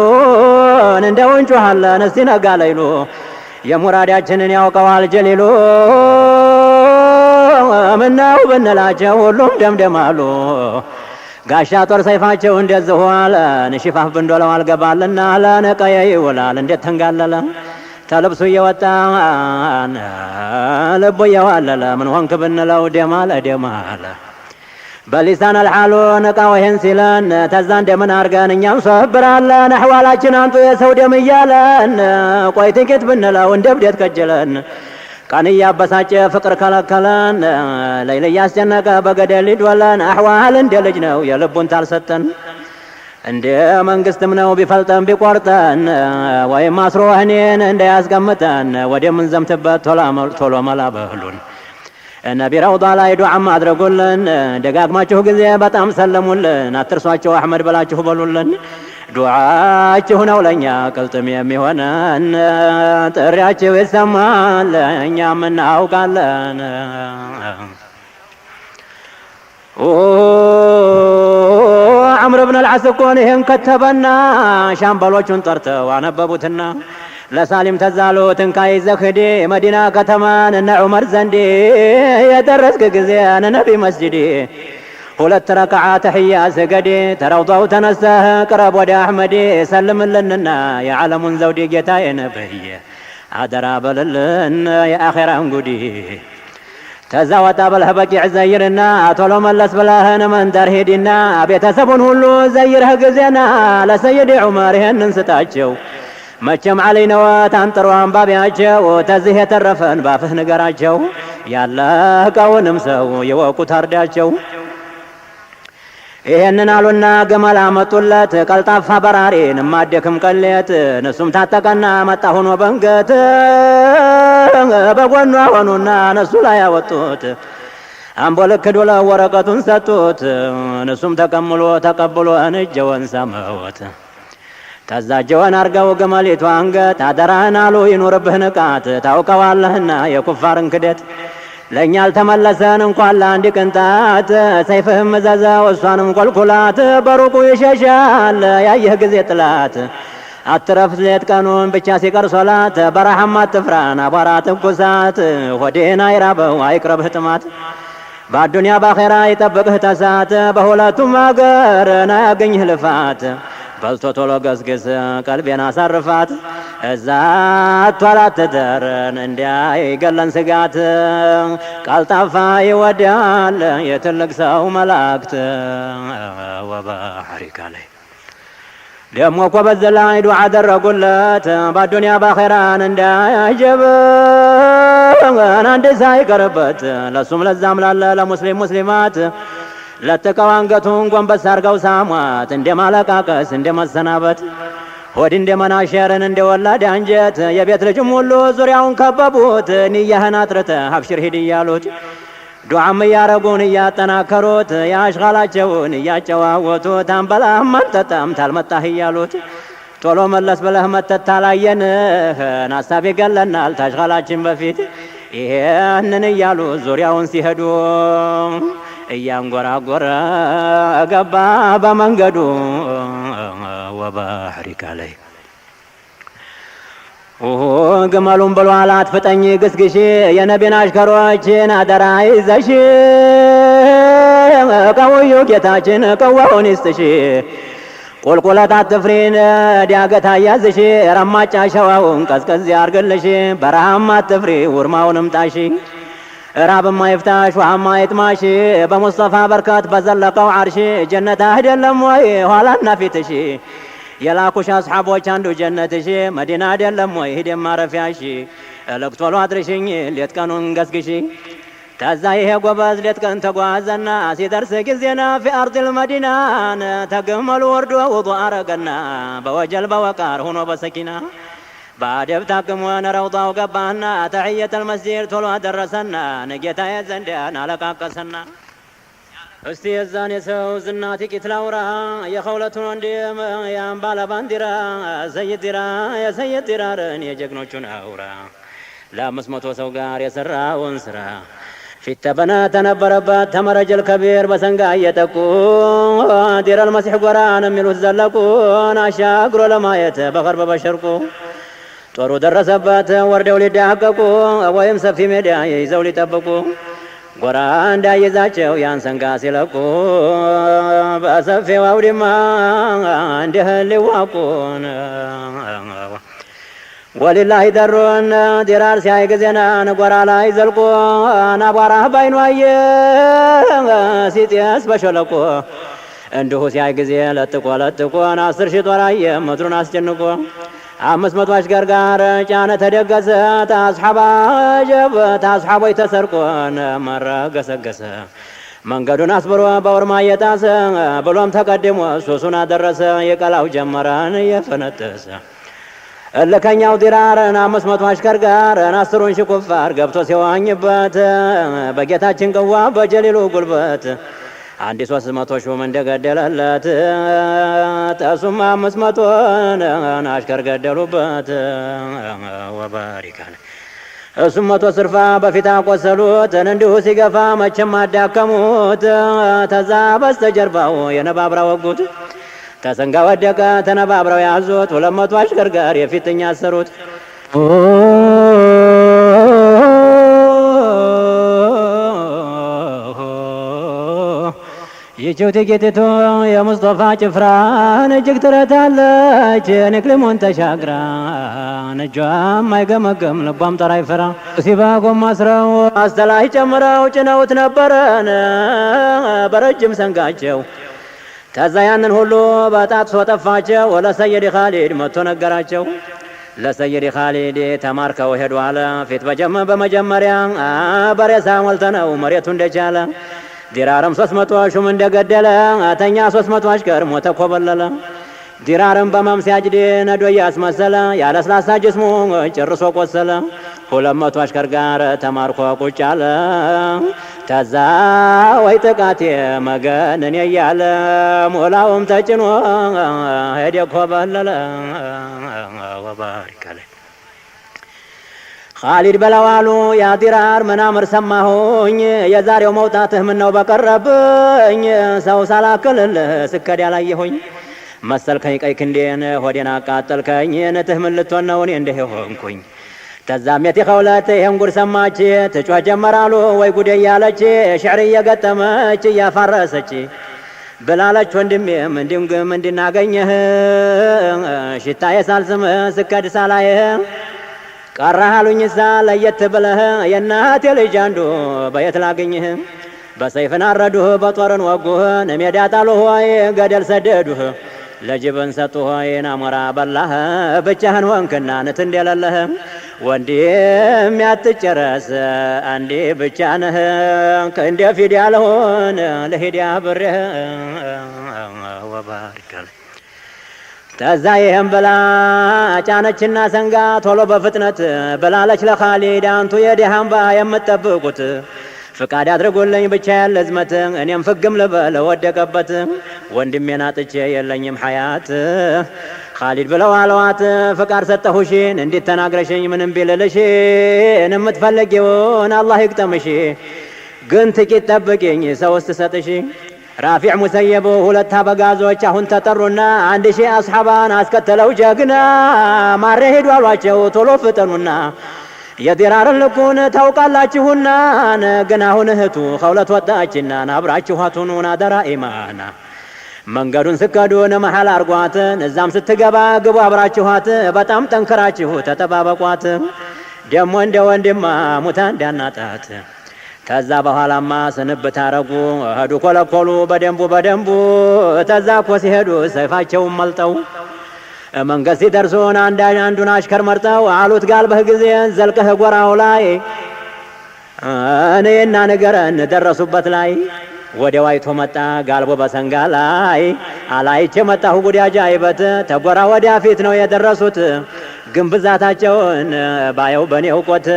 እንደው እንጮኻለን እስቲ ነጋ ለይሉ የሙራዳችንን ያውቀዋል ጀሊሉ ምነው ብንላቸው ሁሉም ደምደማሉ ጋሻ ጦር ሰይፋቸው እንደዚህ ሆነ ንሽፋፍ ብንዶለው አልገባልና ለነቀየ ይውላል እንዴት ተንጋለለ ተልብሱ እየወጣ ልቡ እየዋለለ ምን ሆንክ ብንለው ደማለ ደማለ በሊሳን አልሓሉ ነቃው ይሄን ሲለን ተዛ እንደምን አርገን እኛም ሶብራለን አሕዋላችን አንጡ የሰው ደም እያለን ቆይ ጥቂት ብንለው እንደ ብዴት ከጀለን ቀን እያበሳጨ ፍቅር ከለከለን ለይል እያስጨነቀ በገደል ሊዶለን አሕዋል እንደ ልጅ ነው የልቡን ታልሰጠን እንደ መንግስትም ነው ቢፈልጠን ቢቆርጠን ወይም አስሮ ወህኔን እንዳያስቀምጠን ወደ ምን ዘምትበት ቶሎ መላ በሉን። ነቢ ረውዳ ላይ ዱዓም አድርጉልን። ደጋግማችሁ ጊዜ በጣም ሰለሙልን። አትርሷቸው አሕመድ ብላችሁ በሉልን። ዱዓችሁ ነው ለእኛ ቅልጥም የሚሆነን። ጥሪያችሁ ይሰማል እኛም እናውቃለን። ዐምር ብን አልዓስ እኮን ይህን ከተበና ሻምበሎቹን ጠርተው አነበቡትና ለሳሊም ተዛሉት እንካይ ዘክዲ መዲና ከተማን እነ ዑመር ዘንዲ የደረስክ ጊዜ ነቢ መስጅዲ ሁለት ረክዓ ተሕያ ስገዲ ተረውዳው ተነሳህ ቅረብ ወደ አሕመዲ ሰልምልንና የዓለሙን ዘውዲ ጌታዬ ነብይ አደራ በልልን የአኼራን ጉዲ ተዛ ወጣ በልህ በቂዕ ዘይርና ቶሎ መለስ ብለህን መንደር ሂድና ቤተሰቡን ሁሉ ዘይርህ ጊዜና ለሰይድ ዑመር ይህንን ስጣቸው መቼም ዓለይ ነወት አንጥሮ አንባቢያቸው ተዚህ የተረፈን ባፍህ ንገራቸው ያለቀውንም ሰው የወቁት አርዳቸው። ይሄንን አሉና ግመል አመጡለት ቀልጣፋ በራሪን ማደክም ቀሌት እነሱም ታጠቀና መጣ ሆኖ በንገት በጎኗ ሆኑና እነሱ ላይ ያወጡት አምቦልክ ዶለ ወረቀቱን ሰጡት እነሱም ተቀብሎ እንጀወን ሰመወት ተዛጀወን አርገው ግመሊቱ አንገት አደራህን አሉ ይኑርብህ ንቃት ታውቀዋለህና የኩፋርን ክደት ለእኛ አልተመለሰን እንኳን ለአንድ ቅንጣት ሰይፍህም እዘዘው እሷንም ቆልኩላት በሩቁ ይሸሻል ያየህ ጊዜ ጥላት አትረፍ ሌት ቀኑን ብቻ ሲቀር ሶላት በረሃም አትፍራን አቧራ ትኩሳት ሆዴን አይራበው አይቅረብህ ጥማት በአዱንያ ባኼራ ይጠብቅህ ተሳት በሁለቱም አገር ናያገኝህ ልፋት በልቶ ቶሎ ገስግስ ቀልቤን አሳርፋት እዛ ቷላት ተደረን እንዳይገለን ስጋት ቀልጣፋ ይወዳል የትልቅ ሰው መላእክት ወባሕሪካ ላይ ደሞ እኮ በዚህ ላይ ዱዓ አደረጉለት በአዱንያ ባኼራን እንዳያጀብ አንድ ሳይቀርበት ለሱም ለዛም ላለ ለሙስሊም ሙስሊማት ለጥቀው አንገቱን ጎንበስ አርገው ሳሟት እንደ ማለቃቀስ እንደ መሰናበት ሆድ እንደ መናሸርን እንደ ወላድ አንጀት የቤት ልጅም ሁሉ ዙሪያውን ከበቡት ንያህን አጥርተህ አብሽር ሂድ እያሉት ዱዓም እያረጉን እያጠናከሩት የአሽኻላቸውን እያጨዋወቱት አንበላህም አንጠጣም ታልመጣህ እያሉት ቶሎ መለስ ብለህ መተት ታላየንህ ናሳብ ይገለናል ታሽኻላችን በፊት ይሄንን እያሉ ዙሪያውን ሲሄዱ እያንጎራጎረ ገባ በመንገዱ ወባሕሪካ ላይ ግመሉን ብሏል አትፍጠኝ ግስግሽ የነቢን አሽከሮችን አደራ ይዘሽ ቀውዩ ጌታችን ቀዋውን ይስጥሽ ቁልቁለት አትፍሪን ዲያገት አያዝሽ ረማጫ ሸዋውን ቀዝቀዝ ያርግልሽ በረሃም አትፍሪ ውርማውንም ጣሽ ራብማ ይፍታሽ ውሃማ ይጥማሽ በሙስጠፋ በርከት በዘለቀው ዓርሽ ጀነት አይደለም ወይ ኋላና ፊትሽ የላኩሽ አስሓቦች አንዱ ጀነትሽ መዲና አይደለም ወይ ሂደን ማረፊያሽ እልቅ ቶሎ አድርሽኝ ሌት ቀኑን ገስግሽ ተዛ ይሄ ጎበዝ ሌት ቀን ተጓዘና ሲደርስ ጊዜና ፊ አርድል መዲናን ተግመሉ ወርዶ ውዱእ አረገና በወጀል በወቃር ሆኖ በሰኪና ባደብ ታቅሞን ረውዳው ገባና ተሕየተል መስጂድ ቶሎ አደረሰና ነጌታዬ ዘንዳን አለቃቀሰና እስቲ የዛን የሰው ዝና ጥቂት ላውራ የኸውለቱን ወንድም የአምባለ ባንዲራ የሰይድ ዲራርን የጀግኖቹን አውራ ለአምስት መቶ ሰው ጋር የሰራውን ስራ ፊት ተበና ተነበረበት ተመረጀል ከቢር በሰንጋ እየጠቁ ዲረል መሲሕ ጎራን የሚሉት ዘለቁን አሻግሮ ለማየት በኸርበ በሸርቁ ጦሩ ደረሰበት ወርደው ሊዳቀቁ ወይም ሰፊ ሜዳ ይዘው ሊጠብቁ ጎራ እንዳይዛቸው ያን ሰንጋ ሲለቁ በሰፊው አውድማ እንዲህ ሊዋቁን ወሊላሂ ደሩን ዲራር ሲያይ ጊዜና ጎራ ላይ ዘልቆ አቧራ ባይኑ አየ ሲጤስ በሸለቆ እንዲሁ ሲያይ ጊዜ ለጥቆ 10 ሺህ ጦር አየ ምድሩን አስጨንቆ 500 አሽከር ጋር ጫነ ተደገሰ ታስሓባ ጀብ ታስሓቦይ ተሰርቆን መረገሰገሰ መንገዱን አስብሮ በውርማ እየጣሰ ብሎም ተቀድሞ ሱሱን አደረሰ የቀላው ጀመረን እየፈነጠሰ እልከኛው ዲራርን 500 አሽከር ጋር 10ን ሽኩፋር ገብቶ ሲዋኝበት በጌታችን ቅዋ በጀሊሉ ጉልበት 300 ሹም እንደገደለለት ተሱማ 500 አሽከር ገደሉበት ወባሪካን እሱም 100 ስርፋ በፊት አቆሰሉት እንዲሁ ሲገፋ መቼም አዳከሙት ተዛ በስተጀርባው የነባብራ ወጉት ተሰንጋ ወደቀ ተነባብረው ያዙት 200 አሽከር ጋር የፊትኛ አሰሩት ይቺው ጥቂቲቱ የሙስጠፋ ጭፍራን እጅግ ትረታለች ንክልሙን ተሻግራ እጇም አይገመገም ልቧም ጠራ ይፈራ ሲባ ጎማ አስረው አስተላይ ጨምረው ጭነውት ነበረን በረጅም ሰንጋቸው ተዛ ያንን ሁሉ በጣጥሶ ጠፋቸው ለሰይድ ኻሊድ መጥቶ ነገራቸው ለሰይድ ኻሊድ ተማርከው ሄዱ አለ ፊት በመጀመሪያ በሬሳ ሞልተነው መሬቱ እንደቻለ ዲራርም 300 ሹም እንደገደለ አተኛ 300 አሽከር ሞተ ኮበለለ ዲራርም በመምሲያጅድ ነዶ ያስመሰለ ያለስላሳ ጅስሙ ጨርሶ ቆሰለ 200 አሽከር ጋር ተማርኮ ቁጭ አለ ተዛ ወይ ጥቃቴ መገንን ያያለ ሞላውም ተጭኖ ሄደ ኮበለለ ወባሪከለ ኻሊድ በለዋሉ ያ ዲራር መናምር ሰማሁኝ የዛሬው መውጣትህ ምን ነው በቀረብኝ ሰው ሳላክልልህ ስከድ ያላየሁኝ መሰልከኝ ቀይ ክንዴን ሆዴን አቃጠልከኝ ነትህ ምን ልትሆን ነው እኔ እንዲህ ሆንኩኝ ተዛም የቲኸውለት ይሄን ጉድ ሰማች ትጮህ ጀመራሉ ወይ ጉድ እያለች ሽዕር እየገጠመች እያፋረሰች ብላለች ወንድሜም እንዲንግም እንድናገኘህ ሽታዬ ሳልስምህ ስከድ ሳላይህ ቀራሃሉኝሳ ለየት ብለህ የእናቴ ልጅ አንዱ በየት ላገኝህ በሰይፍን አረዱህ በጦርን ወጉህ ሜዳ ጣሉህ ወይ ገደል ሰደዱህ ለጅብን ሰጡህ ወይ ናሞራ በላህ ብቻህን ሆንክና ንት እንደሌለህ ወንድም ያትጨረስ አንዴ ብቻ ነህ ከእንደ ፊድ ያልሆን ለሂድያ ብሬህ ወባሪከለ ተዛ ይህም ብላ ጫነችና ሰንጋ ቶሎ በፍጥነት ብላለች ለኻሊድ አንቱ የዲሃምባ የምትጠብቁት ፍቃድ አድርጉልኝ ብቻ ያለ ዝመት እኔም ፍግም ልበል ወደቀበት ወንድሜን አጥቼ የለኝም ሐያት ኻሊድ ብለው አለዋት ፍቃድ ሰጠሁሽን እንዴት ተናግረሽኝ ምንም ቢልልሽን የምትፈልጊውን አላህ ይቅጠምሽ ግን ጥቂት ጠብቂኝ ሰው ስትሰጥሽ ራፊዕ ሙሰየብ 2 አበጋዞች አሁን ተጠሩና 1000 አስሐባን አስከተለው ጀግና ማረ ሄዱ አሏቸው ቶሎ ፍጠኑና የዲራርን ልኩን ታውቃላችሁና ግን አሁን እህቱ ኸውለት ወጣችና አብራችኋቱን አደራ ኢማና መንገዱን ስከዱን መሐል አርጓት እዛም ስትገባ ግቡ አብራችኋት በጣም ጠንክራችሁ ተጠባበቋት ደሞ እንደ ወንድማ ሙታ እንዳናጣት ተዛ በኋላማ ስንብት አረጉ ሄዱ ኮለኮሉ በደንቡ ተዛ እኮ ሲሄዱ ሰይፋቸውን መልጠው መንገድ ሲደርሱን አንዱን አሽከር መርጠው አሉት ጋልበህ ጊዜ ዘልቀህ ጎራው ላይ እኔና ንገረን ደረሱበት ላይ ወዲያው አይቶ መጣ ጋልቦ በሰንጋ ላይ አላይቼ መጣሁ ጉድ አጃይበት ተጎራ ወዲያ ፊት ነው የደረሱት ግን ብዛታቸውን ባየው በኔው ቆት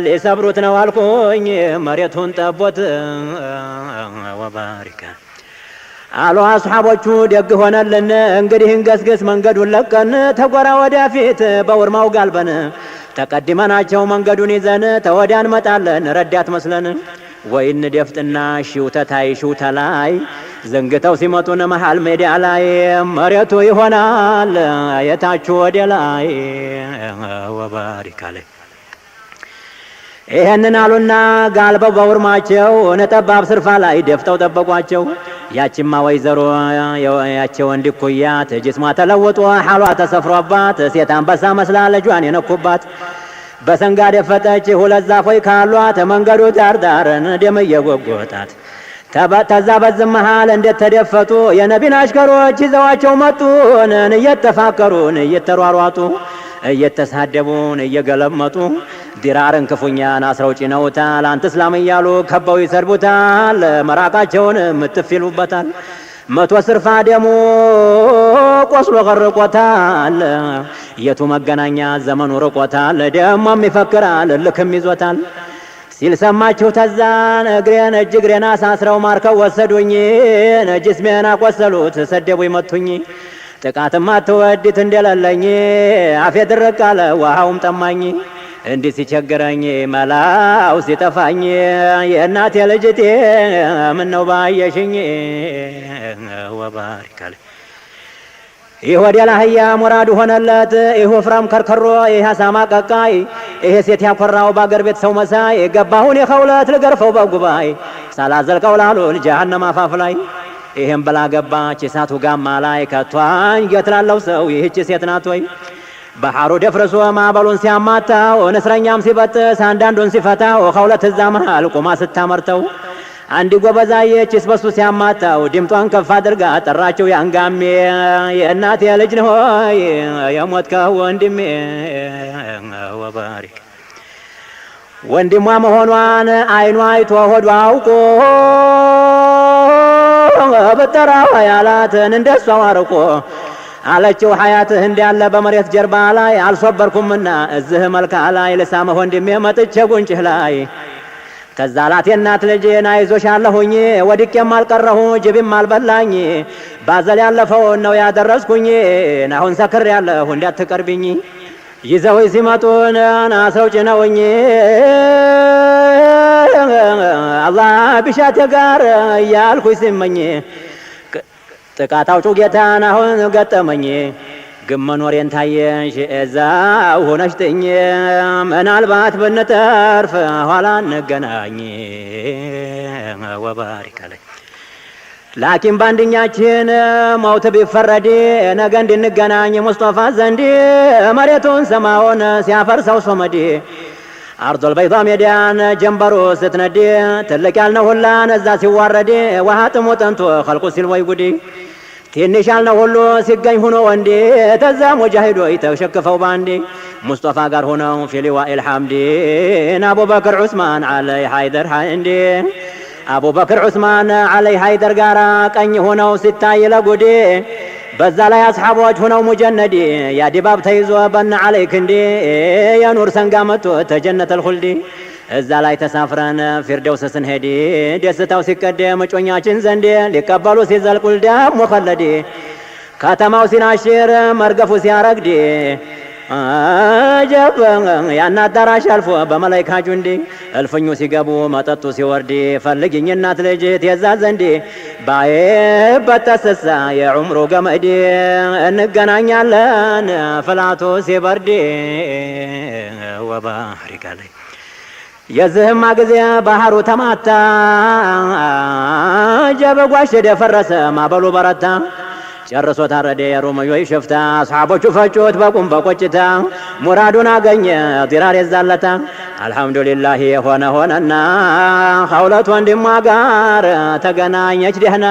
ሊሰብሩት ነው አልኩኝ መሬቱን ጠቦት ወባሪከ አሉ አስሐቦቹ ደግ ሆነልን እንግዲህ እንገስግስ መንገዱን ለቀን ተጎራ ወዲያ ፊት በውርማው ጋልበን ተቀድመናቸው መንገዱን ይዘን ተወዳን መጣለን ረዳት መስለን ወይን ደፍጥና ሺውተታይ ሺውተላይ ዘንግተው ሲመጡን መሃል ሜዳ ላይ መሬቱ ይሆናል የታቹ ወደ ላይ ወባሪከለ ይሄንን አሉና ጋልበው በውርማቸው ነጠባብ ስርፋ ላይ ደፍተው ጠበቋቸው ያቺማ ወይዘሮ ያቸው እንዲኩያት ጅስማ ተለውጦ ሐሏ ተሰፍሮባት ሴት አንበሳ መስላ ልጇን የነኩባት በሰንጋ ደፈጠች 2 ዛፎች ካሏት መንገዱ ዳርዳርን ደም እየጎጎጣት ተዛ በዝም መሃል እንዴት ተደፈጡ የነቢን አሽከሮች ይዘዋቸው መጡን እየተፋከሩን እየተሯሯጡ እየተሳደቡን እየገለመጡ ዲራርን ክፉኛን አስረው ጭነውታል። አንተ እስላም እያሉ ከበው ይሰርቡታል። መራቃቸውን ምትፍ ይሉበታል። መቶ ስርፋ ደሙ ቆስሎ ቀርቆታል። የቱ መገናኛ ዘመኑ ርቆታል። ደሞም ይፈክራል ልክም ይዞታል ሲል ሰማችሁ ተዛን እግሬን እግሬን አሳስረው ማርከው ወሰዱኝ። ጅስሜን አቆሰሉት ሰደቡኝ መቱኝ። ጥቃትማ ትወዲት እንደሌለኝ አፌ ድርቅ አለ ውሃውም ጠማኝ። እንዲህ ሲቸግረኝ መላው ሲጠፋኝ የእናቴ ልጅቴ ምነው ባየሽኝ ወባሪካለ ይህ ወደ ላህያ ሙራዱ ሆነለት። ይህ ወፍራም ከርከሮ ይህ አሳማ ቀቃይ ይህ ሴት ያኮራው በአገር ቤት ሰው መሳይ ገባሁን የኸውለት ልገርፈው በጉባኤ ሳላዘልቀው ላሉል ጀሃነም አፋፍ ላይ ይህም ብላ ገባች እሳቱ ጋማ ላይ ከቷኝ ገትላለው ሰው ይህች ሴት ናት ወይ? ባህሩ ደፍርሶ ማዕበሉን ሲያማታው እስረኛም ሲበጥስ አንዳንዱን ሲፈታው ኸውለት እዛ መሃል ቁማ ስታመርተው አንዲ ጎበዛየች እስበሱ ሲያማታው ድምጧን ከፍ አድርጋ ጠራቸው ያንጋሜ የእናቴ ልጅ ነው ሆይ የሞትከው ወንድሜ ወባሪክ ወንድሟ መሆኗን አይኗ አይቶ ሆዷ አውቆ በጠራው ያላትን እንደሷ አርቆ አለችው ሐያትህ እንዳለ በመሬት ጀርባ ላይ አልሶበርኩምና እዚህ መልካ ላይ ልሳመህ ወንድሜ መጥቼ ጉንጭህ ላይ ተዛላት የእናት ልጄን አይዞሻለሁኝ ወድቄም አልቀረሁ ጅብም አልበላኝ ባዘል ያለፈውን ነው ያደረስኩኝ አሁን ሰክር ያለሁ እንዳትቀርብኝ ይዘው ሲመጡን አስረው ጭነውኝ አላህ ቢሻቴ ጋር እያልኩኝ ሲመኝ ጥቃት አውጪው ጌታን አሁን ገጠመኝ ግን መኖሬን ታየሽ እዛው ሆነሽ ጥኝ ምናልባት ብንተርፍ ኋላ እንገናኝ ወባሪክ አለኝ ላኪን ባንድኛችን ሞት ቢፈረድ ነገ እንድንገናኝ ሙስጠፋ ዘንድ መሬቱን ሰማውን ሲያፈርሰው ሶመድ አርዶል በይዳ ሜዳን ጀንበሩ ስትነድ ትልቅ ያልነው ሁላን እዛ ሲዋረድ ውሃ ጥሙ ጠንቶ ኸልቁ ሲል ወይ ጉዲ ትንሽ ያልነው ሁሉ ሲገኝ ሆኖ ወንዴ ተዛ ሙጃሂዶች ተሸክፈው ባንዴ ሙስጠፋ ጋር ሆነው ፊሊዋኢል ሐምዲን አቡበክር ዑስማን አለይ ሃይደር ሃንዴ አቡበክር ዑስማን አለይ ሃይደር ጋራ ቀኝ ሆነው ሲታይ ለጉዴ በዛ ላይ አስሐቦች ሆነው ሙጀነዲ ያ ዲባብ ተይዞ በና አለይክ እንዴ የኑር ሰንጋ መጥቶ ተጀነተል ኹልዲ እዛ ላይ ተሳፍረን ፊርደውስ ስንሄድ ደስታው ሲቀደም ጮኛችን ዘንድ ሊቀበሉ ሲዘልቁል ደም ወኸለዲ ከተማው ሲናሽር መርገፉ ሲያረግድ አጀብ ያን አዳራሽ አልፎ በመላይካ ጁንዲ እልፍኙ ሲገቡ መጠጡ ሲወርድ ፈልግኝ እናት ልጅ ትየዛ ዘንድ ባይበጠስሳ የዑምሩ ገመድ እንገናኛለን ፍላቱ ሲበርድ ወባሪክ አለይ የዝህማ ጊዜ ባህሩ ተማታ ጀበጓሽ ደፈረሰ ማበሉ በረታ ጨርሶ ታረደ የሮማዮች ሽፍታ አስሐቦቹ ፈጩት በቁም በቆጭታ ሙራዱን አገኘ ዲራር የዛለታ አልহামዱሊላህ የሆነ ሆነና ኸውለት ወንድሟ ጋር ተገናኘች ደህና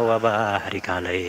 ወባሪክ አለይ